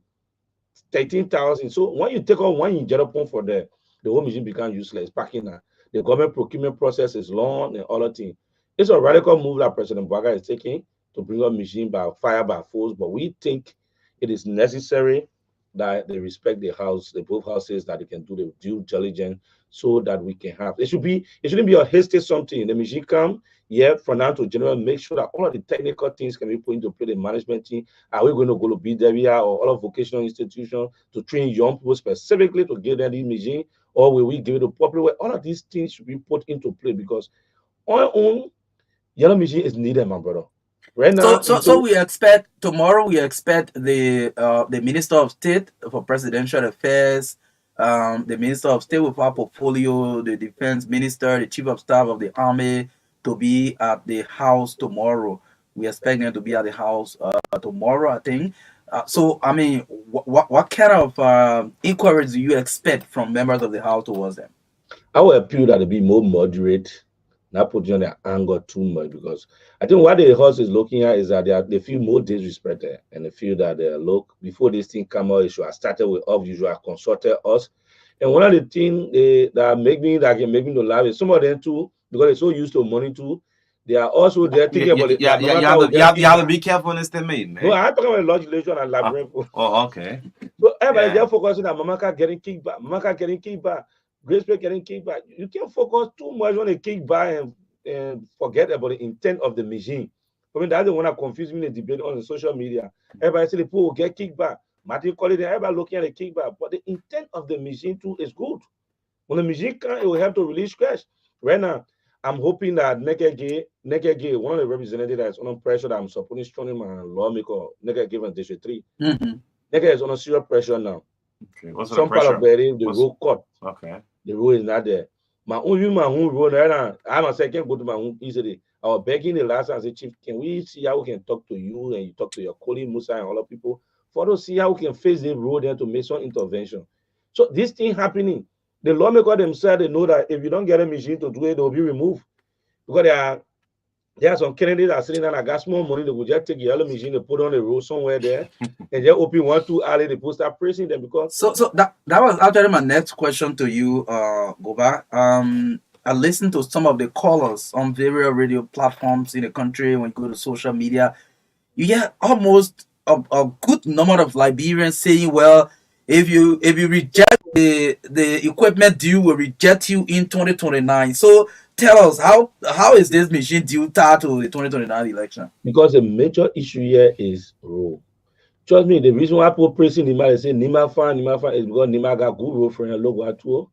13,000. So when you take on one injector pump for the whole machine becomes useless. Packing that. The government procurement process is long and other things. It's a radical move that President Baga is taking to bring up machine by fire by force, but we think it is necessary that they respect the house, the both houses, that they can do the due diligence so that we can have. It shouldn't be a hasty something. The machine come, yeah, from now to general, make sure that all of the technical things can be put into play. The management team, are we going to go to be there or all of vocational institutions to train young people specifically to give them the machine, or will we give it a proper way? All of these things should be put into play because on our own, yellow machine is needed, my brother. Right So, now, so we expect tomorrow. We expect the Minister of State for Presidential Affairs, the Minister of State with our portfolio, the Defense Minister, the Chief of Staff of the Army to be at the House tomorrow. We expect them to be at the House tomorrow, I think. So, I mean, what kind of inquiries do you expect from members of the House towards them? I will appeal that they be more moderate, not put you on their anger too much, because I think what the house is looking at is that they feel more disrespected, and they feel that look, before this thing come out, it should have started with us, you should have consulted us. And one of the things that can make me to laugh is some of them too, because they're so used to money too, they are also there thinking about it. Yeah, That you Mama have to, will you get have, you have to kickback. be careful in this thing, man. No, I'm talking about legislation and labyrinth. Oh, okay. So everybody Yeah. just focusing on Mamaka getting kickback, Mamaka getting kickback, Grace Pay getting kickback. You can't focus too much on the kickback and forget about the intent of the machine. I mean, that's the one that confused me in the debate on the social media. Everybody say the people will get kickback. Martin call it, everybody looking at the kickback, but the intent of the machine too is good. When the machine can, it will help to release cash. Right now, I'm hoping that Nekege, one of the representatives that is under pressure that I'm supporting strongly, my lawmaker, Nekege from District 3. Mm-hmm. Nekege is under serious pressure now. Okay. What's the Some part pressure? of the road cut. Okay. The road is not there. My own road right now. I myself can't go to my home easily. I was begging the last time, I said, Chief, can we see how we can talk to you and you talk to your colleague Musa and other people for us to see how we can face the road there to make some intervention. So this thing happening, the lawmaker themselves, they know that if you don't get a machine to do it, they'll be removed. Because there are some candidates that are sitting there and got small money, they will just take the yellow machine, they put on the road somewhere there, and just open 1, 2 alley, they put start pressing them because So that was actually my next question to you, Goba. I listened to some of the callers on various radio platforms in the country. When you go to social media, you get almost a good number of Liberians saying, "Well, if you reject the equipment due, will reject you in 2029." So tell us how is this machine due tied to the 2029 election? because the major issue here is road. Trust me, the reason why people praising Nima, they say Nima fan is because Nima got good road for a logo at all.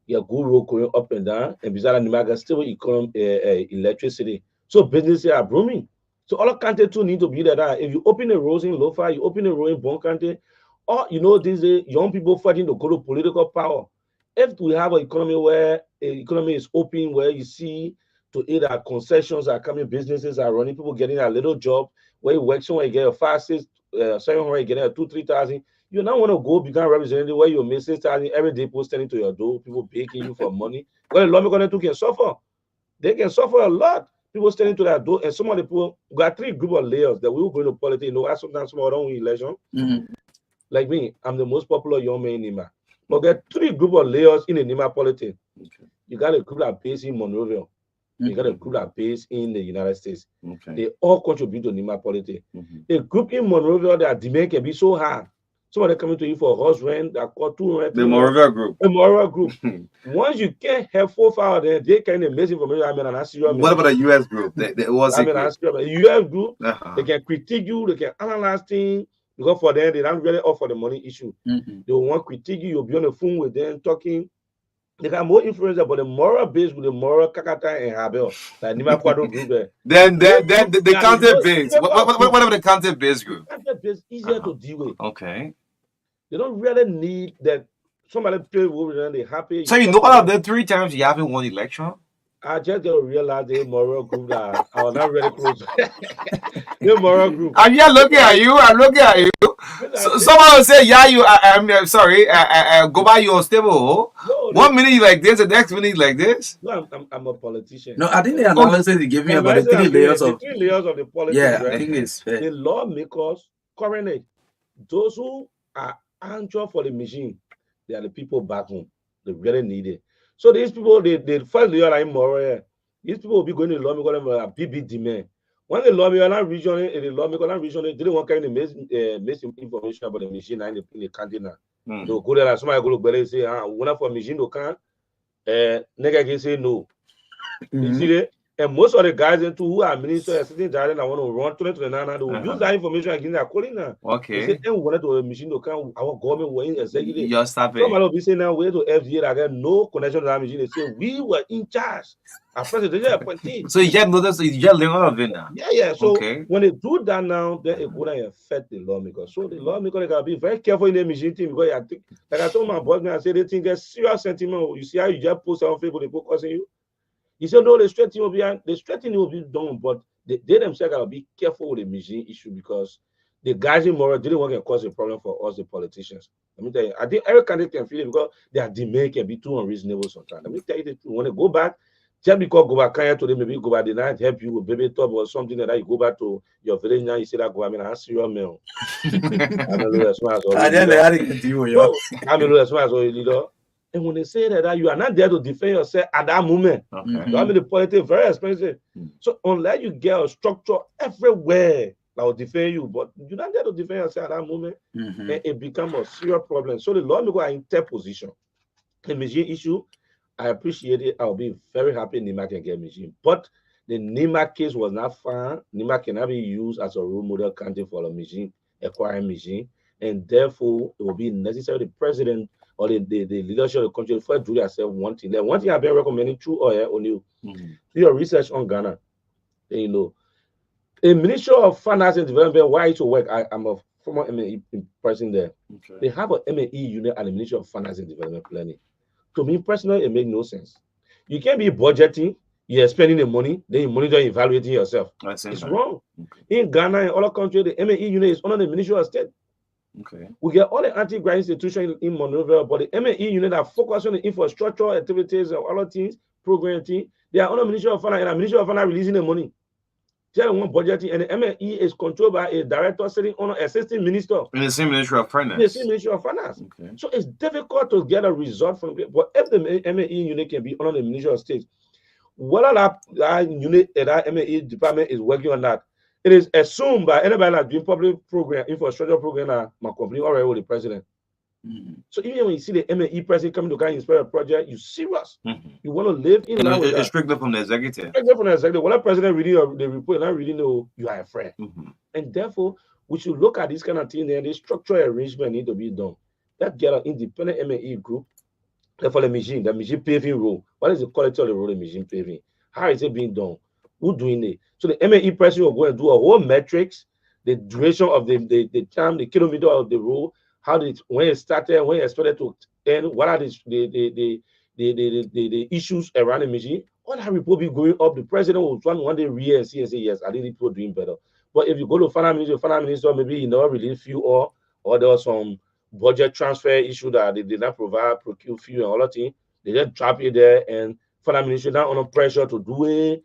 You have good road going up and down, and besides Nima got still electricity. So businesses are booming. So all country too need to be there. If you open the roads in Lofa, you open the road in Bon Country, or these young people fighting to go to political power. If we have an economy where economy is open, where you see to either concessions are coming, businesses are running, people getting a little job, where you work somewhere, you get a 5, 6, 700, you get a 2, 3,000. You now want to go become representative where you're making 6,000 every day, people standing to your door, people begging you for money. Well, the lawmaker can suffer. They can suffer a lot. People standing to their door, and some of the people got 3 group of layers that we will go into politics. I sometimes some don't win election. Mm-hmm. Like me, I'm the most popular young man in Nima. But there are 3 group of layers in the Nima politics. Okay. You got a group that based in Monrovia. You got a group that based in the United States. Okay. They all contribute to Nima politics. Mm-hmm. A group in Monrovia, their demand can be so high. Some of them coming to you for a horse rent that cost 200. The Moravia group. The Moravia group. Once you can't have 4 5 of them, they can miss information. I mean, and ask you. What about the U.S. group? It was I mean, ask you. The U.S. group, Uh-huh. they can critique you, they can analyze things. Because for them, they don't really offer the money issue. Mm-hmm. They will want to critique you. You'll be on the phone with them talking. They got more influence about the moral base with the moral Kakata and Habel. Like Nima Kwado group there. Then the content base. What about the content base group? Content base easier to deal with. Okay. They don't really need that somebody play with them, they happy. So you know all of the 3 times you haven't won election? I just don't realize the moral group that I was not really close. The moral group. I'm here looking at you. I'm looking at you. So, someone will say, "Yeah, I'm sorry. Go by your stable." No, 1 minute you like this, the next minute you like this. No, I'm a politician. No, I think the analysis they give me about the 3 layers of the 3 layers of the politics. yeah, right? I think it's fair. The lawmakers currently, those who are anxious for the machine, they are the people back home. They really need it. So these people, they first layer are immoral. These people will be going to the lawmaker a big demand. when the lawmaker not regionally, the lawmaker not regionally didn't want kind of information about the machine in the canteen. They'll go there and somebody go look and say, one for machine to can nigga can say no. You see that? And most of the guys into who are ministers sitting there and I want to run 2029, they will use that information against their calling now. Okay. They say, and we wanted to a machine to come, our government were in executive. Just stop it. Somebody will be saying now, we to FDA, that got no connection to that machine. They say, we were in charge. At first, they just appointed. So you just notice, you just learn all of it now. Yeah. So okay. when they do that now, then it go and affect the lawmaker. So the lawmaker, they gotta be very careful in the machine team because I think, like I told my boss, man, I said, they think there's serious sentiment. You see how you just post on Facebook, they focus on you. He said, no, the stretching will be done, but they themselves gotta be careful with the machine issue because the guys in Mora didn't want to cause a problem for us, the politicians. Let me tell you, I think every candidate can feel it because their demand can be too unreasonable sometimes. Let me tell you the truth. When they go back, just because go back to them, maybe go back, they not help you with baby top or something like that. You go back to your village now, you say that go, I mean, I see your mail. I'm a little smart. And when they say that you are not there to defend yourself at that moment, I mean, the politics very expensive. So unless you get a structure everywhere that will defend you, but you're not there to defend yourself at that moment, and it becomes a serious problem. So the lawmakers are in interposition. The machine issue, I appreciate it. I'll be very happy Nima can get machine. But the Nima case was not found. Nima cannot be used as a role model candidate for a machine, acquiring machine, and therefore it will be necessary the president or the leadership of the country to do themselves one thing. Then one thing I've been recommending through on you, do your research on Ghana. And, you know, a Ministry of Finance and Development, why to work? I'm a former MAE person there. Okay. They have an MAE unit at the Ministry of Finance and Development Planning. To me personally, it makes no sense. You can't be budgeting, you're spending the money, then you monitor and evaluating yourself. It's wrong. Okay. In Ghana and other countries, the MAE unit is under the Ministry of State. Okay. We get all the anti-graft institutions in Monrovia, but the MAE unit that focus on the infrastructure activities and other things, programming, they are under Ministry of Finance, and the Ministry of Finance releasing the money. They want budgeting, and the MAE is controlled by a director sitting on an assistant minister. In the same Ministry of Finance. The same Ministry of Finance. Okay. So it's difficult to get a result from it. But if the MAE unit can be under the Ministry of State, whether that unit, that MAE department is working on that, it is assumed by anybody that's doing public program, infrastructure program, that my company already with the president. So even when you see the MAE president coming to kind of inspire a project, you're serious. You want to live in line with that. It's strictly from the executive. Strictly from the executive. When a president reading the report, not really know you are a friend. And therefore, we should look at this kind of thing and the structural arrangement need to be done. That get an independent MAE group. For the machine paving road. What is the quality of the road, the machine paving? How is it being done? Who doing it? So the MAE president will go and do a whole metrics, the duration of the time, the kilometer of the road, when it started, when it expected to end, what are the issues around the machine? All that report be going up. The president will one day read and see and say, yes, I think people doing better. But if you go to finance minister, maybe you never really feel or there was some budget transfer issue that they did not provide, procure fuel and all that thing. They just drop it there, and finance ministry now under pressure to do it.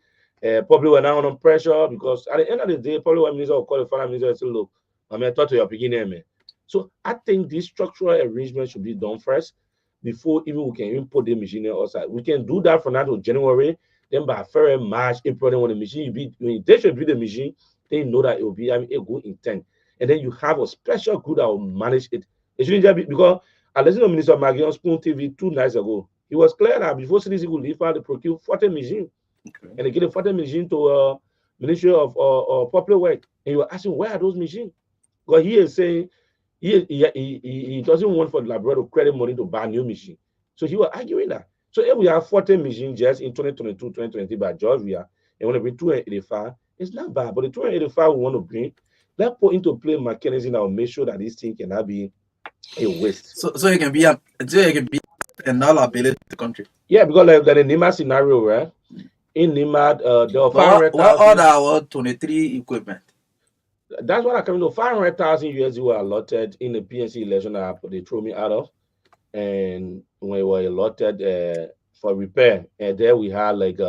Probably were now under pressure because at the end of the day, probably one minister will call the finance minister and say, look, I mean, I talk to your beginning, man. So I think this structural arrangement should be done first before even we can even put the machine outside. We can do that from now to January. Then by February, March, April, then when the machine when they should be the machine, they know that it will be a good intent. And then you have a special group that will manage it. It shouldn't just be because I listened to Minister Maggie on Spoon TV 2 nights ago. He was clear that before CDC would leave out, they procure 40 machines. Okay. And they give a 40 machine to Ministry of Popular Work. And you were asking, where are those machines? Because he is saying he doesn't want for the laboratory credit money to buy new machine. So he was arguing that. So if we have 40 machines just in 2022, 2023 by Georgia, and want to bring 285, it's not bad. But the 285 we want to bring, let's put into play mechanism that will make sure that this thing cannot be a waste. So it can be a null ability to the country. Yeah, because like the NIMAD scenario, right? In NIMAD, there are 500,000. What are our 23 equipment? That's what I come to. 500,000 USD were allotted in the PNC election that they threw me out of, and when we were allotted for repair, and there we had like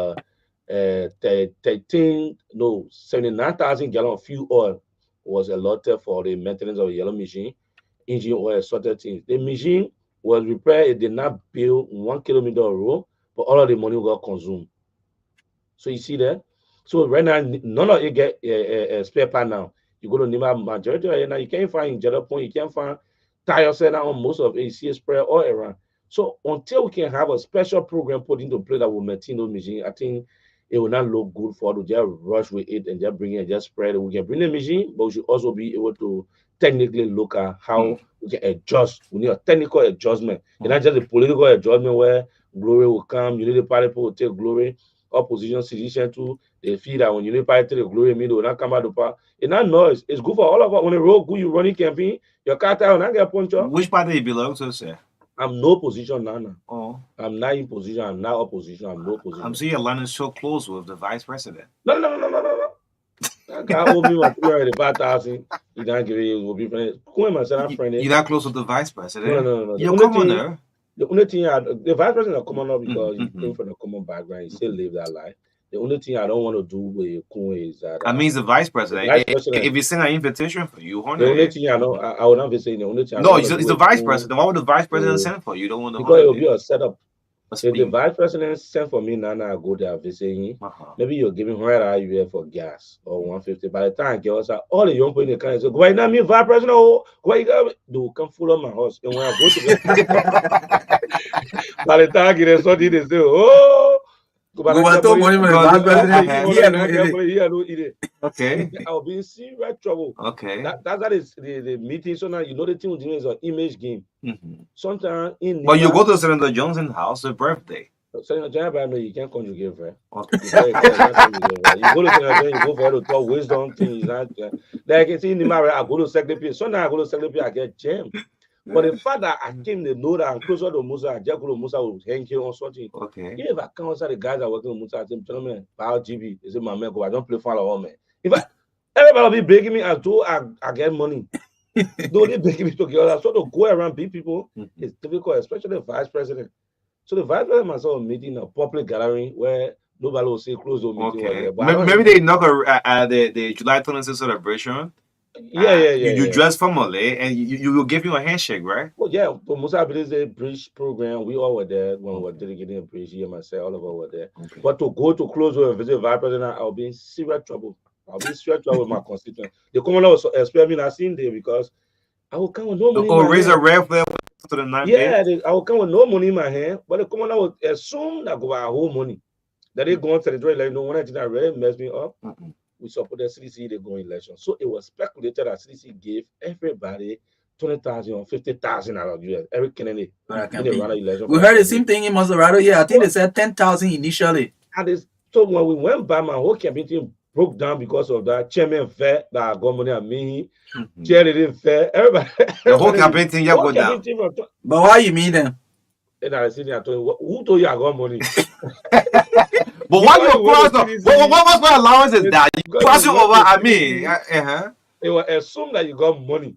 79,000 gallons of fuel oil was allotted for the maintenance of the yellow machine, engine oil, sorted things. The machine was repaired. It did not build 1 kilometer of road, but all of the money got consumed. So you see that. So right now, none of you get a spare part now. You go to Nima majority right now, you can't find injector point, you can't find tire center on most of AC spray all around. So until we can have a special program put into place that will maintain those machines, I think it will not look good for us to just rush with it and just bring it and just spread it. We can bring the machine, but we should also be able to technically look at how we can adjust. We need a technical adjustment. It's not just a political adjustment where glory will come, unity party people will take glory, opposition citizen too. They feel that when unity party take the glory, me they will not come out the power. It's not noise. It's good for all of us. When the road good, you running campaign, your car tire will not get punctured. Which party you belong to, sir? I'm no position now. Oh. I'm not in position. I'm not opposition. I'm no position. I'm seeing your line is so close with the vice president. No. That guy owed me my 305,000. He don't give it. Will be friendly. Who am I saying? Friendly. You're not close with the vice president. No. You're commoner. The only thing the vice president is coming up because he came from a common background. He still live that life. The only thing I don't want to do with Kun is that. I mean, he's the vice president. If he send an invitation for you, the only thing I know, I would not be saying the only thing. No, he's the vice president. Why would the vice president send for you? You don't want to. Because it will be a setup. If the vice president send for me, now I go there visit him. Maybe you're giving $100 for gas or 150. By the time I get outside, all the young people in the country say, "Go right now, me vice president. Oh, go you got they will come full of my house." And when I go to by the time I get there, something they say, "Oh." Okay. I'll be in serious trouble. Okay. That is the meeting. So now you know the thing with is an image game. Sometimes but you go to Senator Johnson's house for birthday. Senator Johnson, you can't conjugate, right? Okay. You go to Senator, you go for the talk wisdom things. Like it's in the marriage, I go to secretary. Sometimes I go to secretary, I get jammed. But the fact that I came to know that I'm closer to Musa, I just go to Musa will hang here on something. Okay. Even if I come outside the guys that are working with Musa, I say, gentlemen, power GB, is it my man? I don't play for all man. In fact, everybody will be begging me as though I get money. Don't they begging me to get other. So to go around big people is difficult, especially the vice president. So the vice president must have a meeting, a public gathering where nobody will say close the meeting. Okay. Maybe they knock the July 26th celebration. Yeah. You dress formally and you will give you a handshake, right? Well, yeah. For Musa Abili's bridge program, we all were there when we were dedicating a bridge. Here, myself, all of us were there. Okay. But to go to close with a visit vice president, I'll be in serious trouble. I'll be in serious trouble with my constituents. The commoner was expect me not seeing there because I will come with no money. Or raise a red flag to the 9th. Yeah, I will come with no money in my hand, but the commoner will assume that I go our whole money. That they go on to the door, like, no one thing that really messed me up. We supported CDC, they go election. So it was speculated that CDC gave everybody 20,000 or 50,000 out of US every Kennedy. We heard the same thing in Maserado. Yeah, I think they said 10,000 initially. And so when we went by, my whole campaign team broke down because of that. Chairman fair that I got money at me. Jerry didn't fair. Everybody. The whole campaign team, you go down. But why you mean them? And I said, I told you, who told you I got money? But why you cross? What was my allowance is that you cross you over? I mean, They will assume that you got money.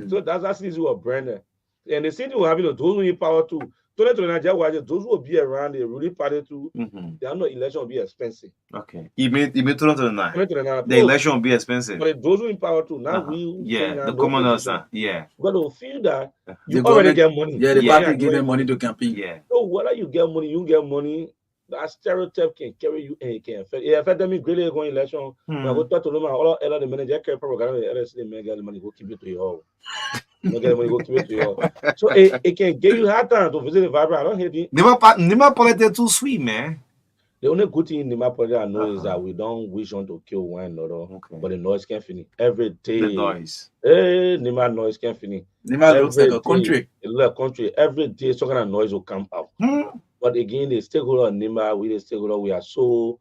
So that's actually what branded. And the city will have those who need power too. Those who will be around the ruling party too. They are not election will be expensive. Okay. You mean 2009? The election will be expensive. But those who in power too. Now the commoners. Yeah. But they'll feel that you already get money. Yeah, the party give them money to campaign. Yeah. So whether you get money, that stereotype can carry you and it can affect. It affect them greatly going election. When I go talk to them, all the manager carry program, the LSC man get the money, go keep it to your home. Get the money, go keep it to your home. So it can give you hard time to visit the vibrant. I don't hate it. Nima politics too sweet, man. The only good thing in Nima politics I know is that we don't wish on to kill one another, but the noise can't finish. Every day. The noise. Nima noise can't finish. Nima looks like a country. It looks like a country. Every day some kind of noise will come out. But again, the stakeholder in Nima, we the stakeholder, we are so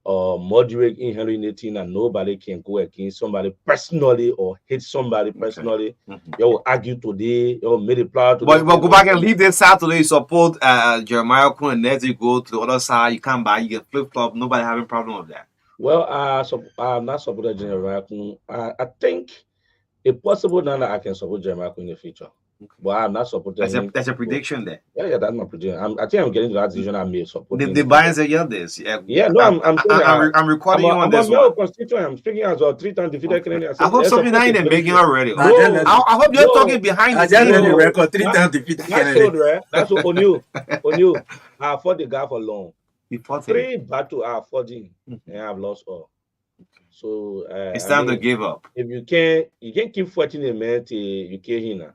moderate in handling the thing, and nobody can go against somebody personally or hit somebody personally. You will argue today, you will make a plan today. But go back and leave this side today. Support Jeremiah Kun and Nettie go to the other side. You come by, you get flip flop. Nobody having problem with that. Well, I'm not supporting Jeremiah Kun. I think it's possible now that I can support Jeremiah Kun in the future. But I'm not supporting him. That's a prediction there. Yeah, that's my prediction. I think I'm getting to that decision. I may support. The buyers say this. Yeah, no, I'm recording you on this one. I'm speaking as a 3-time defeated Canadian. I hope something I ain't making already. I hope you're talking behind the scenes. I just record 3-time defeated Canadian. That's what O'Neill. I fought the guy for long. You fought him. 3 battles I fought him, and I've lost all. So It's I time to mean, give up. if you can't keep fighting a man till you kill him. Now.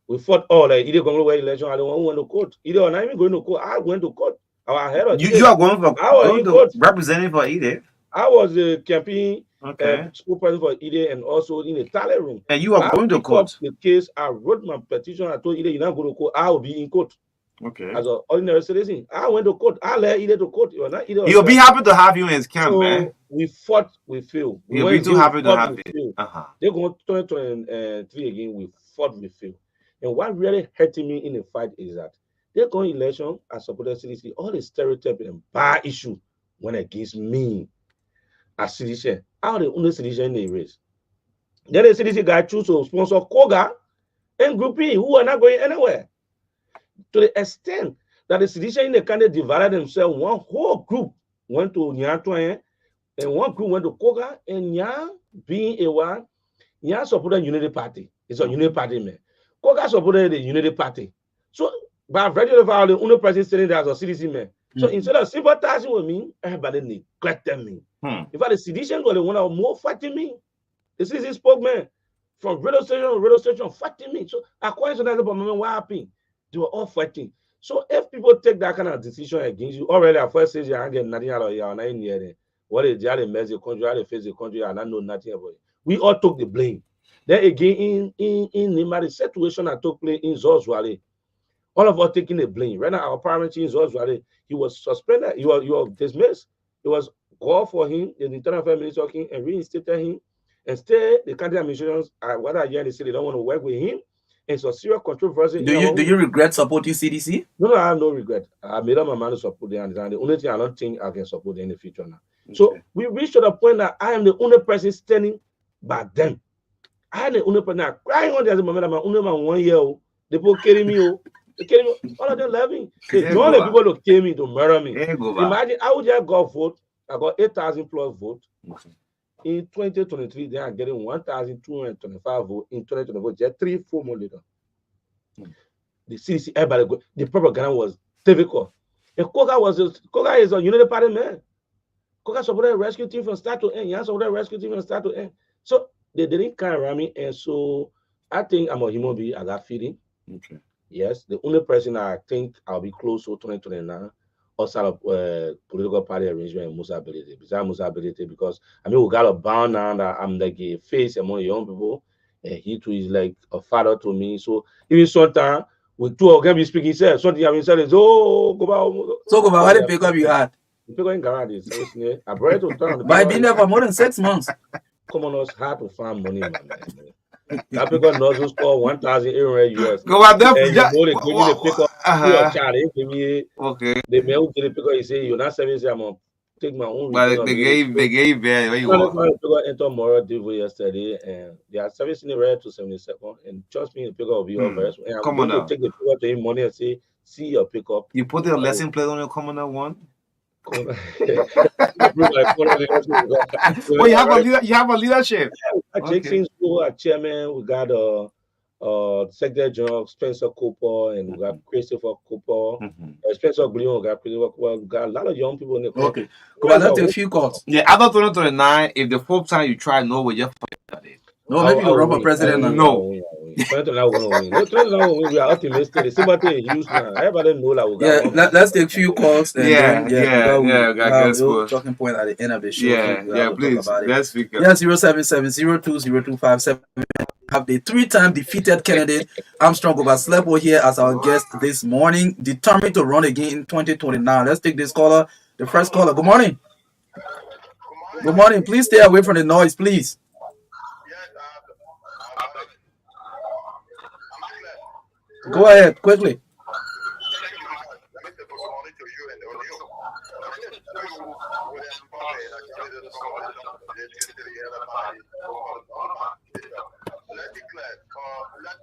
We fought all like either going to win election. I don't want to court. Either or not even going to court. I went to court. Our head of You are going I was in court. representing for Ide. I was the campaign Okay. spokesperson for Ide and also in the talent room. And you are going to pick court. up the case. I wrote my petition. I told Ide, you're not going to court. I will be in court. Okay. As an ordinary citizen, I went to court. I led Ide to court. You're not Ide. He'll be happy to have you in his camp, man. We fought, we failed. He'll be too happy to have you. They're going 2023 again. We fought, we failed. And what really hurting me in the fight is that they're going election. I supported CDC. All the stereotype and bad issue went against me as citizen. How the only citizen in the race. Then the CDC guy choose to sponsor Koga and Group E, who are not going anywhere. To the extent that the citizen in the country divided themselves. One whole group went to Nyatwaye, and one group went to Koga, and Nya being a one, Nya supported Unity Party. It's a Unity Party, man. Koga supported the Unity Party. So, by virtue of the only person sitting there as a citizen, man. So, instead of sympathizing with me, everybody neglected me. In fact, the citizens were the one that were more fighting me. The citizen spoke, man, from radio station, fighting me. So, according to that, what happened? They were all fighting. So, if people take that kind of decision against you, already at first stage, you can't get nothing out of you, not in here. What is the mess the country, how they face the country, and I know nothing about it. We all took the blame. Then again, in the situation that took place in Zozwale, all of us taking the blame. Right now, our parents in Zozwale, he was suspended, he was dismissed. It was called for him, the internal affairs minister came and reinstated him. Instead, the country administrations, what I hear, they say they don't want to work with him. And it's a serious controversy. Do you regret supporting CDC? No, I have no regret. I made up my mind to support them, and the only thing I don't think I can support them in the future now. Okay. So we reached to the point that I am the only person standing by them. I am the only person now crying on the moment. I'm only man 1 year old. They both carry me. They carry me. All of them love me. They don't let people to kill me, to murder me. Imagine I would just go vote. I got 8,000 plus votes. Okay. In 2023, they are getting 1,225 votes. In 2024, just 3-4 more later. The CDC, everybody go. The propaganda was difficult. And Koga is a Unity Party man. Koga supported a rescue team from start to end. He supported a rescue team from start to end. So they didn't come around me, and so I think I'm a human being. I got feeling. Okay. Yes, the only person I think I'll be close to 2029 outside of political party arrangement and Musa ability. Besides Musa ability, because I mean we got a bound now that I'm like a face among young people, and he too is like a father to me. So even sometimes with two of them be speaking, said something I mean said is go about. So go about what the pick up you had. The pick up in garage is I brought it to town. But I've been there for more than 6 months. Commoners hard to find money, man. That pick up knows score 1,800 US. Go out there. And you know they give me the pick up. Okay. The man who did the pick up, he say you're not serving. I'm gonna take my own. But they gave where you want. Enter Moro Divo yesterday, and they are servicing the rare to 72nd. And trust me, the pick up will be over. And I'm going to take the pick up to him money and say, see your pickup. You put the lesson plate on your commoner one. Well, you have a leadership. Jackson School, our chairman, we got Secretary General Spencer Cooper, and we got Christopher Cooper, Spencer Gleon, we got Christopher Cooper, we got a lot of young people in the country. Okay, well, let's take a few calls. Yeah, after 2029, if the fourth time you try, no, we just fight it. No, maybe you'll run for president. No. We are optimistic. The same thing is used now. Everybody know that we got. Let's take a few calls. And talking point at the end of the show. Yeah, please. Let's speak. Yeah, 077020257. Have the 3-time defeated candidate Armstrong Obaslepo here as our guest this morning, determined to run again in 2029. Let's take this caller. The first caller. Good morning. Good morning. Please stay away from the noise, please. Go ahead, quickly. Let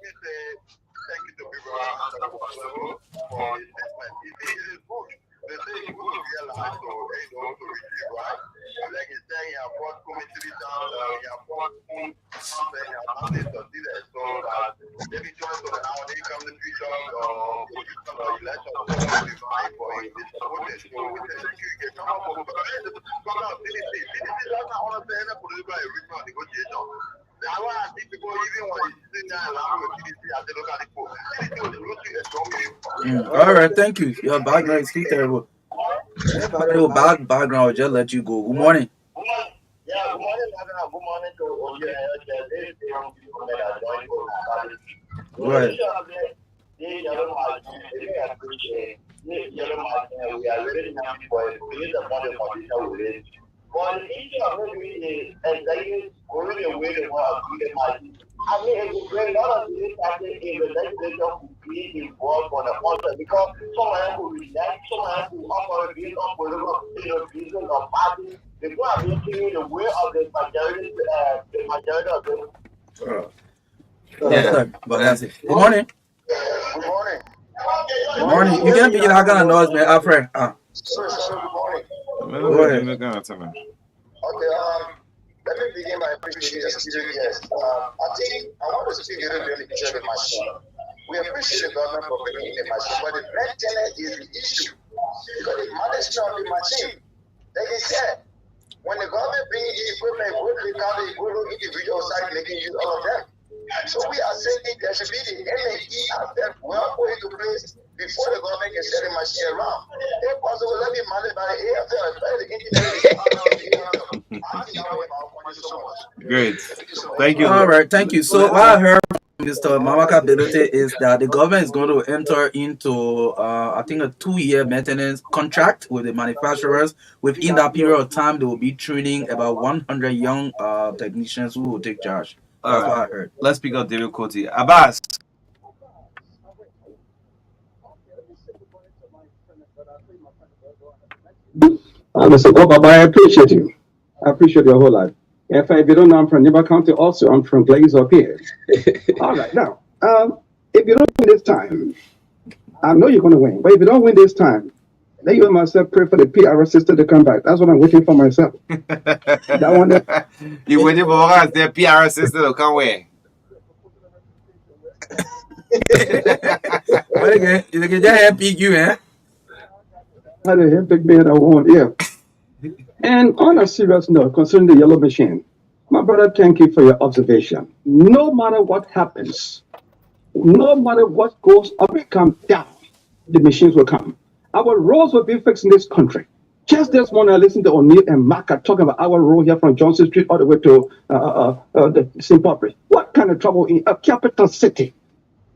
me say thank you to people for his statement. It is good. They say it's good to realize to receive, right? like you say, you have brought community down, you have brought food, something, you have nothing to do that. So that maybe just so that now when they come to future or position or election, so we fight for it. This protest. So we say you can come up with come out CDC. CDC does not understand the political regional negotiation. I want to see people even when you sit down and I'm with CDC at the local people. CDC will negotiate a strong people. All right, thank you. Your background is still terrible. Your background will just let you go. Good morning. Yeah, good morning, good morning to all the young people that are joining us. Go ahead. We are very young people. We need a model condition with it. But the issue of maybe is exactly going away the world. I mean, it would bring a lot of things happening in the legislature to be involved on the concept because someone who relax, someone who offer a view of political reason or party, they go and making the way of the majority of them. Yeah, but that's it. Good morning. Good morning. Good morning. You can't be that kind of noise, man. Alfred. Sir, good morning. Go ahead. Okay, let me begin by appreciating the studio guests. I think I want to speak a little bit on the machine. We appreciate the government for bringing in the machine, but the maintenance is the issue. Because the management of the machine, like I said, when the government brings the equipment, they can't go to individual site making use of them. So we are saying there should be the MAE aspect well put into place before the government can set the machine around. If possible, let me manage by the AFL, especially the internet. Great. Thank you. All right, thank you. So what I heard from Mr. Marka is that the government is going to enter into, I think, a 2-year maintenance contract with the manufacturers. Within that period of time, they will be training about 100 young technicians who will take charge. That's what I heard. Let's pick up David Koti. Abbas. Mr. Baba, I appreciate you. I appreciate your whole life. In fact, if you don't know, I'm from Niba County also. I'm from Glaze up here. All right, now, if you don't win this time, I know you're going to win. But if you don't win this time, then you and myself pray for the PR sister to come back. That's what I'm waiting for myself. That one there. You waiting for us, the PR sister to come away. What again? You can just help you, eh? How the hell big man I want, yeah. And on a serious note, concerning the yellow machine, my brother, thank you for your observation. No matter what happens, no matter what goes up and comes down, the machines will come. Our roads will be fixed in this country. Just this morning, I listened to O'Neill and Marka talking about our road here from Johnson Street all the way to the Zimbabwe. What kind of trouble in a capital city?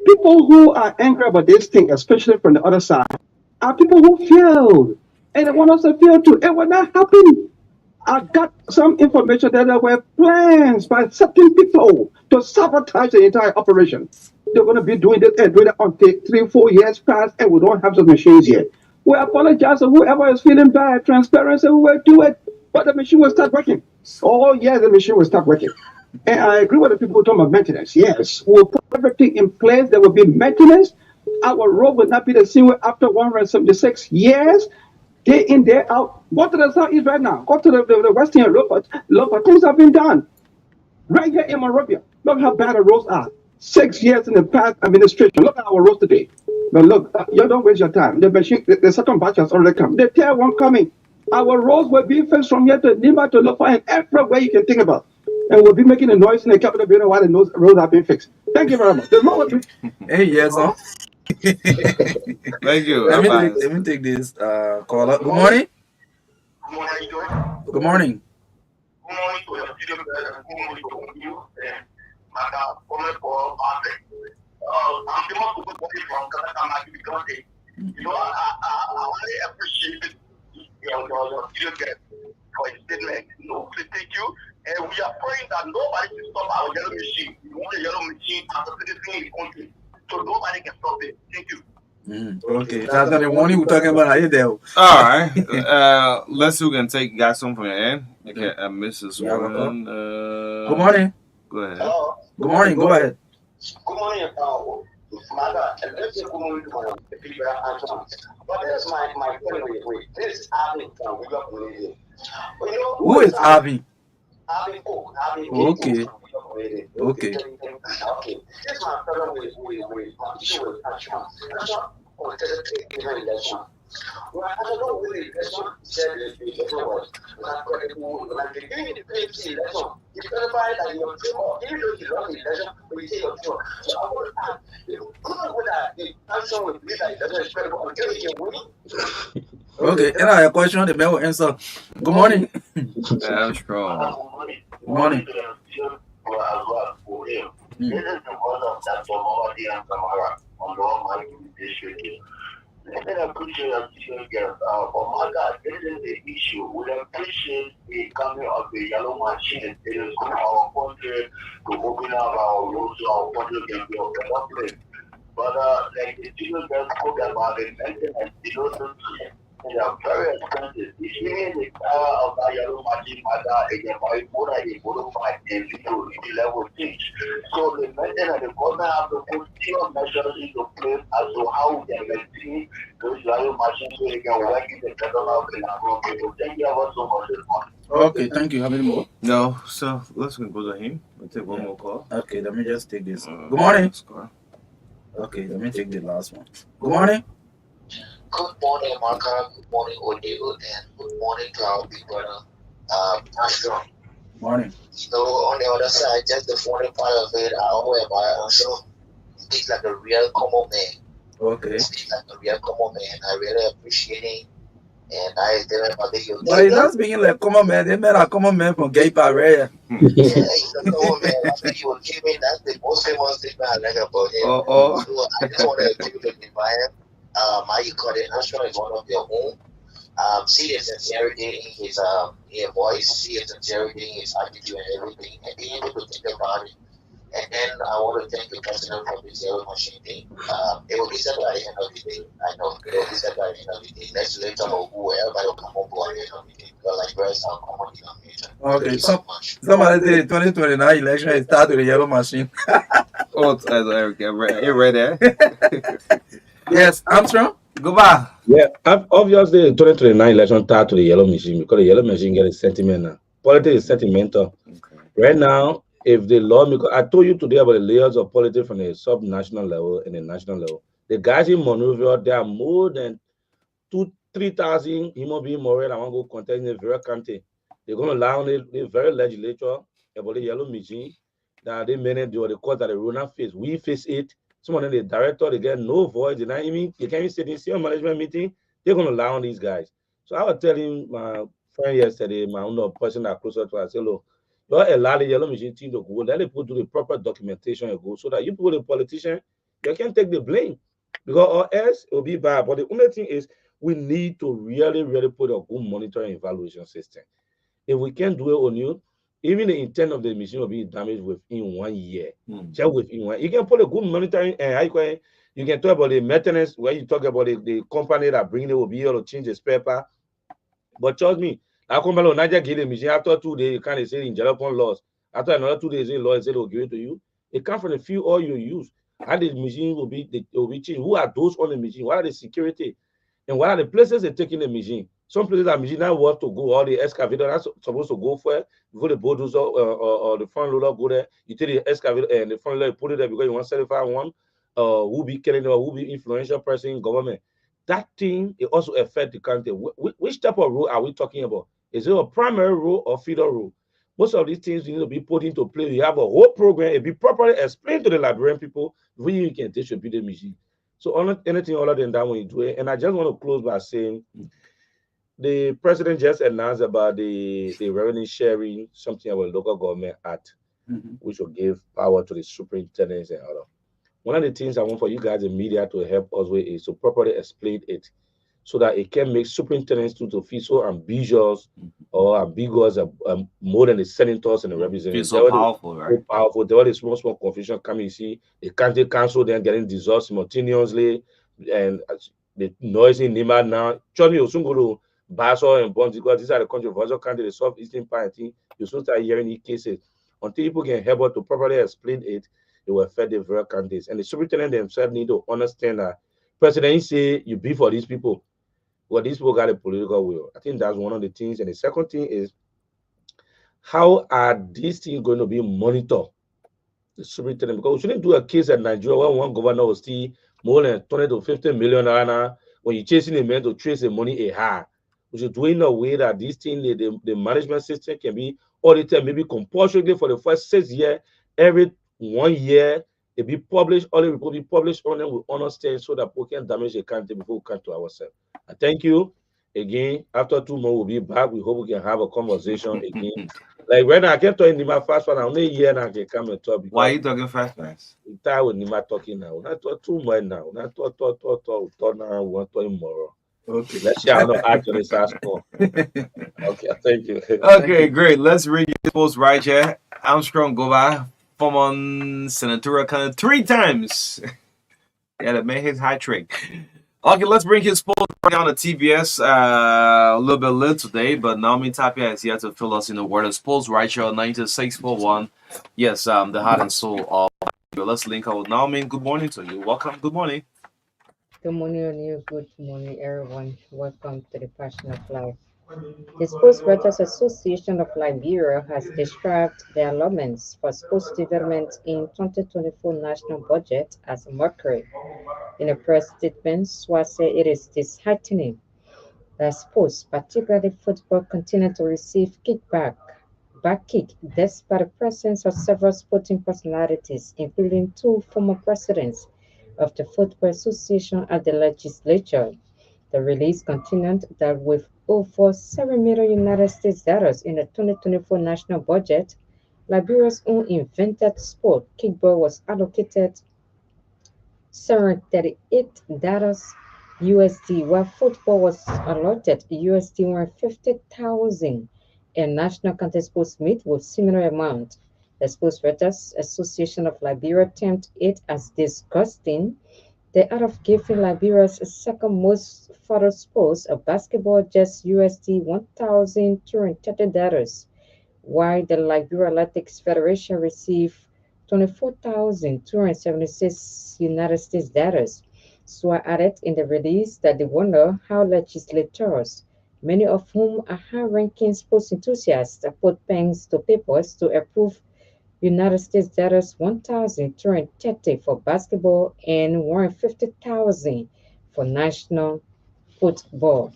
People who are angry about this thing, especially from the other side, are people who failed. And they want us to fail too. It will not happen. I got some information that there were plans by certain people to sabotage the entire operation. They're going to be doing this and doing it until 3-4 years past, and we don't have those machines yet. We apologize to whoever is feeling bad. Transparency, we will do it, but the machine will start working. Oh, yeah, the machine will start working. And I agree with the people talking about maintenance. Yes, we'll put everything in place. There will be maintenance. Our road will not be the same way after 176 years. Day in, day out. Go to the southeast right now. Go to the western look for things have been done. Right here in Monrovia. Look how bad the roads are. 6 years in the past administration. Look at our roads today. But look, you don't waste your time. The machine, the second batch has already come. The third one coming. Our roads will be fixed from here to Nima to Lofa and everywhere you can think about. And we'll be making a noise in the capital building while the roads are being fixed. Thank you very much. There's no one. Hey, yes, huh? Thank you. Let me take this caller. Good morning. Good morning. You know, I really appreciate your statement. You know, thank you. And we are praying that nobody can stop our yellow machine. We want a yellow machine as a citizen in the country. So nobody can stop it. Thank you. Okay, that's not the one we're talking about right there. All right. Let's see who can take got some from your end. Okay, Mrs. Warren. Good morning. Go ahead. Good morning. Go ahead. Good morning. Marka, let's say come to people answer. But there's my friend with this having from we got community. You know who Who is is Avi? having cook, having cook Okay, from we got community. okay. Okay. This my problem with issue with action. Action contested even election. Well, I don't know whether the election said the election was not credible, like the doing the PMC election. You clarify that your favor, even though you lost the election, but you say your favor. So I want to ask, you know, whether the action will believe that election is credible until he can win. Okay, and I have a question. The man will answer. Good morning. Damn strong. Good morning. This is because of that Somali and Samara on the Almighty district. Let me appreciate that for Marka, this is the issue. We appreciate the coming of the yellow machine. It is from our country to open up our roads, our country can be of development. But like the students that spoke about the maintenance, they are very expensive. It's really the power of that yellow machine matter again by more than a modified and little level things. So the maintenance, the government have to put clear measures into place as to how we can maintain those yellow machines so they can work in the federal and abroad. So thank you ever so much. Okay, thank you. How many more? No, so let's go to him. We'll take one Yeah. more call. Okay, let me just take this. Good morning. Score. Okay, let me take the last one. Good morning. Good morning, Marka. Good morning, Odeo, and good morning to our big brother, Astro. Morning. So on the other side, just the funny part of it, I also speak like a real common man. Okay. Speak like a real common man. I really appreciate it. And I didn't believe you. But he's not speaking like common man. They made a common man from Gay Parade. Yeah, he's a common man. I think you will give me that's the most famous thing I like about him. Oh. So I just want to give him the vibe. How you call it? Astro is one of your own. See the sincerity in his voice, see the sincerity in his attitude and everything, and being able to think about it. And then I want to thank the president for the zero machine thing. It will be settled at the end of the day. I know it will be settled at the end of the day. Let's later or who everybody will come on board at the end of the day. Because like girls are common denominator. Okay, Thank you so much. somebody say the 2029 election is start with the yellow machine. Oh, Eric, you read there? Yes, Armstrong. Goodbye. Yeah, obviously, the 2029 election tied to the yellow machine because the yellow machine get a sentiment now. Politics is sentimental. Okay. Right now, if the lawmaker, I told you today about the layers of politics from the sub-national level and the national level. The guys in Monrovia, there are more than 3,000 human beings more that want to go contest in the very county. They're going to allow the very legislature about the yellow machine that they manage the court that the Rona face. We face it. Some of them, the director, they get no voice. They can't even sit in senior management meeting. They're going to allow these guys. So I was telling my friend yesterday, my own person that closer to us, I said, look, you allow the yellow machine team to go, let them put do the proper documentation and go so that you people, the politician, you can take the blame. Because or else it will be bad. But the only thing is we need to really, really put a good monitoring evaluation system. If we can't do it on you, even the intent of the machine will be damaged within 1 year. Just within one. You can put a good monitoring and you can talk about the maintenance where you talk about the company that bring it will be able to change the spare part. But trust me, that company will not just give the machine after 2 days, you can't say in Jalapon laws. After another 2 days, in law said they'll give it to you. It comes from the few oil you use. How the machine will be changed. Who are those on the machine? What are the security? And what are the places they're taking the machine? Some places that machine now have to go, all the excavator that's supposed to go for it, before the bulldozer or the front loader go there, you take the excavator and the front loader, put it there because you want to certify one, who be killing or who be influential person in government. That thing, it also affect the country. Which type of role are we talking about? Is it a primary role or feeder role? Most of these things need to be put into play. You have a whole program, it be properly explained to the Liberian people before you can distribute the machine. So anything other than that when you do it. And I just want to close by saying the president just announced about the revenue sharing, something about local government act, which will give power to the superintendents and other. One of the things I want for you guys in media to help us with is to properly explain it so that it can make superintendents to feel so ambitious or ambiguous more than the senators and the representatives. Feel so powerful, right? So powerful. There was a small confusion coming. You see, the county council then getting dissolved simultaneously, and the noise in Nima now. Trust me, you soon go to Basso and Bonds because these are the controversial county, the Southeastern part. You soon start hearing these cases until people can help us to properly explain it. it will affect the various candidates. And the superintendent themselves need to understand that president you say you be for these people. Well, these people got a political will. I think that's one of the things. And the second thing is how are these things going to be monitored? The superintendent, because we shouldn't do a case at Nigeria where one governor will steal more than 20 to 50 million naira when you're chasing a man to trace the money a high. We should do it in a way that this thing, the management system can be audited, maybe compulsorily for the first 6 years, every 1 year, it be published, all the report be published on them, we understand so that people can damage the country before we come to ourselves. I thank you. Again, after 2 months, we'll be back. We hope we can have a conversation again. Like when I kept talking Nima fast one, I only hear now I can come and talk Why are because you talking fast, fast? we tired with Nima talking now. Not talk too much now. Not talk now. We want to talk tomorrow. Okay. Let's see how to act on this last call. Okay, thank you. Okay, great. Let's read your post right here. Armstrong Gova, former senatorial candidate 3 times. Yeah, that made his hat trick. Okay, let's bring his post right on the TBS a little bit late today, but Naomi Tapia is here to fill us in the word of sports right here on 9641. Yes, the heart and soul of. Let's link up with Naomi. Good morning to you. Welcome. Good morning. Good morning, on you. Good morning, everyone. Welcome to the Passion of Life. The Sports Writers Association of Liberia has described the allotments for sports development in 2024 national budget as mockery. In a press statement, SWA said it is disheartening that sports, particularly football, continue to receive back kick, despite the presence of several sporting personalities, including two former presidents of the Football Association at the legislature. The release continued that with over 7 million United States dollars in the 2024 national budget, Liberia's own invented sport, kickball, was allocated $738 USD, while football was allotted USD 150,000. And National County Sports meet with similar amount. The Sports Writers Association of Liberia termed it as disgusting. The act of giving Liberia's second most further sports of basketball just USD $1,230, while the Liberia Athletics Federation received 24,276 United States dollars. SWA added in the release that they wonder how legislators, many of whom are high-ranking sports enthusiasts, put pens to papers to approve United States dollars 1,230 for basketball and 150,000 for national football.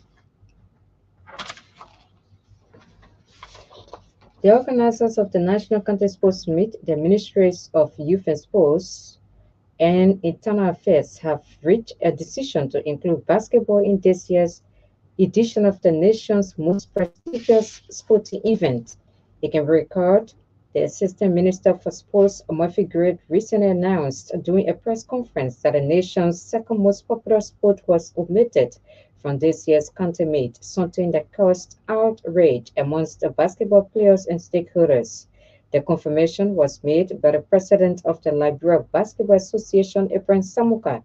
The organizers of the National County Sports Meet, the Ministries of Youth and Sports, and Internal Affairs have reached a decision to include basketball in this year's edition of the nation's most prestigious sporting event. It can be recalled the Assistant Minister for Sports, Murphy Grid, recently announced during a press conference that the nation's second most popular sport was omitted from this year's county meet, something that caused outrage amongst the basketball players and stakeholders. The confirmation was made by the president of the Liberia Basketball Association, Ibrahim Samuka,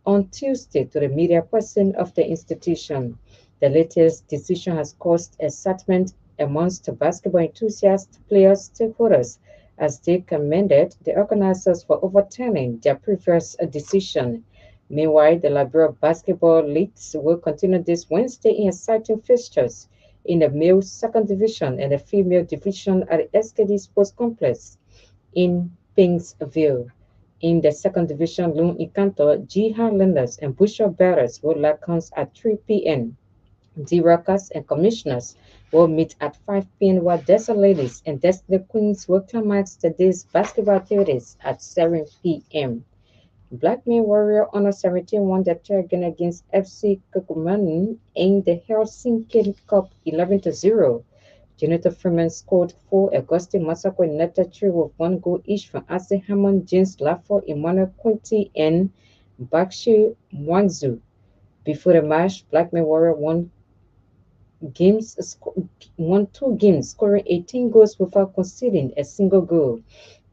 on Tuesday to the media person of the institution. The latest decision has caused excitement amongst the basketball enthusiasts, players, stakeholders, as they commended the organizers for overturning their previous decision. Meanwhile, the Liberia Basketball Leagues will continue this Wednesday in exciting fixtures in the male second division and the female division at the SKD Sports Complex in Pingsville. In the second division, Loon Ikanto, G Highlanders, and Busher Bearers will lock horns at 3 p.m. The Rockers and Commissioners will meet at 5 p.m., while Desert Ladies and Destiny Queens will climax today's basketball activities at 7 p.m. Black Men Warrior Honor 17 won their third game against FC Kukumanu in the Helsinki Cup 11-0. Jonathan Freeman scored 4, Augustine Masako netted 3 with 1 goal each from Ase Hammond, James Lafford, Emmanuel Quinty, and Bakshi Mwanzu. Before the match, Black Men Warrior won 2 games, scoring 18 goals without conceding a single goal.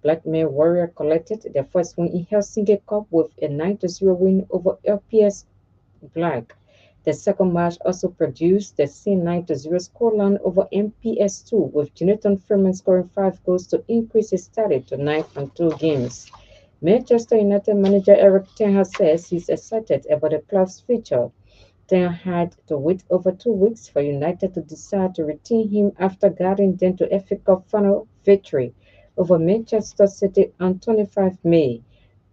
Black Men Warrior collected their first win in Helsinki Cup with a 9-0 win over LPS Black. The second match also produced the same 9-0 scoreline over MPS2, with Jonathan Freeman scoring 5 goals to increase his tally to 9 from 2 games. Manchester United manager Eric Ten Hag says he's excited about the club's future. Ten had to wait over 2 weeks for United to decide to retain him after guiding them to FA Cup final victory over Manchester City on 25 May.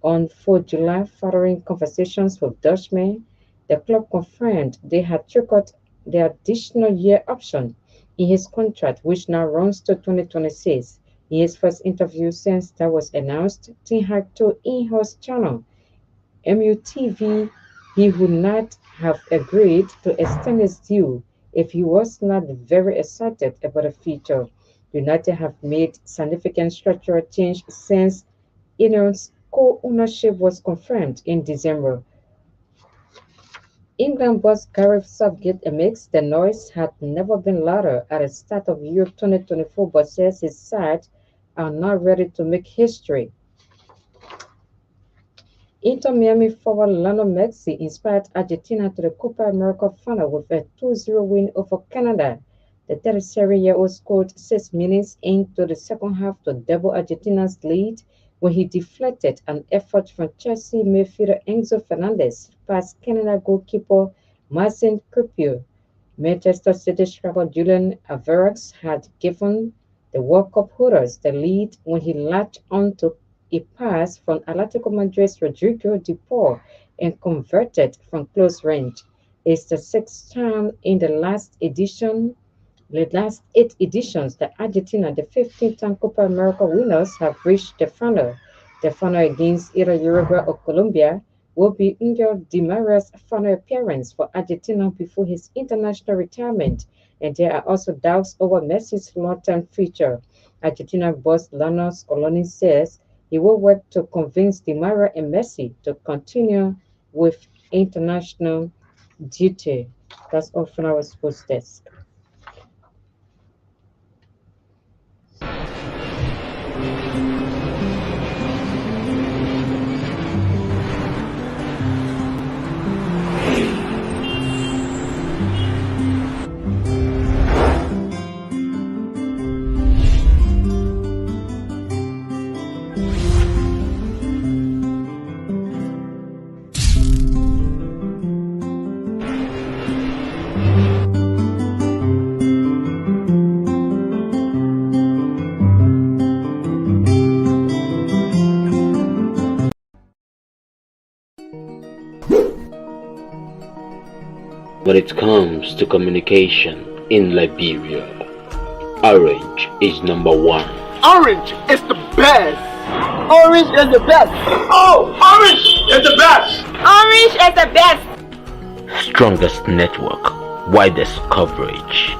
On 4 July, following conversations with Dutchmen, the club confirmed they had triggered the additional year option in his contract, which now runs to 2026. In his first interview since that was announced, Ten Hag told in-house channel MUTV he would not have agreed to extend his deal if he was not very excited about the future. United have made significant structural change since Iran's co-ownership was confirmed in December. England boss Gareth Southgate admits the noise had never been louder at the start of Europe 2024 but says his side are not ready to make history. Inter Miami forward Lionel Messi inspired Argentina to the Copa America final with a 2-0 win over Canada. The 37-year-old scored 6 minutes into the second half to double Argentina's lead when he deflected an effort from Chelsea midfielder Enzo Fernandez past Canada goalkeeper Marcin Cupio. Manchester City striker Julian Alvarez had given the World Cup holders the lead when he latched onto a pass from Atletico Madrid's Rodrigo de Paul and converted from close range. It's the sixth time in the last 8 editions that Argentina, the 15th-time Copa America winners, have reached the final. The final against either Uruguay or Colombia will be Angel Di Maria's final appearance for Argentina before his international retirement, and there are also doubts over Messi's long-term future. Argentina boss Lionel Scaloni says he will work to convince Di Maria and Messi to continue with international duty. That's all from our sports desk. When it comes to communication in Liberia, Orange is number one. Orange is the best. Orange is the best. Oh, Orange is the best. Orange is the best. Strongest network, widest coverage,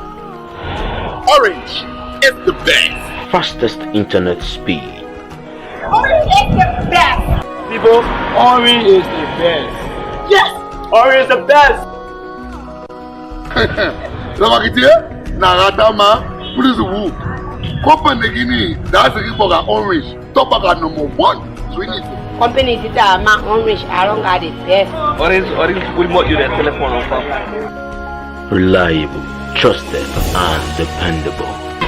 Orange is the best. fastest internet speed. Orange is the best. People, Orange is the best. Yes, Orange is the best. Lamakitie Naratama please woo. Company Guinea that's the Iboga Orange top at number 1 Sweeney. Company is my Orange. I don't got the best. Orange will make you the telephone on. Reliable, trusted, and dependable.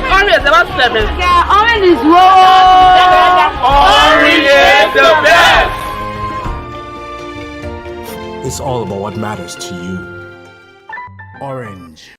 Orange is about 7. Yeah, Orange is wrong. Orange is the best. It's all about what matters to you. Orange.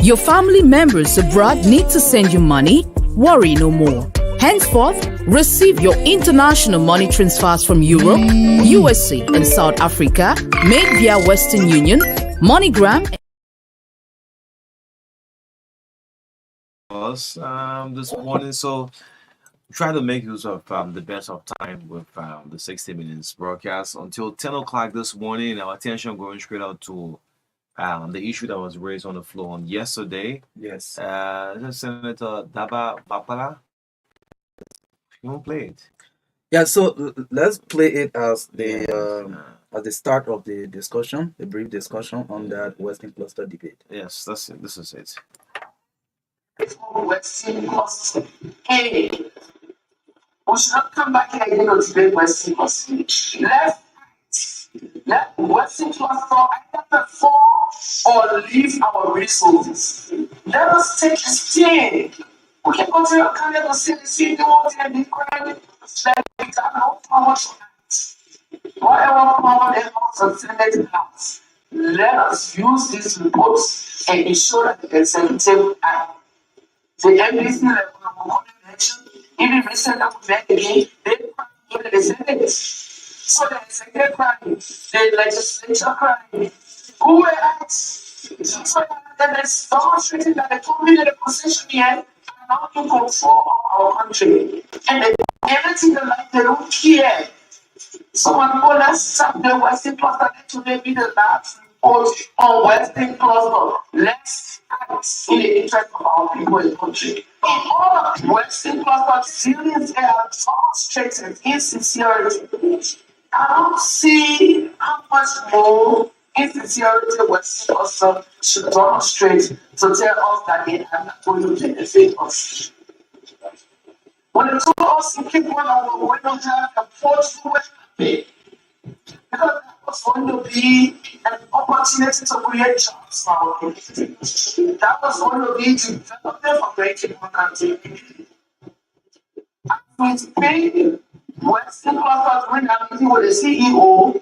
Your family members abroad need to send you money? Worry no more. Henceforth, receive your international money transfers from Europe, USA, and South Africa made via Western Union, MoneyGram. Us this morning, so try to make use of the best of time with the 60 minutes broadcast until 10 o'clock this morning. Our attention going straight out to the issue that was raised on the floor on yesterday. Yes. Senator Daba Bapala, you won't play it. Yeah, so let's play it as the Yeah. at the start of the discussion, the brief discussion on that Western cluster debate. Yes, that's it. This is it. Western cluster. Hey, we should not come back here again to debate Western cluster. Let Western cluster either perform or leave our resources. Let us take a stand. We can go to your country to see the city and be crying. Let we got no power to act. Whatever power they have to Senate has, let us use these reports and ensure that the executive act. The NBC level election, even recent that we met again, they cry in the Senate. So the executive crying, the legislature crying. Who were at? So that is demonstrating that the company in the position here are not to control our country. And they do everything they like, they don't care. So when more let's stop the Western cluster to maybe the last report on Western cluster. Let's act in the interest of our people in the country. In all of the Western cluster, civilians are demonstrated insincerity. I don't see how much more insincerity Western cluster should demonstrate to tell us that they are not going to benefit us. When they told us to keep on, we don't have a fortune because that was going to be an opportunity to create jobs for our people. That was going to be development for creating our country. And we paid Western cluster during that meeting with the CEO.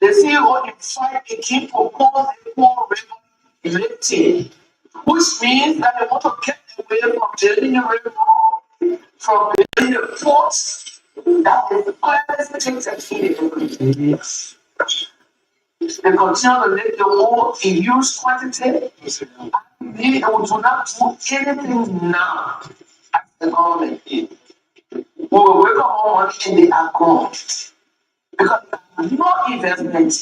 The CEO invited the king to propose a poor revenue lifting, which means that they want to get away from building the railroad, from building the ports. That is the clearest thing that he did. They continue to let the war in huge quantity. And they do not do anything now as the government did. We will wake up one morning and they are gone. Because no investment.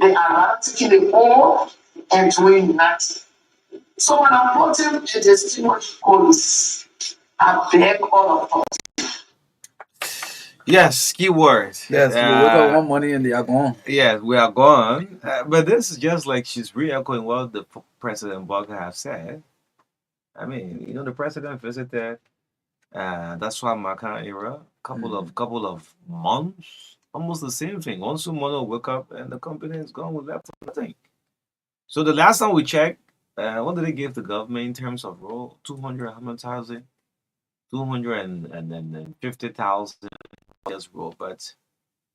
They are not taking the war and doing nothing. So when I'm putting a distinguished police, I beg all of us. Yes, keyword. Yes, we wake up one morning and they are gone. Yes, we are gone. But this is just like she's re-echoing what the President Barker have said. I mean, the president visited. That's why Marka era. Couple of months, almost the same thing. Once tomorrow wake up and the company is gone with left nothing. So the last time we checked, what did they give the government in terms of role? 200 how much thousand? 250,000 role, but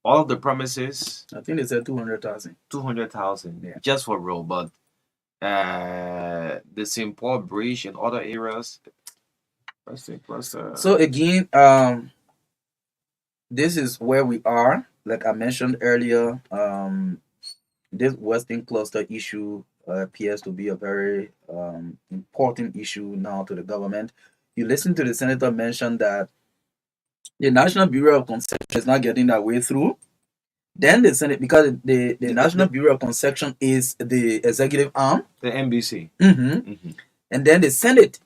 all of the promises. I think they said 200,000. 200,000, yeah, just for role, but the St. Paul Bridge and other areas. So again, this is where we are. Like I mentioned earlier, this Western cluster issue appears to be a very important issue now to the government. You listen to the senator mention that the National Bureau of Concession is not getting that way through. Then the Senate, because the National Bureau of Concession is the executive arm, the NBC, and then the Senate,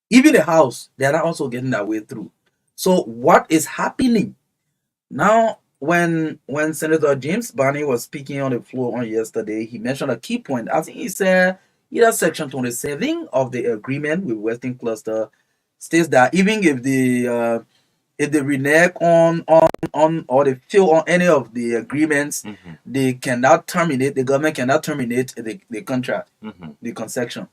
even the House, they are not also getting that way through. So what is happening now? When Senator James Barney was speaking on the floor on yesterday, he mentioned a key point. I think he said either Section 27 of the agreement with Western Cluster states that even if they renege on or they fail on any of the agreements, they cannot terminate. The government cannot terminate the contract, the concession.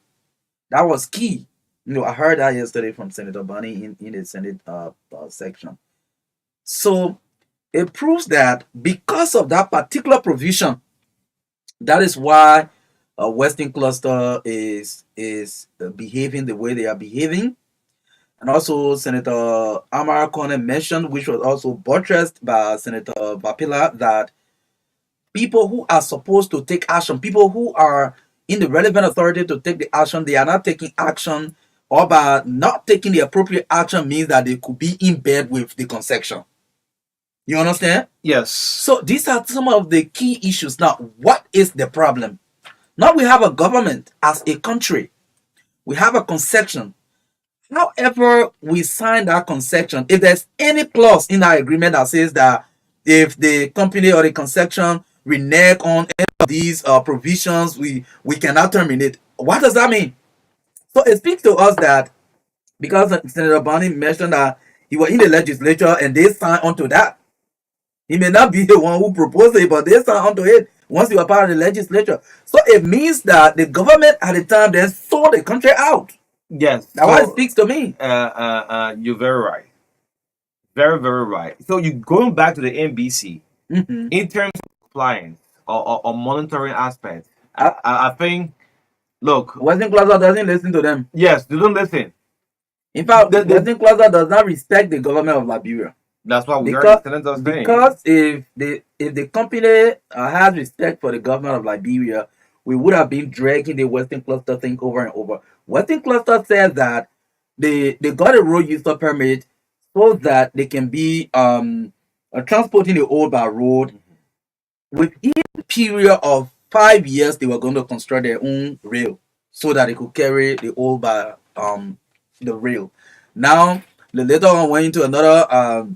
That was key. I heard that yesterday from Senator Barney in the Senate section. So it proves that because of that particular provision, that is why Western cluster is behaving the way they are behaving. And also Senator Amara Kone mentioned, which was also buttressed by Senator Vapila, that people who are supposed to take action, people who are in the relevant authority to take the action, they are not taking action, or by not taking the appropriate action means that they could be in bed with the conception. You understand? Yes. So these are some of the key issues. Now, what is the problem? Now we have a government as a country. We have a conception. However, we sign that conception, if there's any clause in that agreement that says that if the company or the conception renege on any of these provisions, we cannot terminate. What does that mean? So it speaks to us that because Senator Barney mentioned that he was in the legislature and they signed onto that. He may not be the one who proposed it, but they signed onto it once you are part of the legislature. So it means that the government at the time then sold the country out. Yes. That's why it speaks to me. You're very right. Very, very right. So you going back to the NBC in terms of compliance or monitoring aspects. I think, look, Western Plaza doesn't listen to them. Yes, they don't listen. In fact, Western Plaza does not respect the government of Liberia. That's why we are senators saying. Because if the company has respect for the government of Liberia, we would have been dragging the Western Cluster thing over and over. Western Cluster says that they got a road user permit so that they can be transporting the old by road. Within a period of 5 years, they were going to construct their own rail so that they could carry the old by the rail. Now, later on went into another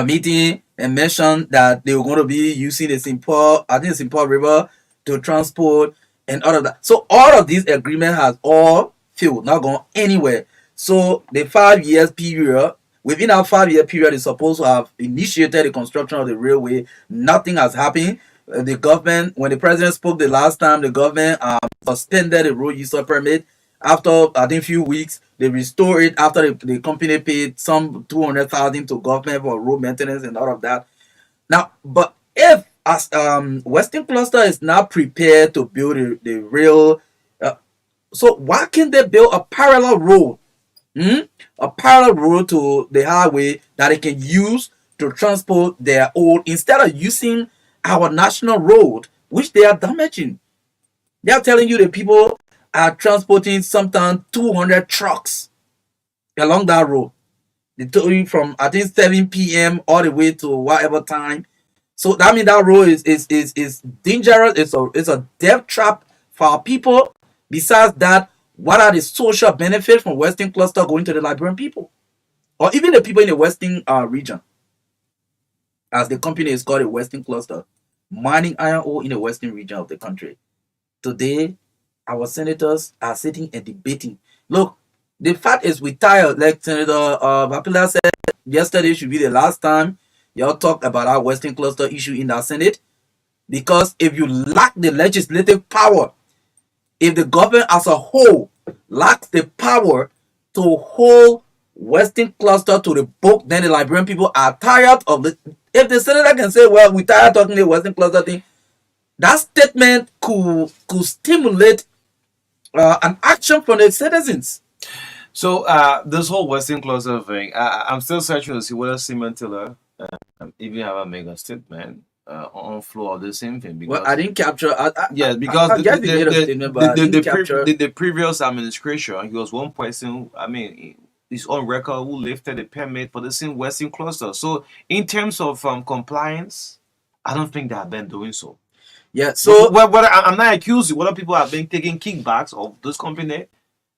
meeting and mentioned that they were going to be using the St. Paul River to transport and all of that. So all of these agreements has all failed, not gone anywhere. So the 5 years period, within that 5 year period, is supposed to have initiated the construction of the railway. Nothing has happened. The government, when the president spoke the last time, the government suspended the road user permit. After I think few weeks, they restored it after the company paid some 200,000 to government for road maintenance and all of that. Now, but if as Western Cluster is not prepared to build the rail, so why can't they build a parallel road? A parallel road to the highway that they can use to transport their old, instead of using our national road, which they are damaging. They are telling you the people are transporting sometimes 200 trucks along that road. They told you from I think 7 p.m. all the way to whatever time. So that means that road is dangerous. It's a death trap for our people. Besides that, what are the social benefits from Western Cluster going to the Liberian people, or even the people in the Western region? As the company is called a Western Cluster, mining iron ore in the Western region of the country. Today, our senators are sitting and debating. Look, the fact is we tired. Like Senator Vapila said yesterday, should be the last time y'all talk about our Western Cluster issue in the Senate. Because if you lack the legislative power, if the government as a whole lacks the power to hold Western Cluster to the book, then the Liberian people are tired of it. If the senator can say, well, we tired talking the Western Cluster thing, that statement could stimulate an action from the citizens. So this whole Western Cluster thing, I'm still searching to see whether Simon Tiller even have a mega statement on floor of the same thing. Because, well, I didn't capture. Yes, because the previous administration, he was one person. I mean, his own record who lifted the permit for the same Western Cluster. So in terms of compliance, I don't think they have been doing so. Yeah. So I'm not accusing. Whether people have been taking kickbacks of this company,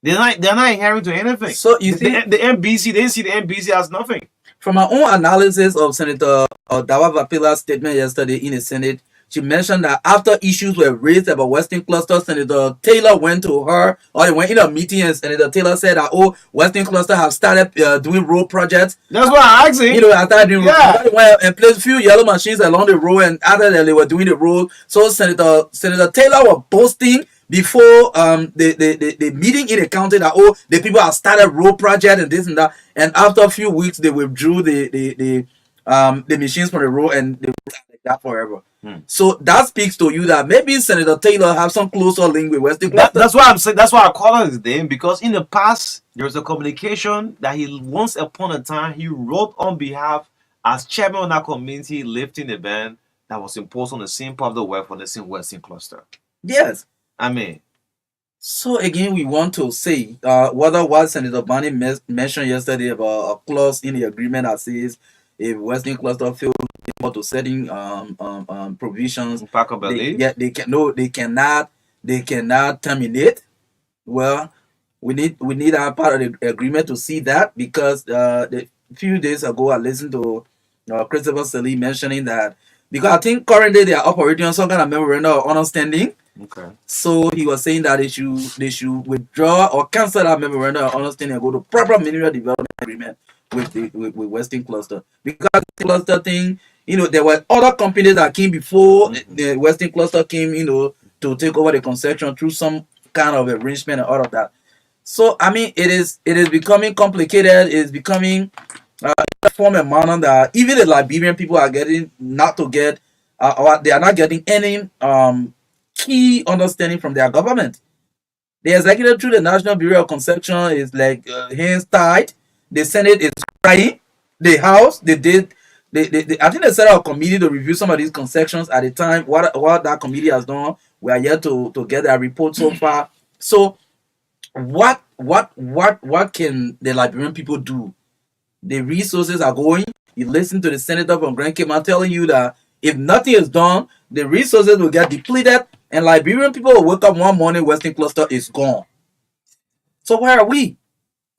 they're not adhering to anything. So you see, the NBC, they see the NBC as nothing. From our own analysis of Senator Dawa Vapila's statement yesterday in the Senate, she mentioned that after issues were raised about Western Cluster, Senator Taylor went to her, or they went in a meeting, and Senator Taylor said that, oh, Western Cluster have started doing road projects. That's what I asked him. You know, I started doing road. They went and placed a few yellow machines along the road, and after that, they were doing the road. So Senator Taylor was boasting before the meeting in the county that, oh, the people have started road project and this and that, and after a few weeks they withdrew the machines from the road, and they were like that forever. So that speaks to you that maybe Senator Taylor have some closer link with Western Cluster. That's why I'm saying. That's why I call her his name, because in the past there was a communication that he once upon a time he wrote on behalf as chairman of that community, lifting the ban that was imposed on the same part of the world for the same Western Cluster. Yes. I mean, so again, we want to say whether what Senator Barney mentioned yesterday about a clause in the agreement that says if Western Cluster fails to certain provisions, they cannot terminate. Well, we need our part of the agreement to see that, because a few days ago I listened to Christopher Selly mentioning that, because I think currently they are operating on some kind of memorandum of understanding. Okay. So he was saying that they should withdraw or cancel that memorandum of understanding and go to proper mineral development agreement with Western Cluster, because the cluster thing, there were other companies that came before the Western Cluster came, to take over the concession through some kind of arrangement and all of that. So I mean, it is becoming complicated. It's becoming form a manner that even the Liberian people are getting not to get, or they are not getting any key understanding from their government. The executive through the National Bureau of Concession is like hands tied. The Senate is crying. The House, I think they set up a committee to review some of these concessions at the time. What that committee has done, we are yet to get their report so far. So what can the Liberian people do? The resources are going. You listen to the senator from Grand Cayman telling you that if nothing is done, the resources will get depleted, and Liberian people will wake up one morning, Western Cluster is gone. So where are we?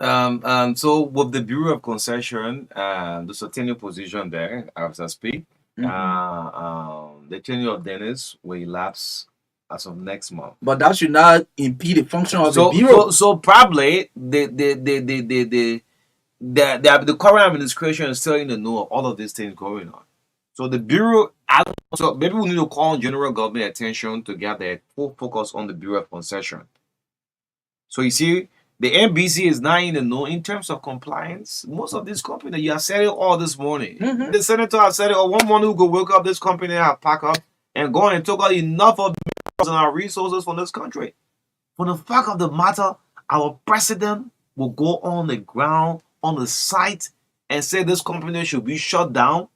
So with the Bureau of Concession, there's a tenure position there as I speak. The tenure of Dennis will elapse as of next month. But that should not impede the function of the Bureau. So probably the current administration is still in the know of all of these things going on. So the Bureau, so maybe we need to call general government attention to get their full focus on the Bureau of Concession. So you see, the NBC is not in the know in terms of compliance. Most of these companies, you have said it all this morning. The senator has said it all. One morning who could wake up this company and pack up and go and took out enough of our resources from this country. For the fact of the matter, our president will go on the ground, on the site, and say this company should be shut down.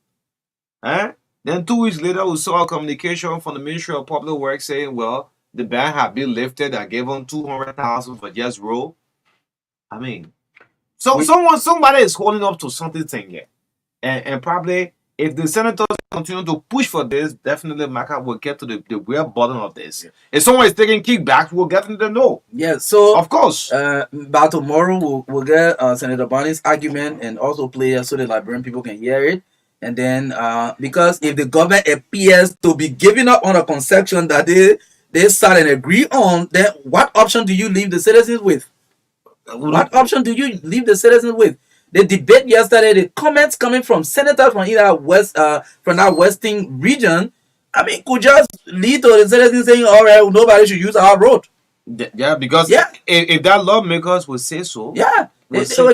Then 2 weeks later, we saw a communication from the Ministry of Public Works saying, well, the ban had been lifted. I gave them $200,000 for just roll. I mean, somebody is holding up to something here. And probably if the senators continue to push for this, definitely Marka will get to the real bottom of this. Yeah. If someone is taking kickbacks, we'll get them to know. Yeah, so of course. By tomorrow we'll get Senator Barney's argument and also play it so the Liberian people can hear it. And then because if the government appears to be giving up on a concession that they start and agree on, then what option do you leave the citizens with? What option do you leave the citizens with? The debate yesterday, the comments coming from senators from either from that western region, I mean, could just lead to the citizens saying, all right, nobody should use our road. Yeah, because if that lawmakers would say so, they would just okay,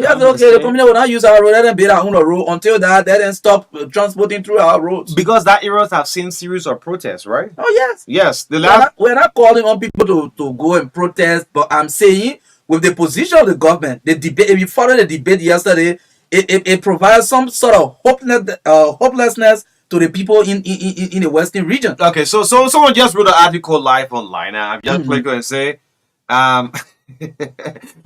the company will not use our road, let them build our own road until that, they then stop transporting through our roads. Because that areas have seen series of protests, right? Oh yes. Yes. We're not calling on people to go and protest, but I'm saying with the position of the government, the debate, if you follow the debate yesterday, it provides some sort of hopelessness to the people in the western region. Okay, so someone just wrote an article live online, and I'm just clicking and say,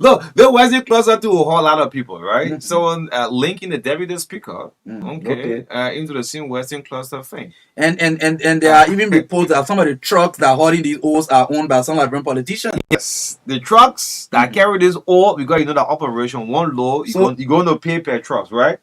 look, the Western Cluster to a whole lot of people, right? Someone linking the deputy speaker, into the same Western Cluster thing. And there are even reports that some of the trucks that are hauling these ores are owned by some Liberian politicians. Yes, the trucks that carry this ore, because you know that operation one load, you're going to pay per trucks, right?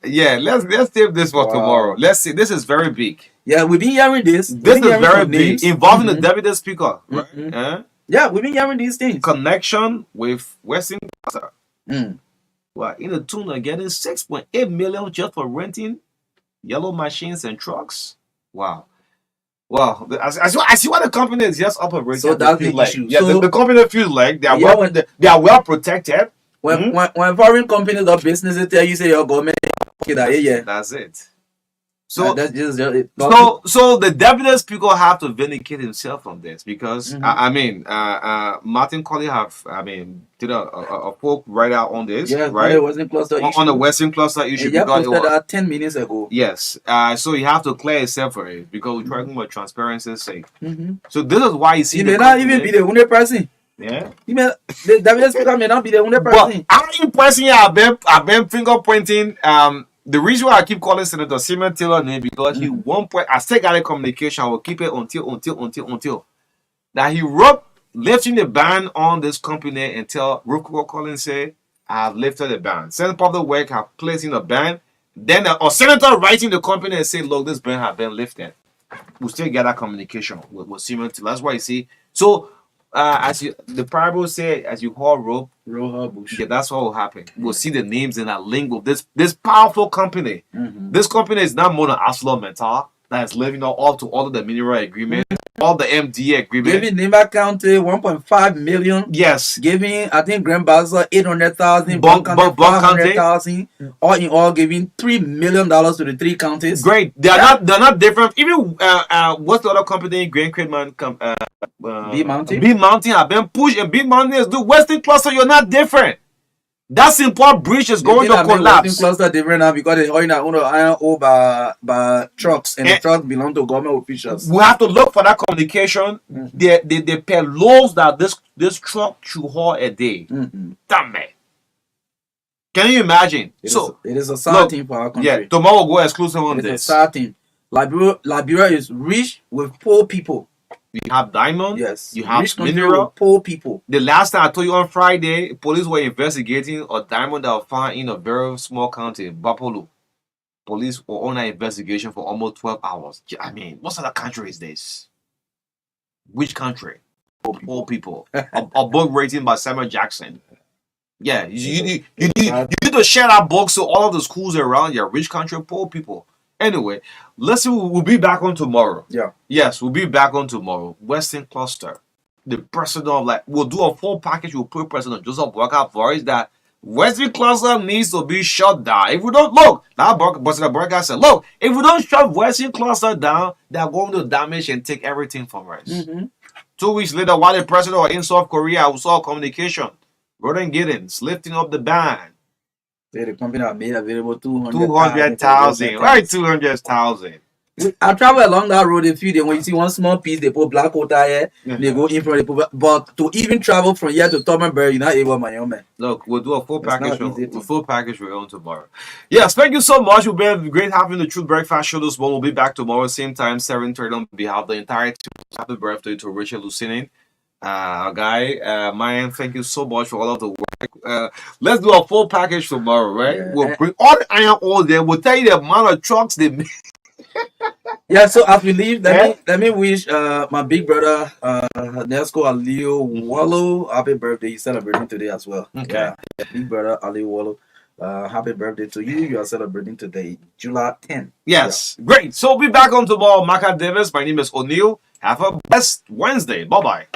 Yeah, let's save this for tomorrow. Let's see. This is very big. Yeah, we've been hearing this. This is very big, involving the deputy speaker, right? Yeah, we've been hearing these things. Connection with Western Cluster. Well, in the tune of getting 6.8 million just for renting yellow machines and trucks. Wow. I see what the company is just operating. So that's the issue. Yeah, so the company feels like they are well protected. When foreign companies or businesses tell you say your government, that's it. So that's just it. so the deputy speaker have to vindicate himself from this because I mean Martin Colley did a poke right out on this, Yeah, right? on the Western cluster On the issue. Western cluster issue And yeah, because posted that 10 minutes ago. yes, so you have to clear himself for it because we're talking about transparency's sake. Mm-hmm. So this is why you see He may not even be the 100%. Yeah. He may the deputy speaker may not be the 100%. But I personally I've been finger pointing. The reason why I keep calling Senator Simon Taylor name because he one point I still got a communication. I will keep it until that he wrote lifting the ban on this company until Rocco Collins say I have lifted the ban. Senate Public Work have placing a ban. Then a senator writing the company and say, look, this ban have been lifted. We still get that communication with Simon Taylor. That's why you see. So as you the parable say, as you haul rope, yeah, that's what will happen. We'll see the names in that link with this powerful company. This company is not more than ArcelorMittal that is living up to all of the mineral agreement, all the MDA agreement. Giving Nimba County 1.5 million. Yes. Giving I think Grand Bassa 800,000, Bon County 500,000. All in all, giving $3 million to the 3 counties. Great. They're not different. Even what's the other company? Grand Credman B Mountain. B Mountain have been pushed, and B Mountain is the Western cluster. You're not different. That simple bridge is going to collapse. Western cluster different now because they're own iron ore by trucks, and the trucks belong to government officials. We have to look for that communication. They pay loads that this truck should haul a day. Damn it. Can you imagine? It is a sad thing for our country. Yeah, tomorrow we'll go exclusive on this. It's a sad thing. Liberia is rich with poor people. You have diamond. Yes. You have rich country mineral. with poor people. The last time I told you on Friday, police were investigating a diamond that was found in a very small county, Bapolo. Police were on an investigation for almost 12 hours. I mean, what sort of country is this? Which country? Poor people. A book written by Samuel Jackson. Yeah, you need to share that book so all of the schools around your rich country, poor people. Anyway, let's see. We'll be back on tomorrow. Yeah. Yes, we'll be back on tomorrow. Western Cluster. The president of we'll do a full package. We'll put President Joseph Boakai for it that Western Cluster needs to be shut down. If we don't President Boakai said, look, if we don't shut Western Cluster down, they're going to damage and take everything from us. 2 weeks later, while the president was in South Korea, we saw communication. Rodan Giddens lifting up the ban. The company that made available 200,000. Why 200,000? I travel along that road a few days. When you see one small piece, they put black water here. They go in front of the but to even travel from here to Tottenham, you're not able, my young man. Look, we'll do a full package. A full package we're on tomorrow. Yes, thank you so much. We've been great having the Truth Breakfast show this morning. We'll be back tomorrow, same time, 7:30 on behalf of the entire team. Happy birthday to Richard Lucinin. Our guy, man, thank you so much for all of the work. Let's do a full package tomorrow, right? Yeah. We'll bring all the iron ore there. We'll tell you the amount of trucks they make. Yeah, so as we leave, let me wish my big brother Nesco Aliu Wallo happy birthday. He's celebrating today as well. Okay. Yeah, big brother Aliu Wallo. Happy birthday to you. You are celebrating today, July 10th. Yes, yeah. Great. So we'll be back on tomorrow. Marka Davis. My name is O'Neill. Have a blessed Wednesday. Bye-bye.